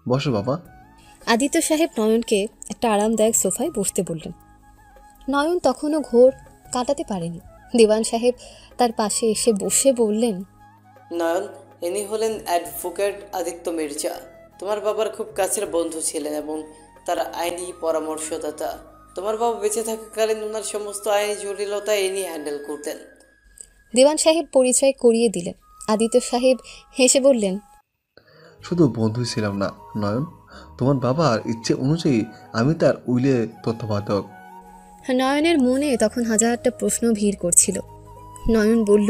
বসো বাবা। আদিত্য সাহেব নয়নকে একটা আরামদায়ক সোফায় বসতে বললেন। নয়ন তখনও ঘোর কাটাতে পারেনি। দেওয়ান সাহেব তার পাশে এসে বসে বললেন, নয়ন, ইনি হলেন অ্যাডভোকেট আদিত্য মির্জা। তোমার বাবার খুব কাছের বন্ধু ছিলেন এবং তার আইনি পরামর্শদাতা। তোমার বাবা বেঁচে থাকাকালীন ওনার সমস্ত আইনি জটিলতা ইনি হ্যান্ডেল করতেন। দেওয়ান সাহেব পরিচয় করিয়ে দিলেন। আদিত্য সাহেব হেসে বললেন, শুধু বন্ধুই ছিলাম না নয়ন, তোমার বাবার ইচ্ছে অনুযায়ী আমি তার উইলে তত্ত্বাবধায়ক। নয়নের মনে তখন হাজারটা প্রশ্ন ভিড় করছিল। নয়ন বলল,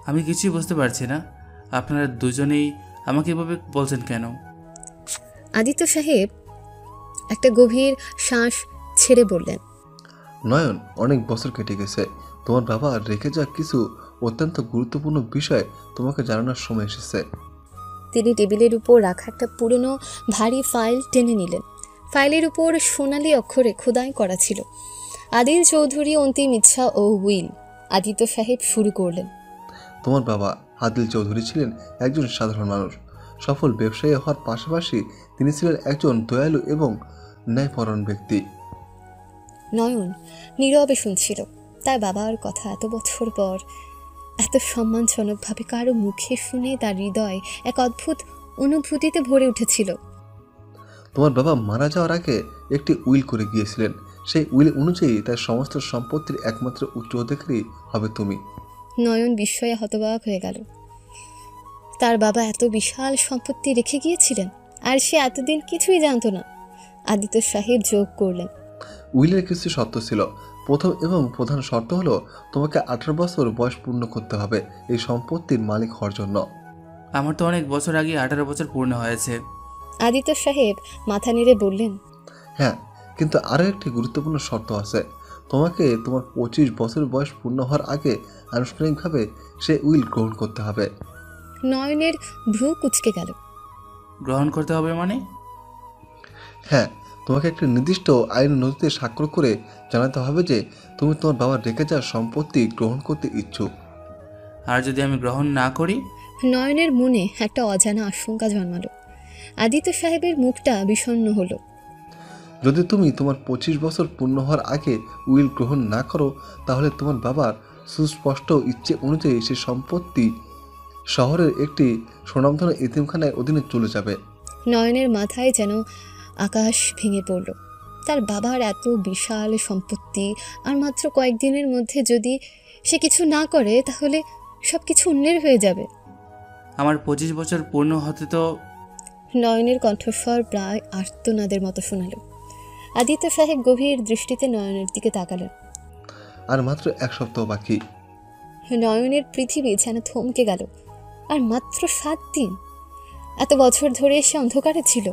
আমি কিছুই বুঝতে পারছি না, আপনারা দুজনেই আমাকে এভাবে বলছেন কেন? আদিত্য সাহেব একটা গভীর শ্বাস ছেড়ে বললেন, নয়ন, অনেক বছর কেটে গেছে। তোমার বাবা রেখে যাওয়া কিছু অত্যন্ত গুরুত্বপূর্ণ বিষয় তোমাকে জানানোর সময় এসেছে। তিনি টেবিলের উপর রাখা একটা পুরনো ভারী ফাইল টেনে নিলেন। ফাইলের উপর সোনালি অক্ষরে খোদাই করা ছিল আদিল চৌধুরী অন্তিম ইচ্ছা ও উইল। আদিত্য সাহেব শুরু করলেন, তোমার বাবা আদিল চৌধুরী ছিলেন একজন সাধারণ মানুষ। সফল ব্যবসায়ী হওয়ার পাশাপাশি তিনি ছিলেন একজন দয়ালু এবং ন্যায়পরায়ণ ব্যক্তি। নয়ন নীরবে শুনছিল। তার বাবার কথা এত বছর পর এত সম্মানজনকভাবে কারো মুখে শুনে তার হৃদয় এক অদ্ভুত অনুভূতিতে ভরে উঠেছিল। তোমার বাবা মারা যাওয়ার আগে একটি উইল করে গিয়েছিলেন। সেই উইল অনুযায়ী তার সমস্ত সম্পত্তির একমাত্র উত্তরাধিকারী হবে তুমি। নয়ন বিস্ময়ে হতবাক হয়ে গেল। তার বাবা এত বিশাল সম্পত্তি রেখে গিয়েছিলেন আর সে এতদিন কিছুই জানত না। আদিত্য সাহেব যোগ করলেন, উইলের কিছু শর্ত ছিল। প্রথম এবং প্রধান শর্ত হলো তোমাকে 18 বছর বয়স পূর্ণ করতে হবে এই সম্পত্তির মালিক হওয়ার জন্য। আমার তো অনেক বছর আগে 18 বছর পূর্ণ হয়েছে। আদিত্য সাহেব মাথা নেড়ে বললেন, হ্যাঁ, কিন্তু আরও একটি গুরুত্বপূর্ণ শর্ত আছে। তোমাকে তোমার 25 বছর বয়স পূর্ণ হওয়ার আগে আনুষ্ঠানিকভাবে সে উইল গ্রহণ করতে হবে। নয়নের ভ্রু কুঁচকে গেল। গ্রহণ করতে হবে মানে? হ্যাঁ, তোমাকে একটি নির্দিষ্ট আইন নথিতে স্বাক্ষর করে জানাতে হবে যে তুমি তোমার বাবার রেখে যাওয়া সম্পত্তি গ্রহণ করতে ইচ্ছুক। আর যদি আমি গ্রহণ না করি? নয়নের মনে একটা অজানা আশঙ্কা জন্মালো। আদিত্য সাহেবের মুখটা বিষণ্ণ হলো। যদি তুমি তোমার 25 বছর পূর্ণ হওয়ার আগে উইল গ্রহণ না করো, তাহলে তোমার বাবার সুস্পষ্ট ইচ্ছে অনুযায়ী সে সম্পত্তি শহরের একটি স্বনামধন্য এতিমখানার অধীনে চলে যাবে। নয়নের মাথায় যেন আকাশ ভেঙে পড়ল। তার বাবার এত বিশাল সম্পত্তি আর মাত্র কয়েকদিনের মধ্যে যদি সে কিছু না করে তাহলে সব কিছু অন্যের হয়ে যাবে। আমার 25 বছর পূর্ণ হতে তো। নয়নের কণ্ঠস্বর প্রায় আর্তনাদের মতো শোনালো। আদিত্য সাহেব গভীর দৃষ্টিতে নয়নের দিকে তাকালেন। আর মাত্র 1 সপ্তাহ বাকি। নয়নের পৃথিবী যেন থমকে গেল। আর মাত্র 7 দিন। এত বছর ধরে সে অন্ধকারে ছিল।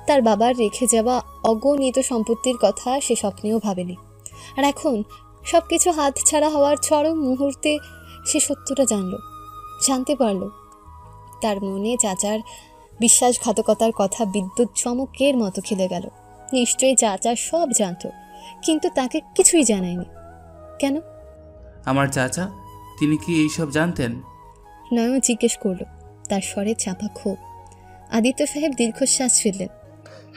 তার বাবার রেখে যাওয়া অগণিত সম্পত্তির কথা সে স্বপ্নেও ভাবেনি। আর এখন সব কিছু হাতছাড়া হওয়ার চরম মুহূর্তে সে সত্যটা জানতে পারল। তার মনে চাচার বিশ্বাসঘাতকতার কথা বিদ্যুৎ চমকের মতো খেলে গেল। নিশ্চয়ই চাচা সব জানত, কিন্তু তাকে কিছুই জানায়নি। কেন? আমার চাচা, তিনি কি এইসব জানতেন? নয়ন জিজ্ঞেস করল, তার স্বরে চাপা ক্ষোভ। আদিত্য সাহেব দীর্ঘশ্বাস ফেললেন।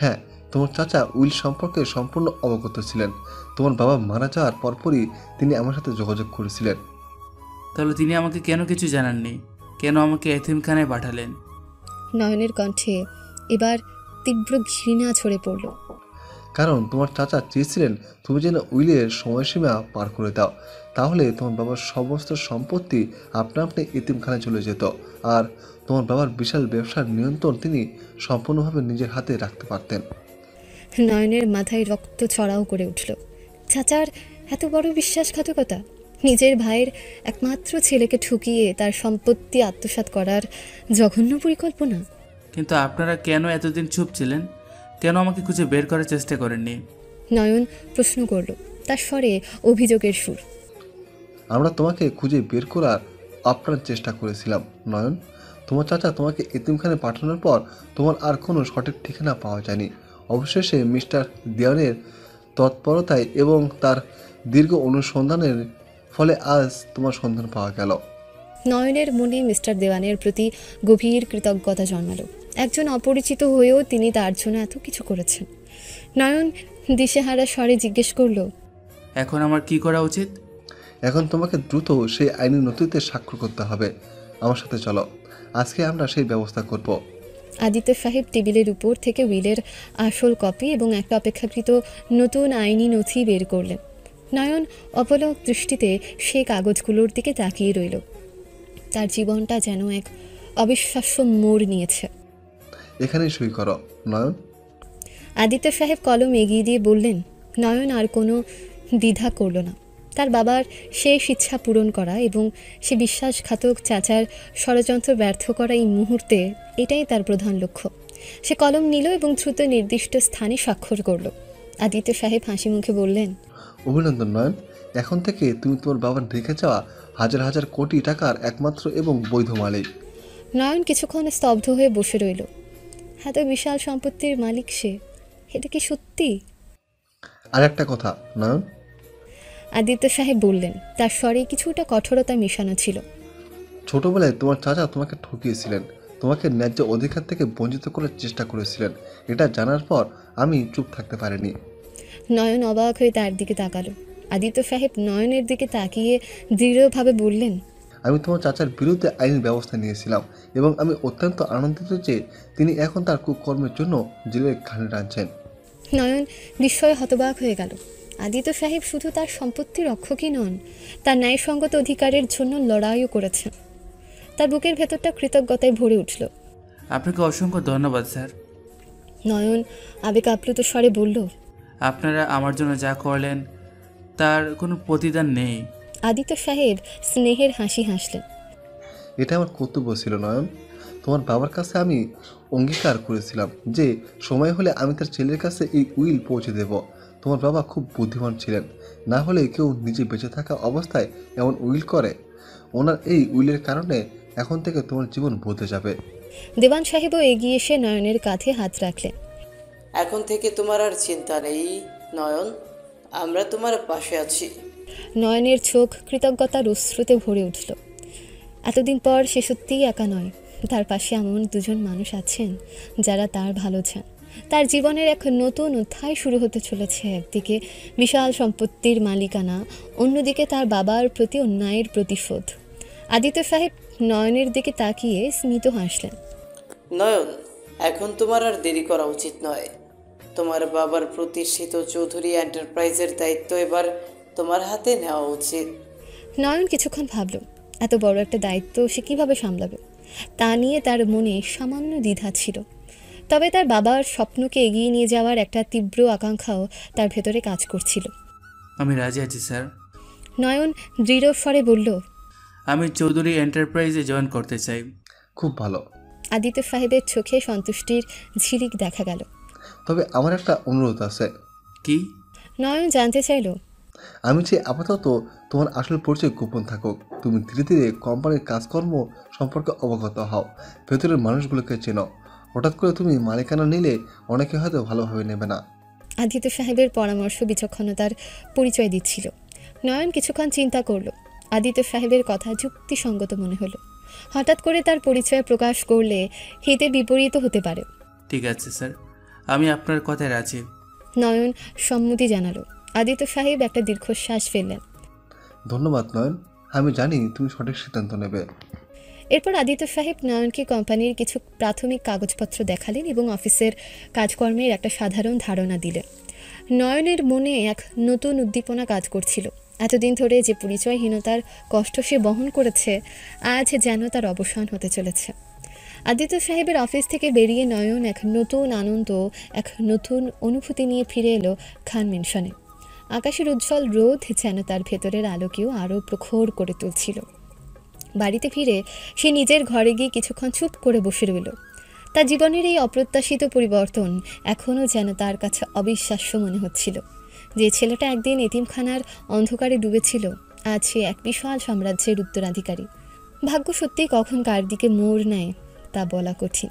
হ্যাঁ, তোমার চাচা উইল সম্পর্কে সম্পূর্ণ অবগত ছিলেন। তোমার বাবা মারা যাওয়ার পরপরই তিনি আমার সাথে যোগাযোগ করেছিলেন। তাহলে তিনি আমাকে কেন কিছু জানাননি? কেন আমাকে এতিমখানায় পাঠালেন? নয়নের কণ্ঠে এবার তীব্র ঘৃণা ছড়ে পড়ল। কারণ তোমার চাচা চেয়েছিলেন তুমি যেন উইলের সময়সীমা পার করে দাও। তাহলে তোমার বাবার সমস্ত সম্পত্তি আপনা আপনি এতিমখানায় চলে যেত, আর তোমার বাবার বিশাল ব্যবসার নিয়ন্ত্রণ তিনি সম্পূর্ণভাবে নিজের হাতে রাখতে পারতেন। নয়নের মাথায় রক্ত ছড়াও করে উঠল। চাচার এত বড় বিশ্বাসঘাতকতা, নিজের ভাইয়ের একমাত্র ছেলেকে ঠুকিয়ে তার সম্পত্তি আত্মসাৎ করার জঘন্য পরিকল্পনা। কিন্তু আপনারা কেন এতদিন চুপ ছিলেন? কেন আমাকে খুঁজে বের করার চেষ্টা করেননি? নয়ন প্রশ্ন করল, তার স্বরে অভিযোগের সুর। আমরা তোমাকে খুঁজে বের করার আপ্রাণ চেষ্টা করেছিলাম নয়ন। তোমার চাচা তোমাকে এতিমখানায় পাঠানোর পর তোমার আর কোনো সঠিক ঠিকানা পাওয়া যায়নি। অবশেষে মিস্টার দেওয়ানের তৎপরতায় এবং তার দীর্ঘ অনুসন্ধানের ফলে আজ তোমার সন্ধান পাওয়া গেল। নয়নের মনে মিস্টার দেওয়ানের প্রতি গভীর কৃতজ্ঞতা জন্মালো। একজন অপরিচিত হয়েও তিনি তার জন্য এত কিছু করেছেন। নয়ন দিশেহারা স্বরে জিজ্ঞেস করল, এখন আমার কি করা উচিত? এখন তোমাকে দ্রুত সেই আইনি নথিতে স্বাক্ষর করতে হবে। আমার সাথে চলো, আজকে আমরা সেই ব্যবস্থা করব। আদিত্য সাহেব টেবিলের উপর থেকে উইলের আসল কপি এবং একটা অপেক্ষাকৃত নতুন আইনি নথি বের করলেন। নয়ন অপলক দৃষ্টিতে সে কাগজগুলোর দিকে তাকিয়ে রইল। তার জীবনটা যেন এক অবিশ্বাস্য মোড় নিয়েছে। এখানেই সই করো নয়ন। আদিত্য সাহেব কলম এগিয়ে দিয়ে বললেন। নয়ন আর কোনো দ্বিধা করল না। তার বাবার শেষ ইচ্ছা পূরণ করা এবং সে বিশ্বাসঘাতক চাচার ষড়যন্ত্র ব্যর্থ করা এই মুহূর্তে এটাই তার প্রধান লক্ষ্য। সে কলম নিল এবং দ্রুত নির্দিষ্ট স্থানে স্বাক্ষর করল। আদিত্য সাহেব হাসি মুখে বললেন, অভিনন্দন নয়ন, এখন থেকে তুমি তোমার বাবার রেখে যাওয়া হাজার হাজার কোটি টাকার একমাত্র এবং বৈধ মালিক। নয়ন কিছুক্ষণ স্তব্ধ হয়ে বসে রইল। এত বিশাল সম্পত্তির মালিক সে, এটা কি সত্যি? আর একটা কথা নয়ন, আদিত্য সাহেব বললেন, তার স্বরে কিছুটা কঠোরতা মেশানো ছিল। ছোটবেলায় তোমার চাচা তোমাকে ঠকিয়েছিলেন, তোমাকে ন্যায্য অধিকার থেকে বঞ্চিত করার চেষ্টা করেছিলেন। এটা জানার পর আমি চুপ থাকতে পারিনি। নয়ন অবাক হয়ে তার দিকে তাকালো। আদিত্য সাহেব নয়নের দিকে তাকিয়ে দৃঢ়ভাবে বললেন, আমি তোমার চাচার বিরুদ্ধে আইনি ব্যবস্থা নিয়েছিলাম এবং আমি অত্যন্ত আনন্দিত যে তিনি এখন তার কুকর্মের জন্য জেলের ঘানি টানছেন। নয়ন বিস্ময়ে হতবাক হয়ে গেল। আদিত্য সাহেব শুধু তার সম্পত্তি রক্ষকই নন, তার ন্যায়সঙ্গত অধিকারের জন্য লড়াইও করেছেন। তার বুকের ভেতরটা কৃতজ্ঞতায় ভরে উঠল। আপনাকে অসংখ্য ধন্যবাদ স্যার। নয়ন আবেগ আপ্লুত স্বরে বলল, আপনারা আমার জন্য যা করলেন তার কোনো প্রতিদান নেই। আদিত্য সাহেব স্নেহের হাসি হাসলেন। এটা আমার কর্তব্য ছিল নয়ন। তোমার বাবার কাছে আমি অঙ্গীকার করেছিলাম যে সময় হলে আমি তার ছেলের কাছে এই উইল পৌঁছে দেব। তোমার বাবা খুব বুদ্ধিমান ছিলেন, না হলে কেউ নিজে বেঁচে থাকা অবস্থায় এমন উইল করে। ওনার এই উইলের কারণে এখন থেকে তোমার জীবন বদলে যাবে। দেওয়ান সাহেবও এগিয়ে এসে নয়নের কাঁধে হাত রাখলেন। এখন থেকে তোমার আর চিন্তা নেই নয়ন, আমরা তোমার পাশে আছি। নয়নের চোখ কৃতজ্ঞতার অশ্রুতে ভরে উঠল। এতদিন পর সে সত্যিই একা নয়, তার পাশে এমন দুজন মানুষ আছেন যারা তার ভালো চান। তার জীবনের এক নতুন অধ্যায় শুরু হতে চলেছে। একদিকে বিশাল সম্পত্তির মালিকানা, অন্যদিকে তার বাবার প্রতি অন্যায়ের প্রতিশোধ। আদিত্য সাহেব নয়নের দিকে তাকিয়ে স্মিত হাসলেন। নয়ন, এখন তোমার আর দেরি করা উচিত নয়। তোমার বাবার প্রতিষ্ঠিত চৌধুরী এন্টারপ্রাইজের দায়িত্ব এবার তোমার হাতে নেওয়া উচিত। নয়ন কিছুক্ষণ ভাবল, এত বড় একটা দায়িত্ব সে কিভাবে সামলাবে তা নিয়ে তার মনে সামান্য দ্বিধা ছিল। তবে তার বাবার স্বপ্নকে এগিয়ে নিয়ে যাওয়ার একটা তীব্র আকাঙ্ক্ষাও তার ভেতরে কাজ করছিল। আমি রাজি আছি স্যার। নয়ন দৃঢ় স্বরে বলল, আমি চৌধুরী এন্টারপ্রাইজে জয়েন করতে চাই। খুব ভালো। আদিত্য সাহেবের চোখে সন্তুষ্টির ঝিলিক দেখা গেল। তবে আমার একটা অনুরোধ আছে। কি? নয়ন জানতে চাইল। আমি চাই আপাতত তোমার আসল পরিচয় গোপন থাকুক। তুমি ধীরে ধীরে কোম্পানির কাজকর্ম সম্পর্কে অবগত হও, ভেতরের মানুষগুলোকে চেনো। হঠাৎ করে তুমি মালিকানা নিলে অনেকে হয়তো ভালোভাবে নেবে না। আদিত্য সাহেবের পরামর্শ বিচক্ষণতার পরিচয় দিচ্ছিল। নয়ন কিছুক্ষণ চিন্তা করল। আদিত্য সাহেবের কথা যুক্তিসঙ্গত মনে হলো। হঠাৎ করে তার পরিচয় প্রকাশ করলে হিতে বিপরীত হতে পারে। ঠিক আছে স্যার, আমি আপনার কথায় রাজি। নয়ন সম্মতি জানালো। আদিত্য সাহেব একটা দীর্ঘশ্বাস ফেললেন। ধন্যবাদ নয়ন, আমি জানি তুমি সঠিক সিদ্ধান্ত নেবে। এরপর আদিত্য সাহেব নয়নকে কোম্পানির কিছু প্রাথমিক কাগজপত্র দেখালেন এবং অফিসের কাজকর্মের একটা সাধারণ ধারণা দিলেন। নয়নের মনে এক নতুন উদ্দীপনা কাজ করছিল। এতদিন ধরে যে পরিচয়হীনতার কষ্ট সে বহন করেছে, আজ যেন তার অবসান হতে চলেছে। আদিত্য সাহেবের অফিস থেকে বেরিয়ে নয়ন এক নতুন আনন্দ, এক নতুন অনুভূতি নিয়ে ফিরে এলো খান মেনশনে। আকাশের উজ্জ্বল রোদ যেন তার ভেতরের আলোকেও আরও প্রখর করে তুলছিল। বাড়িতে ফিরে সে নিজের ঘরে গিয়ে কিছুক্ষণ চুপ করে বসে রইল। তার জীবনের এই অপ্রত্যাশিত পরিবর্তন এখনও যেন তার কাছে অবিশ্বাস্য মনে হচ্ছিল। যে ছেলেটা একদিন এতিমখানার অন্ধকারে ডুবেছিল, আজ সে এক বিশাল সাম্রাজ্যের উত্তরাধিকারী। ভাগ্য সত্যিই কখন কার দিকে মোড় নেয় তা বলা কঠিন।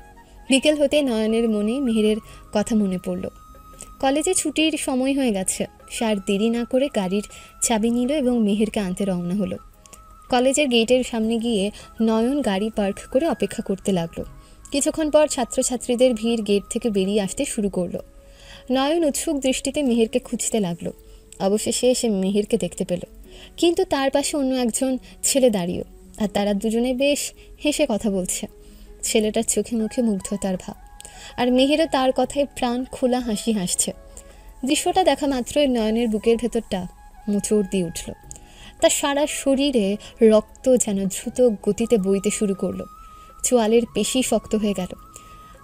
বিকেল হতে নয়নের মনে মেহেরের কথা মনে পড়ল। কলেজে ছুটির সময় হয়ে গেছে। সে আর দেরি না করে গাড়ির চাবি নিল এবং মেহেরকে আনতে রওনা হলো। কলেজের গেটের সামনে গিয়ে নয়ন গাড়ি পার্ক করে অপেক্ষা করতে লাগলো। কিছুক্ষণ পর ছাত্রছাত্রীদের ভিড় গেট থেকে বেরিয়ে আসতে শুরু করলো। নয়ন উৎসুক দৃষ্টিতে মেহেরকে খুঁজতে লাগলো। অবশেষে সে মেহেরকে দেখতে পেল, কিন্তু তার পাশে অন্য একজন ছেলে দাঁড়িয়ে, আর তারা দুজনে বেশ হেসে কথা বলছে। ছেলেটার চোখে মুখে মুগ্ধতার ভাব, আর মেহেরও তার কথায় প্রাণ খোলা হাসি হাসছে। দৃশ্যটা দেখা মাত্রই নয়নের বুকের ভেতরটা মোচড় দিয়ে উঠল। তার সারা শরীরে রক্ত যেন দ্রুত গতিতে বইতে শুরু করলো। চোয়ালের পেশি শক্ত হয়ে গেল,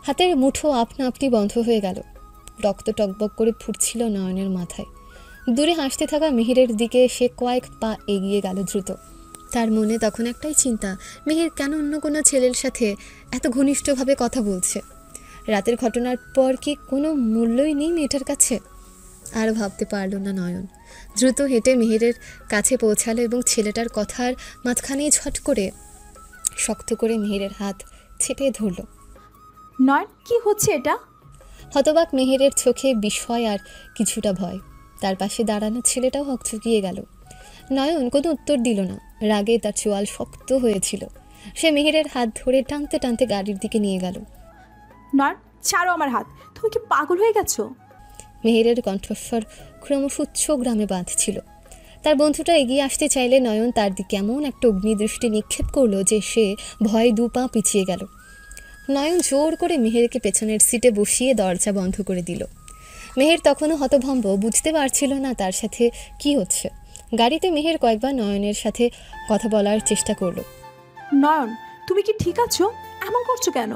হাতের মুঠো আপনা আপনি বন্ধ হয়ে গেল। রক্ত টকবক করে ফুটছিল নয়নের মাথায়। দূরে হাসতে থাকা মেহেরের দিকে সে কয়েক পা এগিয়ে গেল দ্রুত। তার মনে তখন একটাই চিন্তা, মেহের কেন অন্য কোনো ছেলের সাথে এত ঘনিষ্ঠভাবে কথা বলছে। রাতের ঘটনার পর কি কোনো মূল্যই নেই মেয়েটার কাছে? আর ভাবতে পারল না নয়ন। দ্রুত হেঁটে মেহেরের কাছে পৌঁছালো এবং ছেলেটার কথার মাঝখানেই ঝট করে শক্ত করে মেহেরের হাত ছেপে ধরল। নয়ন, কি হচ্ছে এটা? হতবাক মেহেরের চোখে বিস্ময় আর কিছুটা ভয়। তার পাশে দাঁড়ানো ছেলেটাও হকচকিয়ে গেল। নয়ন কোনো উত্তর দিল না। রাগে তার চোয়াল শক্ত হয়েছিল। সে মেহেরের হাত ধরে টানতে টানতে গাড়ির দিকে নিয়ে গেল। নয়ন, ছাড়ো আমার হাত। তুমি কি পাগল হয়ে গেছো? মেহেরের কণ্ঠস্বর ক্রমশ উচ্চগ্রামে বাঁধছিল। তার বন্ধুটা এগিয়ে আসতে চাইলে নয়ন তার দিকে এমন একটা অগ্নিদৃষ্টি নিক্ষেপ করলো যে সে ভয়ে 2 পা পিছিয়ে গেল। নয়ন জোর করে মেহেরকে পেছনের সিটে বসিয়ে দরজা বন্ধ করে দিল। মেহের তখনও হতভম্ব, বুঝতে পারছিল না তার সাথে কি হচ্ছে। গাড়িতে মেহের কয়েকবার নয়নের সাথে কথা বলার চেষ্টা করলো। নয়ন, তুমি কি ঠিক আছো? এমন করছো কেন?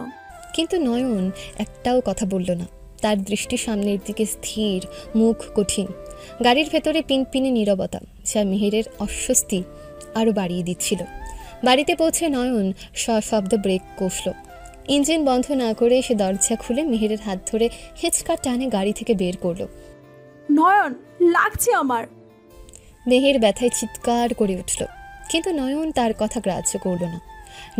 কিন্তু নয়ন একটাও কথা বলল না। তার দৃষ্টি সামনের দিকে স্থির, মুখ কঠিন। গাড়ির ভেতরে পিনপিনে নীরবতা, যা মেহেরের অস্বস্তি আরও বাড়িয়ে দিচ্ছিল। বাড়িতে পৌঁছে নয়ন সশব্দ ব্রেক কষল। ইঞ্জিন বন্ধ না করে সে দরজা খুলে মেহেরের হাত ধরে হেঁচকা টানে গাড়ি থেকে বের করলো। নয়ন, লাগছে আমার। মেহের ব্যথায় চিৎকার করে উঠল, কিন্তু নয়ন তার কথা গ্রাহ্য করল না।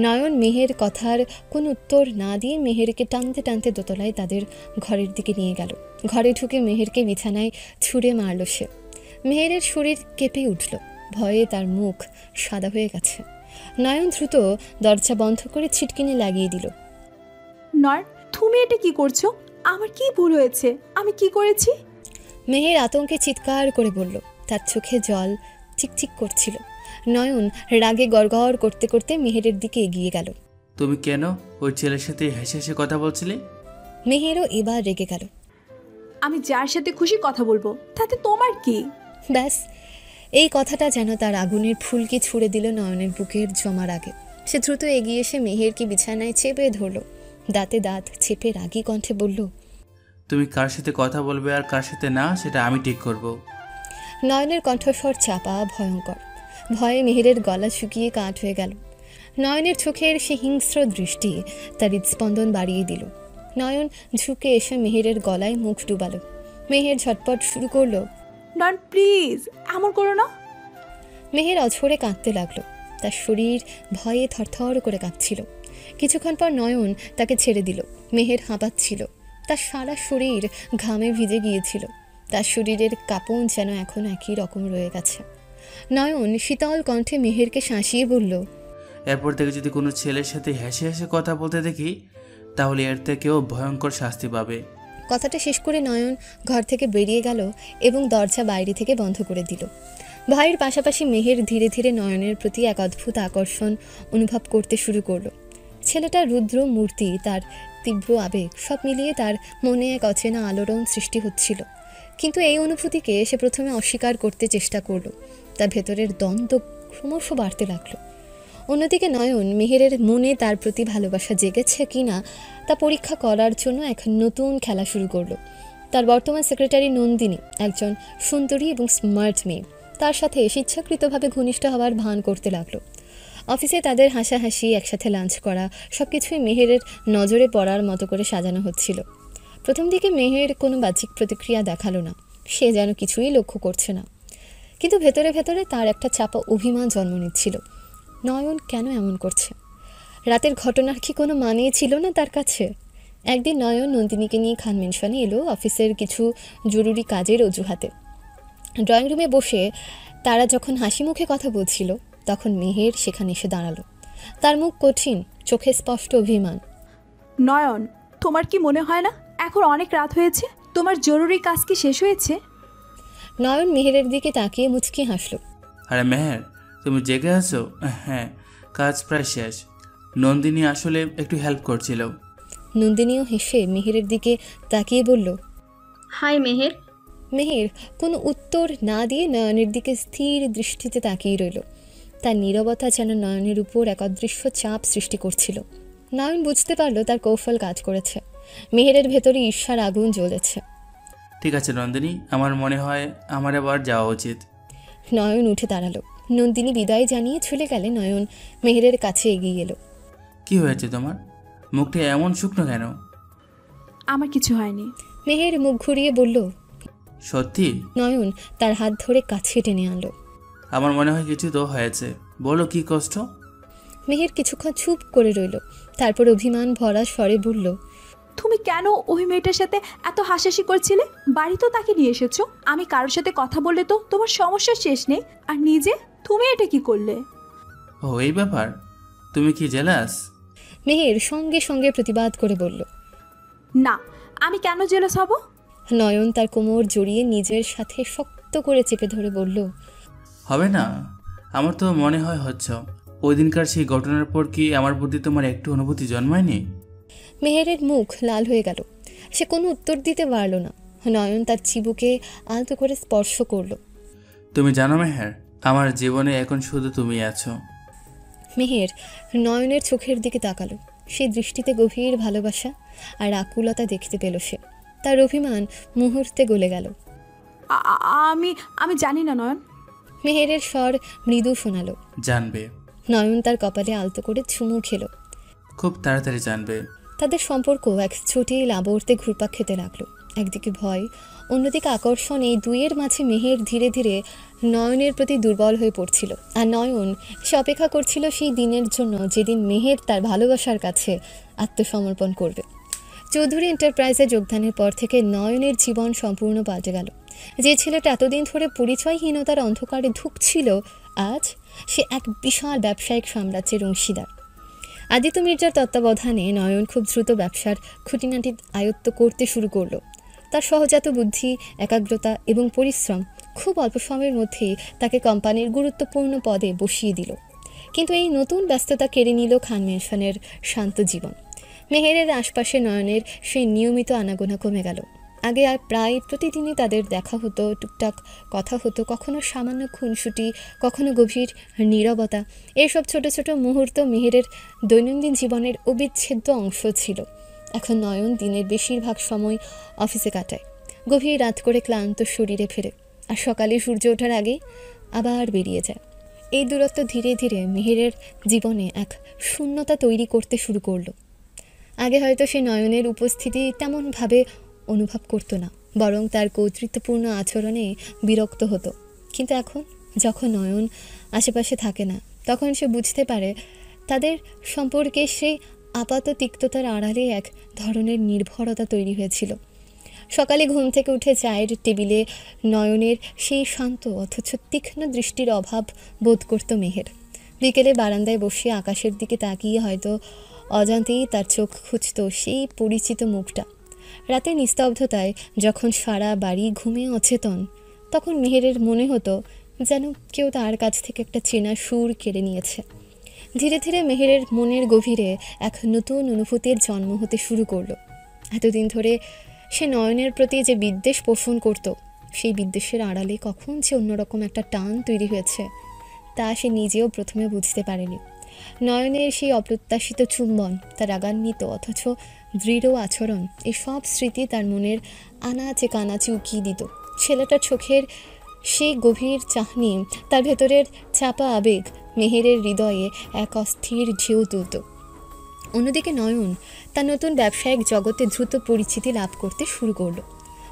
নয়ন মেহের কথার কোনো উত্তর না দিয়ে মেহেরকে টানতে টানতে দোতলায় তাদের ঘরের দিকে নিয়ে গেল। ঘরে ঢুকে মেহেরকে বিছানায় ছুঁড়ে মারল সে। মেহেরের শরীর কেঁপে উঠল, ভয়ে তার মুখ সাদা হয়ে গেছে। নয়ন দ্রুত দরজা বন্ধ করে ছিটকিনি লাগিয়ে দিল। নয়ন, তুমি এটা কি করছো? আমার কি ভুল হয়েছে? আমি কি করেছি? মেহের আতঙ্কে চিৎকার করে বলল। তার চোখে জল চিকচিক করছিল। নয়ন রাগে গড়গড় করতে করতে মেহেরের দিকে এগিয়ে গেল। তুমি কেন ওই ছেলের সাথে হেসে হেসে কথা বলছিলে? মেহেরও এবার রেগে গেল। আমি যার সাথে খুশি কথা বলবো, তাতে তোমার কি? ব্যাস, এই কথাটা যেন তার আগুনের ফুলকি ছুড়ে দিল নয়নের বুকের জমার আগে। সে দ্রুত এগিয়ে এসে মেহেরকে বিছানায় চেপে ধরল। দাঁতে দাঁত চেপে রাগী কণ্ঠে বলল, তুমি কার সাথে কথা বলবে আর কার সাথে না, সেটা আমি ঠিক করব। নয়নের কণ্ঠস্বর চাপা, ভয়ঙ্কর। ভয়ে মেহেরের গলা শুকিয়ে কাঠ হয়ে গেল। নয়নের চোখের সে হিংস্র দৃষ্টি তার হৃদস্পন্দন বাড়িয়ে দিল। নয়ন ঝুঁকে এসে মেহেরের গলায় মুখ ডুবালো। মেহের ঝটপট শুরু করলো, নয়ন প্লিজ, এমন করো না। মেহের অঝরে কাঁদতে লাগলো। তার শরীর ভয়ে থরথর করে কাঁপছিল। কিছুক্ষণ পর নয়ন তাকে ছেড়ে দিল। মেহের হাঁপাচ্ছিল। তার সারা শরীর ঘামে ভিজে গিয়েছিল। তার শরীরের কাঁপন যেন এখন একই রকম রয়ে গেছে। নয়ন শীতল কণ্ঠে মেহেরকে শাঁসিয়ে বলল, এরপর থেকে যদি কোনো ছেলের সাথে হেসে হেসে কথা বলতে দেখি, তাহলে এর থেকেও ভয়ঙ্কর শাস্তি পাবে। কথাটা শেষ করে নয়ন ঘর থেকে বেরিয়ে গেল এবং দরজা বাইরে থেকে বন্ধ করে দিল। ভাইয়ের পাশাপাশি মেহের ধীরে ধীরে নয়নের প্রতি এক অদ্ভুত আকর্ষণ অনুভব করতে শুরু করলো। ছেলেটার রুদ্র মূর্তি, তার তীব্র আবেগ, সব মিলিয়ে তার মনে এক অচেনা আলোড়ন সৃষ্টি হচ্ছিল। কিন্তু এই অনুভূতিকে সে প্রথমে অস্বীকার করতে চেষ্টা করলো। তার ভেতরের দ্বন্দ্ব ক্রমশ বাড়তে লাগলো। অন্যদিকে নয়ন মেহেরের মনে তার প্রতি ভালোবাসা জেগেছে কিনা তা পরীক্ষা করার জন্য এক নতুন খেলা শুরু করলো। তার বর্তমান সেক্রেটারি নন্দিনী একজন সুন্দরী এবং স্মার্ট মেয়ে। তার সাথে স্বেচ্ছাকৃতভাবে ঘনিষ্ঠ হওয়ার ভান করতে লাগলো। অফিসে তাদের হাসাহাসি, একসাথে লাঞ্চ করা, সব কিছুই মেহেরের নজরে পড়ার মতো করে সাজানো হচ্ছিল। প্রথম দিকে মেহের কোনো বাহ্যিক প্রতিক্রিয়া দেখালো না। সে যেন কিছুই লক্ষ্য করছে না। কিন্তু ভেতরে ভেতরে তার একটা চাপা অভিমান জন্ম নিচ্ছিল। নয়ন কেন এমন করছে? রাতের ঘটনার কি কোনো মানেই ছিল না তার কাছে? একদিন নয়ন নন্দিনীকে নিয়ে খান মেনশনে এলো অফিসের কিছু জরুরি কাজের অজুহাতে। ড্রয়িং রুমে বসে তারা যখন হাসি মুখে কথা বলছিল, তখন মেহের সেখানে এসে দাঁড়ালো। তার মুখ কঠিন, চোখে স্পষ্ট অভিমান। নয়ন, তোমার কি মনে হয় না এখন অনেক রাত হয়েছে? তোমার জরুরি কাজ কি শেষ হয়েছে? নয়ন মেহেরের দিকে তাকিয়ে মুচকি হাসলো। আরে মেহের, তুমি জেগে আছো? হ্যাঁ, কাজ প্রায় শেষ। নন্দিনী আসলে একটু হেল্প করছিল। নন্দিনীও হেসে মেহেরের দিকে তাকিয়ে বলল, হাই মেহের। মেহের কোনো উত্তর না দিয়ে নয়নের দিকে স্থির দৃষ্টিতে তাকিয়ে রইল। তার নীরবতা যেন নয়নের উপর এক অদৃশ্য চাপ সৃষ্টি করছিল। নয়ন বুঝতে পারল তার কৌশল কাজ করেছে। মেহেরের ভেতরে ঈর্ষার আগুন জ্বলেছে। ঠিক আছে নন্দিনী, আমার মনে হয় আমার এবার যাওয়া উচিত। নয়ন উঠে দাঁড়ালো। নন্দিনী বিদায় জানিয়ে চলে গেলে নয়ন মেহেরের কাছে এগিয়ে এলো। কি হয়েছে তোমার? মুখটা এমন শুকনো কেন? আমার কিছু হয়নি। মেহের মুখ ঘুরিয়ে বলল। সত্যি? নয়ন তার হাত ধরে কাছে টেনে আনলো। আমার মনে হয় কিছু তো হয়েছে, বলো কি কষ্ট? মেহের কিছুক্ষণ চুপ করে রইল, তারপর অভিমান ভরা স্বরে বলল, তুমি কেন ওই মেয়েটার সাথে এত হাসাহাসি করছিলে? বাড়ি তো তাকে নিয়ে এসেছো, আমি কারোর সাথে কথা বললে তো তোমার সমস্যার শেষ নেই, আর নিজে তুমি এটা কি করলে? ও এই ব্যাপার, তুমি কি জেলাস? মেহের সঙ্গে সঙ্গে প্রতিবাদ করে বলল, না, আমি কেন জেলাস হব? নয়ন তার কোমর জড়িয়ে নিজের সাথে শক্ত করে চেপে ধরে বলল, হবে না, আমার তো মনে হয় হচ্ছে। ওই দিনকার সেই ঘটনার পর কি আমার প্রতি তোমার একটু অনুভূতি জন্মায়নি? মেহেরের মুখ লাল হয়ে গেল, সে কোনো উত্তর দিতে পারল না। নয়ন তার চিবুকে আলতো করে স্পর্শ করল। তুমি জানো মেহের, আমার জীবনে এখন শুধু তুমি আছো। মেহের নয়নের চোখের দিকে তাকালো, সেই দৃষ্টিতে গভীর ভালোবাসা আর আকুলতা দেখতে পেল সে। তার অভিমান মুহূর্তে গলে গেল। আমি আমি জানি না নয়ন। মেহেরের স্বর মৃদু শোনালো। জানবে। নয়ন তার কপালে আলতো করে চুমু খেলো। খুব তাড়াতাড়ি জানবে। তাদের সম্পর্ক এক জটিল আবর্তে ঘুরপাক খেতে লাগলো। একদিকে ভয়, অন্যদিকে আকর্ষণ, এই দুইয়ের মাঝে মেহের ধীরে ধীরে নয়নের প্রতি দুর্বল হয়ে পড়ছিল। আর নয়ন সে অপেক্ষা করছিল সেই দিনের জন্য যেদিন মেহের তার ভালোবাসার কাছে আত্মসমর্পণ করবে। চৌধুরী এন্টারপ্রাইজে যোগদানের পর থেকে নয়নের জীবন সম্পূর্ণ পাল্টে গেল। যে ছেলেটা এতদিন ধরে পরিচয়হীনতার অন্ধকারে ধুঁকছিল, আজ সে এক বিশাল ব্যবসায়িক সাম্রাজ্যের অংশীদার। আদিত্য মির্জার তত্ত্বাবধানে নয়ন খুব দ্রুত ব্যবসার খুঁটিনাটি আয়ত্ত করতে শুরু করলো। তার সহজাত বুদ্ধি, একাগ্রতা এবং পরিশ্রম খুব অল্প সময়ের মধ্যেই তাকে কোম্পানির গুরুত্বপূর্ণ পদে বসিয়ে দিল। কিন্তু এই নতুন ব্যস্ততা কেড়ে নিল খান মেনশনের শান্ত জীবন। মেহেরের আশপাশে নয়নের সেই নিয়মিত আনাগোনা কমে গেল। আগে আর প্রায় প্রতিদিনই তাদের দেখা হতো, টুকটাক কথা হতো, কখনো সামান্য খুনসুটি, কখনো গভীর নীরবতা। এইসব ছোট ছোট মুহূর্ত মেহেরের দৈনন্দিন জীবনের অবিচ্ছেদ্য অংশ ছিল। এখন নয়ন দিনের বেশিরভাগ সময় অফিসে কাটায়, গভীর রাত করে ক্লান্ত শরীরে ফেরে, আর সকালে সূর্য ওঠার আগে আবার বেরিয়ে যায়। এই দূরত্ব ধীরে ধীরে মেহেরের জীবনে এক শূন্যতা তৈরি করতে শুরু করলো। আগে হয়তো সে নয়নের উপস্থিতি তেমনভাবে অনুভব করতো না, বরং তার কর্তৃত্বপূর্ণ আচরণে বিরক্ত হতো। কিন্তু এখন যখন নয়ন আশেপাশে থাকে না, তখন সে বুঝতে পারে তাদের সম্পর্কে সেই আপাত তিক্ততার আড়ালে এক ধরনের নির্ভরতা তৈরি হয়েছিল। সকালে ঘুম থেকে উঠে চায়ের টেবিলে নয়নের সেই শান্ত অথচ তীক্ষ্ণ দৃষ্টির অভাব বোধ করত মেহের। বিকেলে বারান্দায় বসে আকাশের দিকে তাকিয়ে হয়তো অজান্তেই তার চোখ খুঁজত সেই পরিচিত মুখটা। রাতে নিস্তব্ধতায় যখন সারা বাড়ি ঘুমে অচেতন, তখন মেহেরের মনে হতো যেন কেউ তার কাছ থেকে একটা চেনা সুর কেড়ে নিয়েছে। ধীরে ধীরে মেহেরের মনের গভীরে এক নতুন অনুভূতির জন্ম হতে শুরু করলো। এতদিন ধরে সে নয়নের প্রতি যে বিদ্বেষ পোষণ করত, সেই বিদ্বেষের আড়ালে কখন যে অন্যরকম একটা টান তৈরি হয়েছে তা সে নিজেও প্রথমে বুঝতে পারেনি। নয়নের সেই অপ্রত্যাশিত চুম্বন, তার রাগান্বিত অথচ দৃঢ় আচরণ, এই সব স্মৃতি তার মনের আনাচে কানাচে উকিয়ে দিত। ছেলেটার চোখের সেই গভীর চাহনি, তার ভেতরের চাপা আবেগ মেহেরের হৃদয়ে এক অস্থির ঢেউ তুলত। অন্যদিকে নয়ন তার নতুন ব্যবসায়িক জগতে দ্রুত পরিচিতি লাভ করতে শুরু করলো।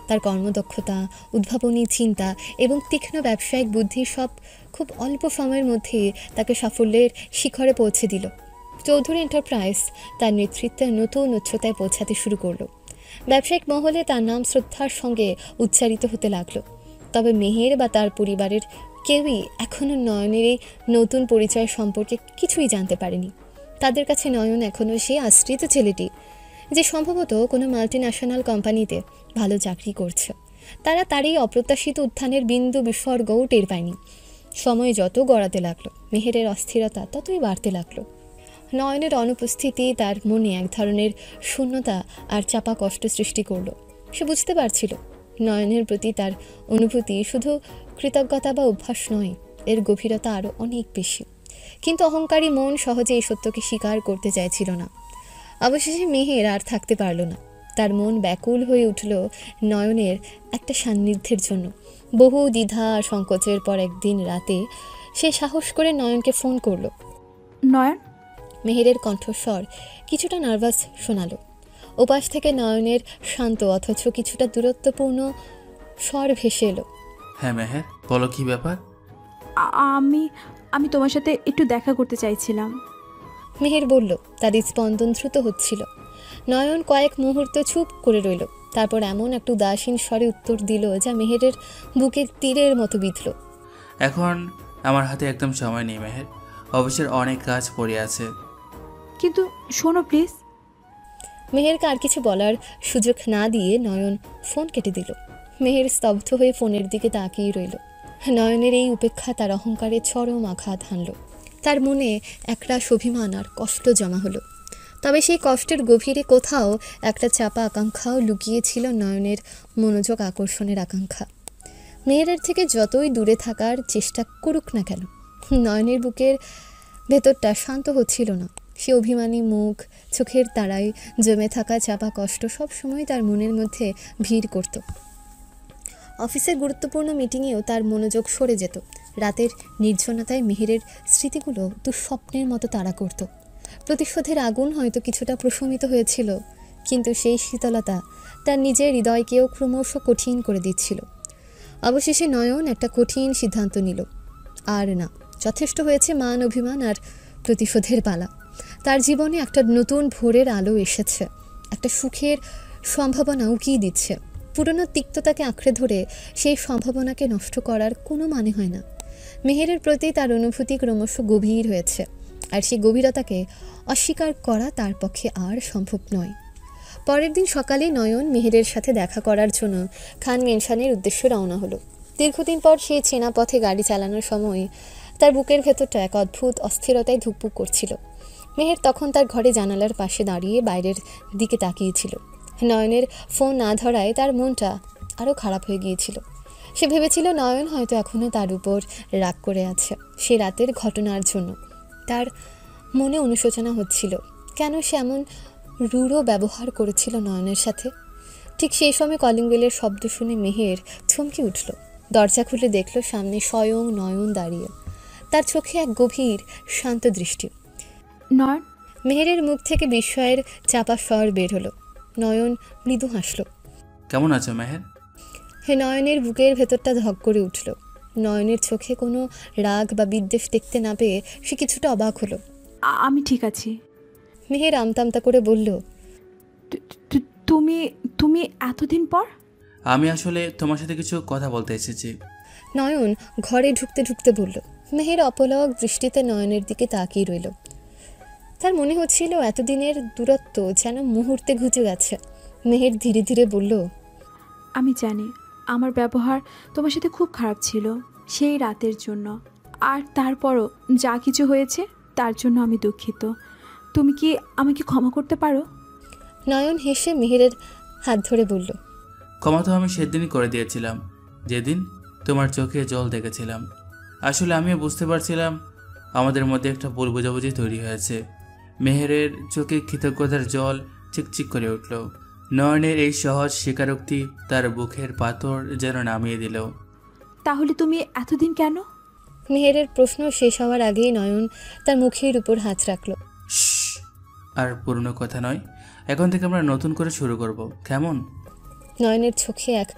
তার কর্মদক্ষতা, উদ্ভাবনী চিন্তা এবং তীক্ষ্ণ ব্যবসায়িক বুদ্ধি সব খুব অল্প সময়ের মধ্যে তাকে সাফল্যের শিখরে পৌঁছে দিল। চৌধুরী এন্টারপ্রাইজ তার নেতৃত্বে নতুন উচ্চতায় পৌঁছাতে শুরু করলো। ব্যবসায়িক মহলে তার নাম শ্রদ্ধার সঙ্গে উচ্চারিত হতে লাগলো। তবে মেহের বা তার পরিবারের কেউই এখনও নয়নের এই নতুন পরিচয় সম্পর্কে কিছুই জানতে পারেনি। তাদের কাছে নয়ন এখনও সেই আশ্রিত ছেলেটি যে সম্ভবত কোনো মাল্টিন্যাশনাল কোম্পানিতে ভালো চাকরি করছে। তারা তার এই অপ্রত্যাশিত উত্থানের বিন্দু বিসর্গও টের পায়নি। সময় যত গড়াতে লাগলো, মেহেরের অস্থিরতা ততই বাড়তে লাগলো। নয়নের অনুপস্থিতি তার মনে এক ধরনের শূন্যতা আর চাপা কষ্ট সৃষ্টি করলো। সে বুঝতে পারছিল নয়নের প্রতি তার অনুভূতি শুধু কৃতজ্ঞতা বা অভ্যাস নয়, এর গভীরতা আরও অনেক বেশি। কিন্তু অহংকারী মন সহজে এই সত্যকে স্বীকার করতে চাইছিল না। অবশেষে মেহের আর থাকতে পারল না। তার মন ব্যাকুল হয়ে উঠল নয়নের একটা সান্নিধ্যের জন্য। বহু দ্বিধা আর সংকোচের পর একদিন রাতে সে সাহস করে নয়নকে ফোন করলো। নয়ন? মেহেরের কণ্ঠস্বর কিছুটা নার্ভাস শোনালো। ওপাশ থেকে নয়নের শান্ত অথচ কিছুটা দূরত্বপূর্ণ স্বর ভেসে এলো। হ্যাঁ মেহের, বলো কি ব্যাপার? আমি আমি তোমার সাথে একটু দেখা করতে চাইছিলাম। মেহের বলল। তার স্পন্দন দ্রুত হচ্ছিল। নয়ন কয়েক মুহূর্ত চুপ করে রইল, তারপর এমন একটু উদাসীন স্বরে উত্তর দিল যা মেহেরের বুকের তীরের মতো বিঁধল। এখন আমার হাতে একদম সময় নেই মেহের, অফিসের অনেক কাজ পড়ে আছে। কিন্তু শোনো প্লিজ। মেহেরকে আর কিছু বলার সুযোগ না দিয়ে নয়ন ফোন কেটে দিল। মেহের স্তব্ধ হয়ে ফোনের দিকে তাকিয়ে রইল। নয়নের এই উপেক্ষা তার অহংকারে চরম আঘাত হানল। তার মনে একরাশ অভিমান আর কষ্ট জমা হলো। তবে সেই কষ্টের গভীরে কোথাও একটা চাপা আকাঙ্ক্ষাও লুকিয়েছিল, নয়নের মনোযোগ আকর্ষণের আকাঙ্ক্ষা। মেহেরের থেকে যতই দূরে থাকার চেষ্টা করুক না কেন, নয়নের বুকের ভেতরটা শান্ত হচ্ছিল না। সে অভিমানী মুখ, চোখের তারায় জমে থাকা চাপা কষ্ট সব সময় তার মনের মধ্যে ভিড় করত। অফিসের গুরুত্বপূর্ণ মিটিংয়েও তার মনোযোগ সরে যেত। রাতের নির্জনতায় মেহেরের স্মৃতিগুলো দুঃস্বপ্নের মতো তাড়া করত। প্রতিশোধের আগুন হয়তো কিছুটা প্রশমিত হয়েছিল, কিন্তু সেই শীতলতা তার নিজের হৃদয়কেও ক্রমশ কঠিন করে দিচ্ছিল। অবশেষে নয়ন একটা কঠিন সিদ্ধান্ত নিল। আর না, যথেষ্ট হয়েছে মান অভিমান আর প্রতিশোধের পালা। তার জীবনে একটা নতুন ভোরের আলো এসেছে, একটা সুখের সম্ভাবনা উকিয়ে দিচ্ছে। পুরনো তিক্ততাকে আঁকড়ে ধরে সেই সম্ভাবনাকে নষ্ট করার কোনো মানে হয় না। মেহেরের প্রতি তার অনুভূতি ক্রমশ গভীর হয়েছে, আর সেই গভীরতাকে অস্বীকার করা তার পক্ষে আর সম্ভব নয়। পরের দিন সকালে নয়ন মেহেরের সাথে দেখা করার জন্য খান মেনশনের উদ্দেশ্যে রওনা হলো। দীর্ঘদিন পর সেই চেনা পথে গাড়ি চালানোর সময় তার বুকের ভেতরটা এক অদ্ভুত অস্থিরতায় ধুকপুক করছিল। মেহের তখন তার ঘরে জানালার পাশে দাঁড়িয়ে বাইরের দিকে তাকিয়েছিল। নয়নের ফোন না ধরায় তার মনটা আরও খারাপ হয়ে গিয়েছিল। সে ভেবেছিল নয়ন হয়তো এখনও তার উপর রাগ করে আছে সে রাতের ঘটনার জন্য। তার মনে অনুশোচনা হচ্ছিল, কেন সে এমন রূঢ় ব্যবহার করেছিল নয়নের সাথে। ঠিক সেই সময় কলিং বেলের শব্দ শুনে মেহের চমকে উঠল। দরজা খুলে দেখল সামনে স্বয়ং নয়ন দাঁড়িয়ে, তার চোখে এক গভীর শান্ত দৃষ্টি। নয়ন। মেহেরের মুখ থেকে বিস্ময়ের চাপা স্বর বের হলো। নয়ন মৃদু হাসল। কেমন আছো মেহের? হে নয়নের বুকের ভেতরটা ধক করে উঠল। নয়নের চোখে কোনো রাগ বা বিদ্বেষ দেখতে না পেয়ে সে কিছুটা অবাক হলো। আমি ঠিক আছি। মেহের আমতামতা করে বলল, তুমি তুমি এতদিন পর? আমি আসলে তোমার সাথে কিছু কথা বলতে এসেছি। নয়ন ঘরে ঢুকতে ঢুকতে বলল। মেহের অপলক দৃষ্টিতে নয়নের দিকে তাকিয়ে রইল। তার মনে হচ্ছিল এতদিনের দূরত্ব যেন মুহূর্তে ঘুচে গেছে। মেহের ধীরে ধীরে বলল, আমি জানি আমার ব্যবহার তোমার সাথে খুব খারাপ ছিল সেই রাতের জন্য, আর তারপরও যা কিছু হয়েছে তার জন্য আমি দুঃখিত। তুমি কি আমাকে ক্ষমা করতে পারো? নয়ন হেসে মেহেরের হাত ধরে বলল, ক্ষমা তো আমি সেদিনই করে দিয়েছিলাম যেদিন তোমার চোখে জল দেখেছিলাম। আসলে আমিও বুঝতে পারছিলাম আমাদের মধ্যে একটা ভুল বোঝাবুঝি তৈরি হয়েছে। মেহেরের চোখে কৃতজ্ঞতার জল চিকচিক করে উঠল। নয়নের এই সহজ স্বীকারোক্তি তার বুকের পাথর যেন নামিয়ে দিল। তাহলে তুমি এতদিন কেন? মেহেরের প্রশ্ন শেষ হওয়ার আগেই নয়ন তার মুখের উপর হাত রাখল। আর পুরনো কথা নয়, এখন থেকে আমরা নতুন করে শুরু করব, কেমন? নয়নের চোখে এক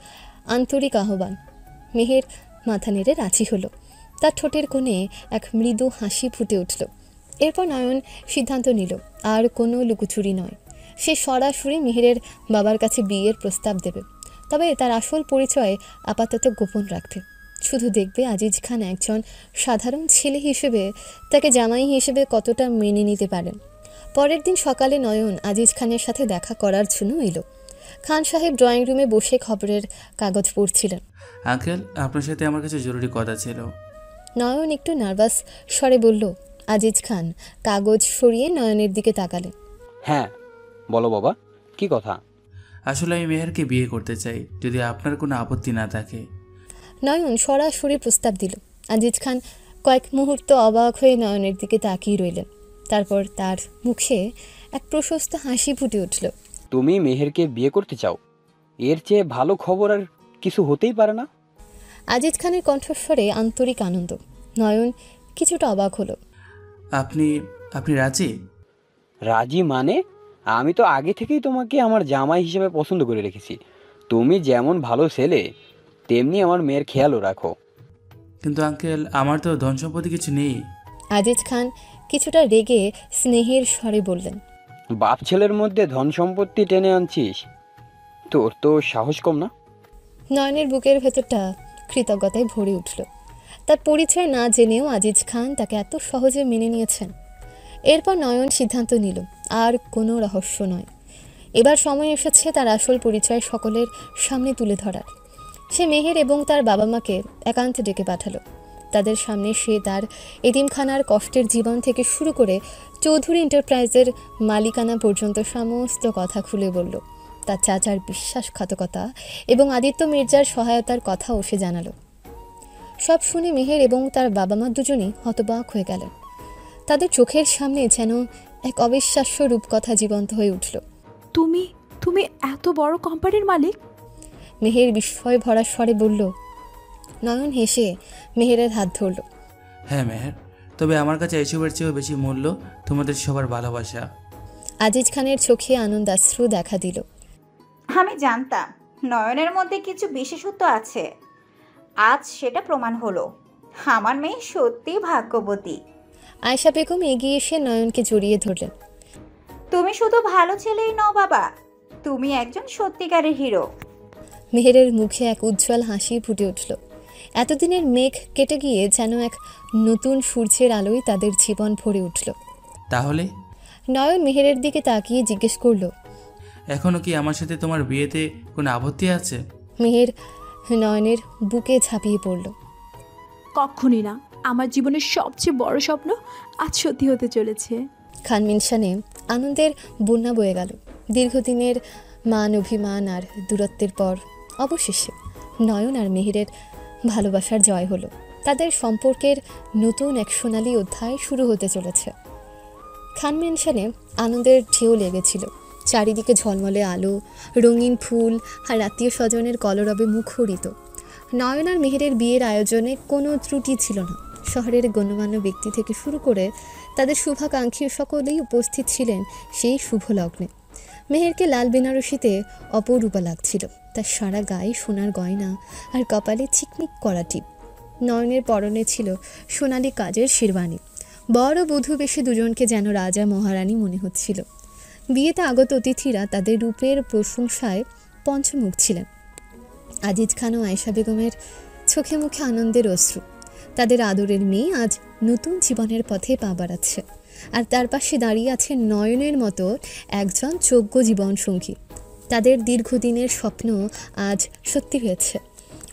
আন্তরিক আহ্বান। মেহের মাথা নেড়ে রাজি হলো। তার ঠোঁটের কোণে এক মৃদু হাসি ফুটে উঠল। এরপর নয়ন সিদ্ধান্ত নিল আর কোনো লুকোচুরি নয়। সে সরাসরি মেহেরের বাবার কাছে বিয়ের প্রস্তাব দেবে, তবে তার আসল পরিচয় আপাতত গোপন রাখবে। শুধু দেখবে আজিজ খান একজন সাধারণ ছেলে হিসেবে তাকে জামাই হিসেবে কতটা মেনে নিতে পারেন। পরের দিন সকালে নয়ন আজিজ খানের সাথে দেখা করার জন্য এলো। খান সাহেব ড্রয়িং রুমে বসে খবরের কাগজ পড়ছিলেন। আঙ্কেল, আপনার সাথে আমার কাছে জরুরি কথা ছিল। নয়ন একটু নার্ভাস স্বরে বলল। আজিজ খান কাগজ সরিয়ে নয়নের দিকে তাকালেন। হ্যাঁ বলো বাবা, কি কথা? আসলে আমি মেহেরকে বিয়ে করতে চাই, যদি আপনার কোনো আপত্তি না থাকে। নয়ন সরাসরি প্রস্তাব দিল। আজিজ খান কয়েক মুহূর্ত অবাক হয়ে নয়নের দিকে তাকিয়ে রইলেন। তারপর তার মুখে এক প্রশস্ত হাসি ফুটে উঠল। তুমি মেহেরকে বিয়ে করতে চাও? এর চেয়ে ভালো খবর আর কিছু হতেই পারে না। আজিজ খানের কণ্ঠস্বরে আন্তরিক আনন্দ। নয়ন কিছুটা অবাক হলো। আপনি রাজি? রাজি মানে? আমি তো আগে থেকেই তোমাকে আমার জামাই হিসেবে পছন্দ করে রেখেছি। তুমি যেমন ভালো ছেলে, তেমনি আমার মেয়ের খেয়ালও রাখো। কিন্তু আঙ্কেল, আমার তো ধন সম্পত্তি কিছু নেই। আজিজ খান কিছুটা রেগে স্নেহের স্বরে বললেন, বাপ ছেলের মধ্যে ধন সম্পত্তি টেনে আনছিস? তোর তো সাহস কম না? নয়নের বুকের ভেতরটা কৃতজ্ঞতায় ভরে উঠল। তার পরিচয় না জেনেও আজিজ খান তাকে এত সহজে মেনে নিয়েছেন। এরপর নয়ন সিদ্ধান্ত নিল আর কোনো রহস্য নয়, এবার সময় এসেছে তার আসল পরিচয় সকলের সামনে তুলে ধরার। সে মেহের এবং তার বাবা মাকে একান্তে ডেকে পাঠালো। তাদের সামনে সে তার এতিমখানার কষ্টের জীবন থেকে শুরু করে চৌধুরী এন্টারপ্রাইজের মালিকানা পর্যন্ত সমস্ত কথা খুলে বলল। তার চাচার বিশ্বাসঘাতকতা এবং আদিত্য মির্জার সহায়তার কথাও সে জানালো। সব শুনে মেহের এবং তার বাবা মা দুজনেই হতবাক হয়ে গেলেন। তাদের চোখের সামনে যেন এক অবিশ্বাস্য রূপকথা জীবন্ত হয়ে উঠল। তুমি তুমি এত বড় কোম্পানির মালিক? মেহের বিস্ময় ভরা স্বরে বলল। নয়ন হেসে মেহেরের হাত ধরল। হ্যাঁ মেহের, তবে আমার কাছে এসবের চেয়েও বেশি মূল্য তোমাদের সবার ভালোবাসা। আজিজ খানের চোখে আনন্দাশ্রু দেখা দিল। আমি জানতাম নয়নের মধ্যে কিছু বিশেষত্ব আছে, আজ সেটা প্রমাণ হলো। আমার মেয়ে সত্যি ভাগ্যবতী। আয়েশা বেগম এগিয়ে এসে নয়নকে জড়িয়ে ধরলেন। তুমি শুধু ভালো ছেলেই নও বাবা, তুমি একজন সত্যিকারের হিরো। মেহেরের মুখে এক উজ্জ্বল হাসি ফুটে উঠল। এতদিনের মেঘ কেটে গিয়ে যেন এক নতুন সূর্যের আলোয় তাদের জীবন ভরে উঠল। তাহলে? নয়ন মেহেরের দিকে তাকিয়ে জিজ্ঞেস করল, এখনো কি আমার সাথে তোমার বিয়েতে কোনো আপত্তি আছে? মেহের নয়নের বুকে ঝাঁপিয়ে পড়ল। কখনই না, আমার জীবনের সবচেয়ে বড় স্বপ্ন আজ সত্যি হতে চলেছে। খানমিনশানে আনন্দের বন্যা বয়ে গেল। দীর্ঘদিনের মান অভিমান আর দূরত্বের পর অবশেষে নয়ন আর মেহেরের ভালোবাসার জয় হলো। তাদের সম্পর্কের নতুন এক সোনালি অধ্যায় শুরু হতে চলেছে। খানমেনশানে আনন্দের ঢেউ লেগেছিল। চারিদিকে ঝলমলে আলো, রঙিন ফুল আর আত্মীয় স্বজনের কলরবে মুখরিত। নয়ন আর মেহেরের বিয়ের আয়োজনে কোনো ত্রুটি ছিল না। শহরের গণ্যমান্য ব্যক্তি থেকে শুরু করে তাদের শুভাকাঙ্ক্ষী সকলেই উপস্থিত ছিলেন সেই শুভ লগ্নে। মেহেরকে লাল বেনারসিতে অপরূপা লাগছিল, তার সারা গায়ে সোনার গয়না আর কপালে চিকমিক করা টিপ। নয়নের পরনে ছিল সোনালি কাজের শেরওয়ানি। বড় বধূ বেশে দুজনকে যেন রাজা মহারানী মনে হচ্ছিল। বিয়েতে আগত অতিথিরা তাদের রূপের প্রশংসায় পঞ্চমুখ ছিলেন। আজিজ খান ও আয়েশা বেগমের চোখে মুখে আনন্দের অশ্রু। তাদের আদরের মেয়ে আজ নতুন জীবনের পথে পা বাড়াচ্ছে, আর তার পাশে দাঁড়িয়ে আছে নয়নের মতো একজন যোগ্য জীবনসঙ্গী। তাদের দীর্ঘদিনের স্বপ্ন আজ সত্যি হয়েছে।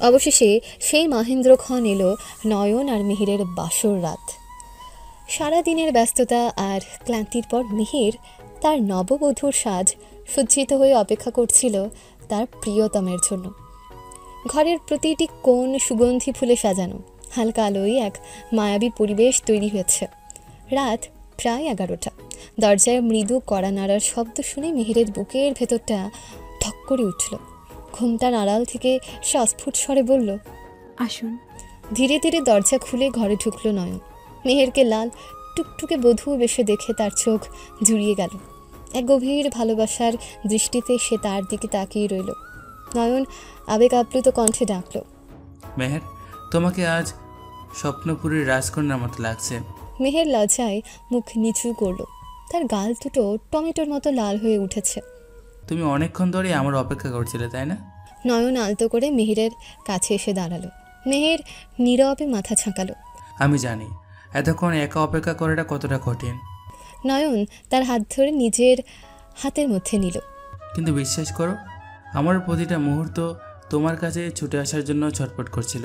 অবশেষে সেই মহেন্দ্রক্ষণ এলো নয়ন আর মিহিরের বাসর রাত। সারা দিনের ব্যস্ততা আর ক্লান্তির পর মিহির তার নববধূর সাজ সজ্জিত হয়ে অপেক্ষা করছিল তার প্রিয়তমের জন্য। ঘরের প্রতিটি কোণ সুগন্ধি ফুলে সাজানো, হালকা আলোয় এক মায়াবী পরিবেশ তৈরি হয়েছে। রাত প্রায় 11টা। দরজায় মৃদু কড়া নাড়ার শব্দ শুনে মিহিরের বুকের ভেতরটা ধক করে উঠল। ঘুমটার আড়াল থেকে সে অস্ফুট স্বরে বলল, আসুন। ধীরে ধীরে দরজা খুলে ঘরে ঢুকল নয়ন। মেহেরকে লাল টুকটুকে বধূ বেশে দেখে তার চোখ জুড়িয়ে গেল। এক গভীর ভালোবাসার দৃষ্টিতে সে তার দিকে তাকিয়ে রইল। নয়ন আবেগ আপ্লুত কণ্ঠে ডাকল, মেহের, তোমাকে আজ স্বপ্নপুরীর রাজকন্যার মতো লাগছে। মেহের লজ্জায় মুখ নিচু করল। তার গাল দুটো টমেটোর মতো লাল হয়ে উঠেছে। তুমি অনেকক্ষণ ধরে আমার অপেক্ষা করছিলে, তাই না? নয়ন আলতো করে মেহেরের কাছে এসে দাঁড়ালো। মেহের নীরবে মাথা ঝাঁকালো। আমি জানি এতক্ষণ একা অপেক্ষা করাটা কতটা কঠিন। নয়ন তার হাত ধরে নিজের হাতের মধ্যে নিল। কিন্তু বিশ্বাস করো, আমার প্রতিটা মুহূর্ত তোমার কাছে ছুটে আসার জন্য ছটফট করছিল।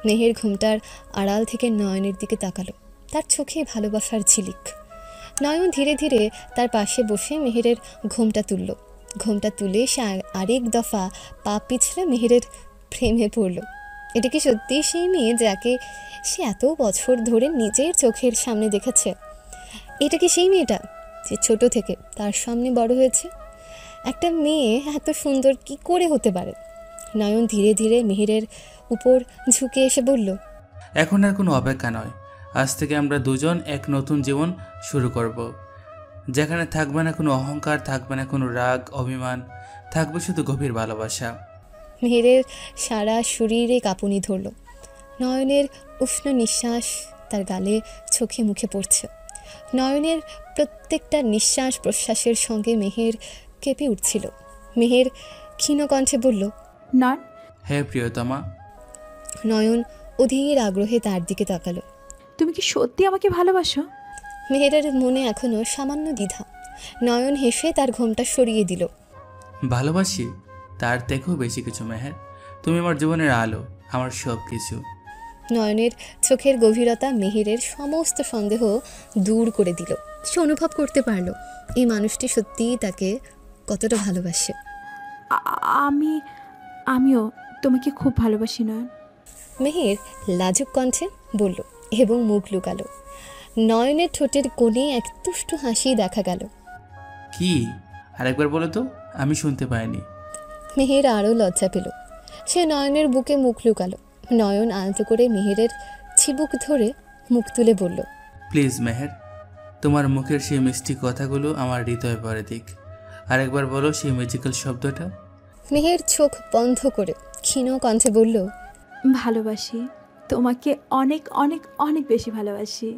মেহের ঘুমটার আড়াল থেকে নয়নের দিকে তাকালো। তার চোখে ভালোবাসার ঝিলিক। নয়ন ধীরে ধীরে তার পাশে বসে মেহেরের ঘুমটা তুলল। ঘুমটা তুলে সে আরেক দফা পা পিছলে মেহেরের প্রেমে পড়ল। এটা কি সত্যিই সেই মেয়ে যাকে সে এত বছর ধরে নিজের চোখের সামনে দেখেছে? এটা কি সেই মেয়েটা যে ছোট থেকে তার সামনে বড় হয়েছে? একটা মেয়ে এত সুন্দর কি করে হতে পারে? নয়ন ধীরে ধীরে মেহেরের উপর ঝুঁকে এসে বলল, এখন আর কোনো অপেক্ষা নয়, আজ থেকে আমরা দুজন এক নতুন জীবন শুরু করব। যেখানে থাকবে না কোনো অহংকার, থাকবে না কোনো রাগ অভিমান, থাকবে শুধু গভীর ভালোবাসা। মেহেরের সারা শরীরে কাঁপুনি ধরল। নয়নের উষ্ণ নিঃশ্বাস তার গালে চোখে মুখে পড়ছে। নয়নের প্রত্যেকটা নিঃশ্বাস প্রশ্বাসের সঙ্গে মেহের কেঁপে উঠছিল। মেহের ক্ষীণ কণ্ঠে বলল, নয়ন। হে প্রিয়তমা। নয়ন অধীর আগ্রহে তার দিকে তাকালো। তুমি কি সত্যি আমাকে ভালোবাসো? মেহেরের মনে এখনো সামান্য দ্বিধা। নয়ন হেসে তার ঘোমটা সরিয়ে দিল। ভালোবাসি? তার থেকেও বেশি কিছু মেহের। তুমি আমার জীবনের আলো, আমার সব কিছু। নয়নের চোখের গভীরতা মেহেরের সমস্ত সন্দেহ দূর করে দিল। সে অনুভব করতে পারল এই মানুষটি সত্যিই তাকে কতটা ভালোবাসে। আমিও তোমাকে খুব ভালোবাসি নয়ন। মেহের লাজুক কণ্ঠে বলল এবং মুখ লুকালো। নয়নের ঠোঁটের কোণে এক তুষ্ট হাসি দেখা গেল। কি? আরেকবার বলো তো, আমি শুনতে পাইনি। মেহের আরও লজ্জা পেল। সে নয়নের বুকে মুখ লুকালো। নয়ন আলতো করে মেহেরের চিবুক ধরে মুখ তুলে বলল, প্লিজ মেহের, তোমার মুখের সেই মিষ্টি কথাগুলো আমার হৃদয়ে ভরে দিক। আরেকবার বলো সেই ম্যাজিক্যাল শব্দটা। মেহের চোখ বন্ধ করে ক্ষীণ কণ্ঠে বলল, ভালোবাসি তোমাকে, অনেক অনেক অনেক বেশি ভালোবাসি।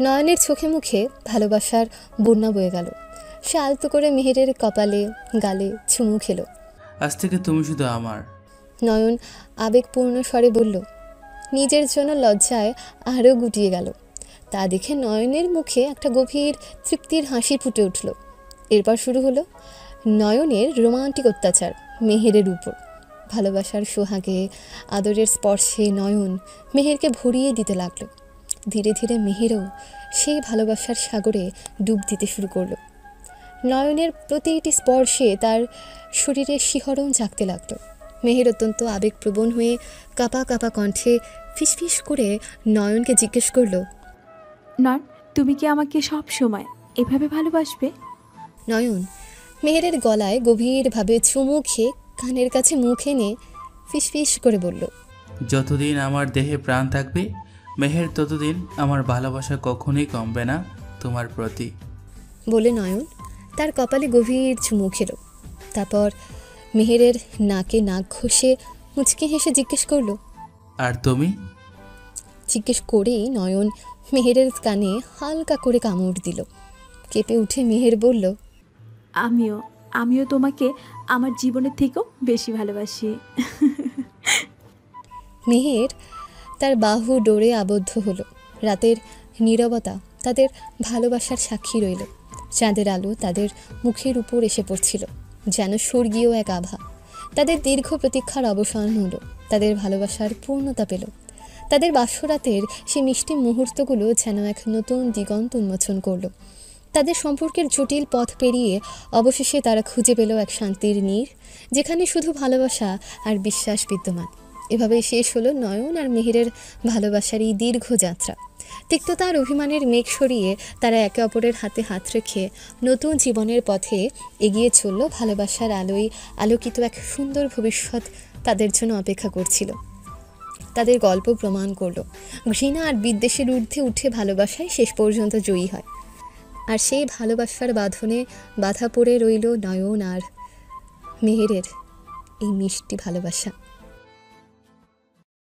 নয়নের চোখে মুখে ভালোবাসার বন্যা বয়ে গেল। সে আলতো করে মেহেরের কপালে গালে চুমু খেল। আজ থেকে তুমি শুধু আমার। নয়ন আবেগপূর্ণ স্বরে বলল। নিজের জন্য লজ্জায় আরও গুটিয়ে গেল। তা দেখে নয়নের মুখে একটা গভীর তৃপ্তির হাসি ফুটে উঠল। এরপর শুরু হলো নয়নের রোমান্টিক অত্যাচার মেহেরের উপর। ভালোবাসার সোহাগে আদরের স্পর্শে নয়ন মেহেরকে ভরিয়ে দিতে লাগলো। ধীরে ধীরে মেহেরও সেই ভালোবাসার সাগরে ডুব দিতে শুরু করলো। নয়নের প্রতিটি স্পর্শে তার শরীরে শিহরণ জাগতে লাগলো। মেহের অত্যন্ত আবেগপ্রবণ হয়ে কাঁপা কাঁপা কণ্ঠে ফিসফিস করে নয়নকে জিজ্ঞেস করলো, নয়ন, তুমি কি আমাকে সব সময় এভাবে ভালোবাসবে? নয়ন মেহেরের গলায় গভীরভাবে চুমু খেয়ে কানের কাছে মুখ এনে ফিসফিস করে বলল, যতদিন আমার দেহে প্রাণ থাকবে মেহের, ততদিন আমার ভালোবাসা কখনোই কমবে না তোমার প্রতি। বলে নয়ন তার কপালে গভীর চুমু খেল। তারপর মেহেরের নাকে নাক ঘষে মুচকে হেসে জিজ্ঞেস করলো, আর তুমি? জিজ্ঞেস করেই নয়ন মেহেরের কানে হালকা করে কামড় দিল। কেঁপে উঠে মেহের বলল, আমিও তোমাকে আমার জীবনের থেকেও বেশি ভালোবাসি। মেহের তার বাহু ডোরে আবদ্ধ হলো। রাতের নীরবতা তাদের ভালোবাসার সাক্ষী রইল। চাঁদের আলো তাদের মুখের উপর এসে পড়ছিল যেন স্বর্গীয় এক আভা। তাদের দীর্ঘ প্রতীক্ষার অবসান হলো। তাদের ভালোবাসার পূর্ণতা পেল। তাদের বাসরাতের সে মিষ্টি মুহূর্তগুলো যেন এক নতুন দিগন্ত উন্মোচন করলো। তাদের সম্পর্কের জটিল পথ পেরিয়ে অবশেষে তারা খুঁজে পেল এক শান্তির নীড়, যেখানে শুধু ভালোবাসা আর বিশ্বাস বিদ্যমান। এভাবেই শেষ হলো নয়ন আর মেহেরের ভালোবাসার এই দীর্ঘ যাত্রা। তিক্ততা আর অভিমানের মেঘ সরিয়ে তারা একে অপরের হাতে হাত রেখে নতুন জীবনের পথে এগিয়ে চলল। ভালোবাসার আলোয় আলোকিত এক সুন্দর ভবিষ্যৎ তাদের জন্য অপেক্ষা করছিল। তাদের গল্প প্রমাণ করল ঘৃণা আর বিদ্বেষের ঊর্ধ্বে উঠে ভালোবাসায় শেষ পর্যন্ত জয়ী হয়। আর সেই ভালোবাসার বাঁধনে বাধা পড়ে রইল নয়ন আর মেহেরের এই মিষ্টি ভালোবাসা।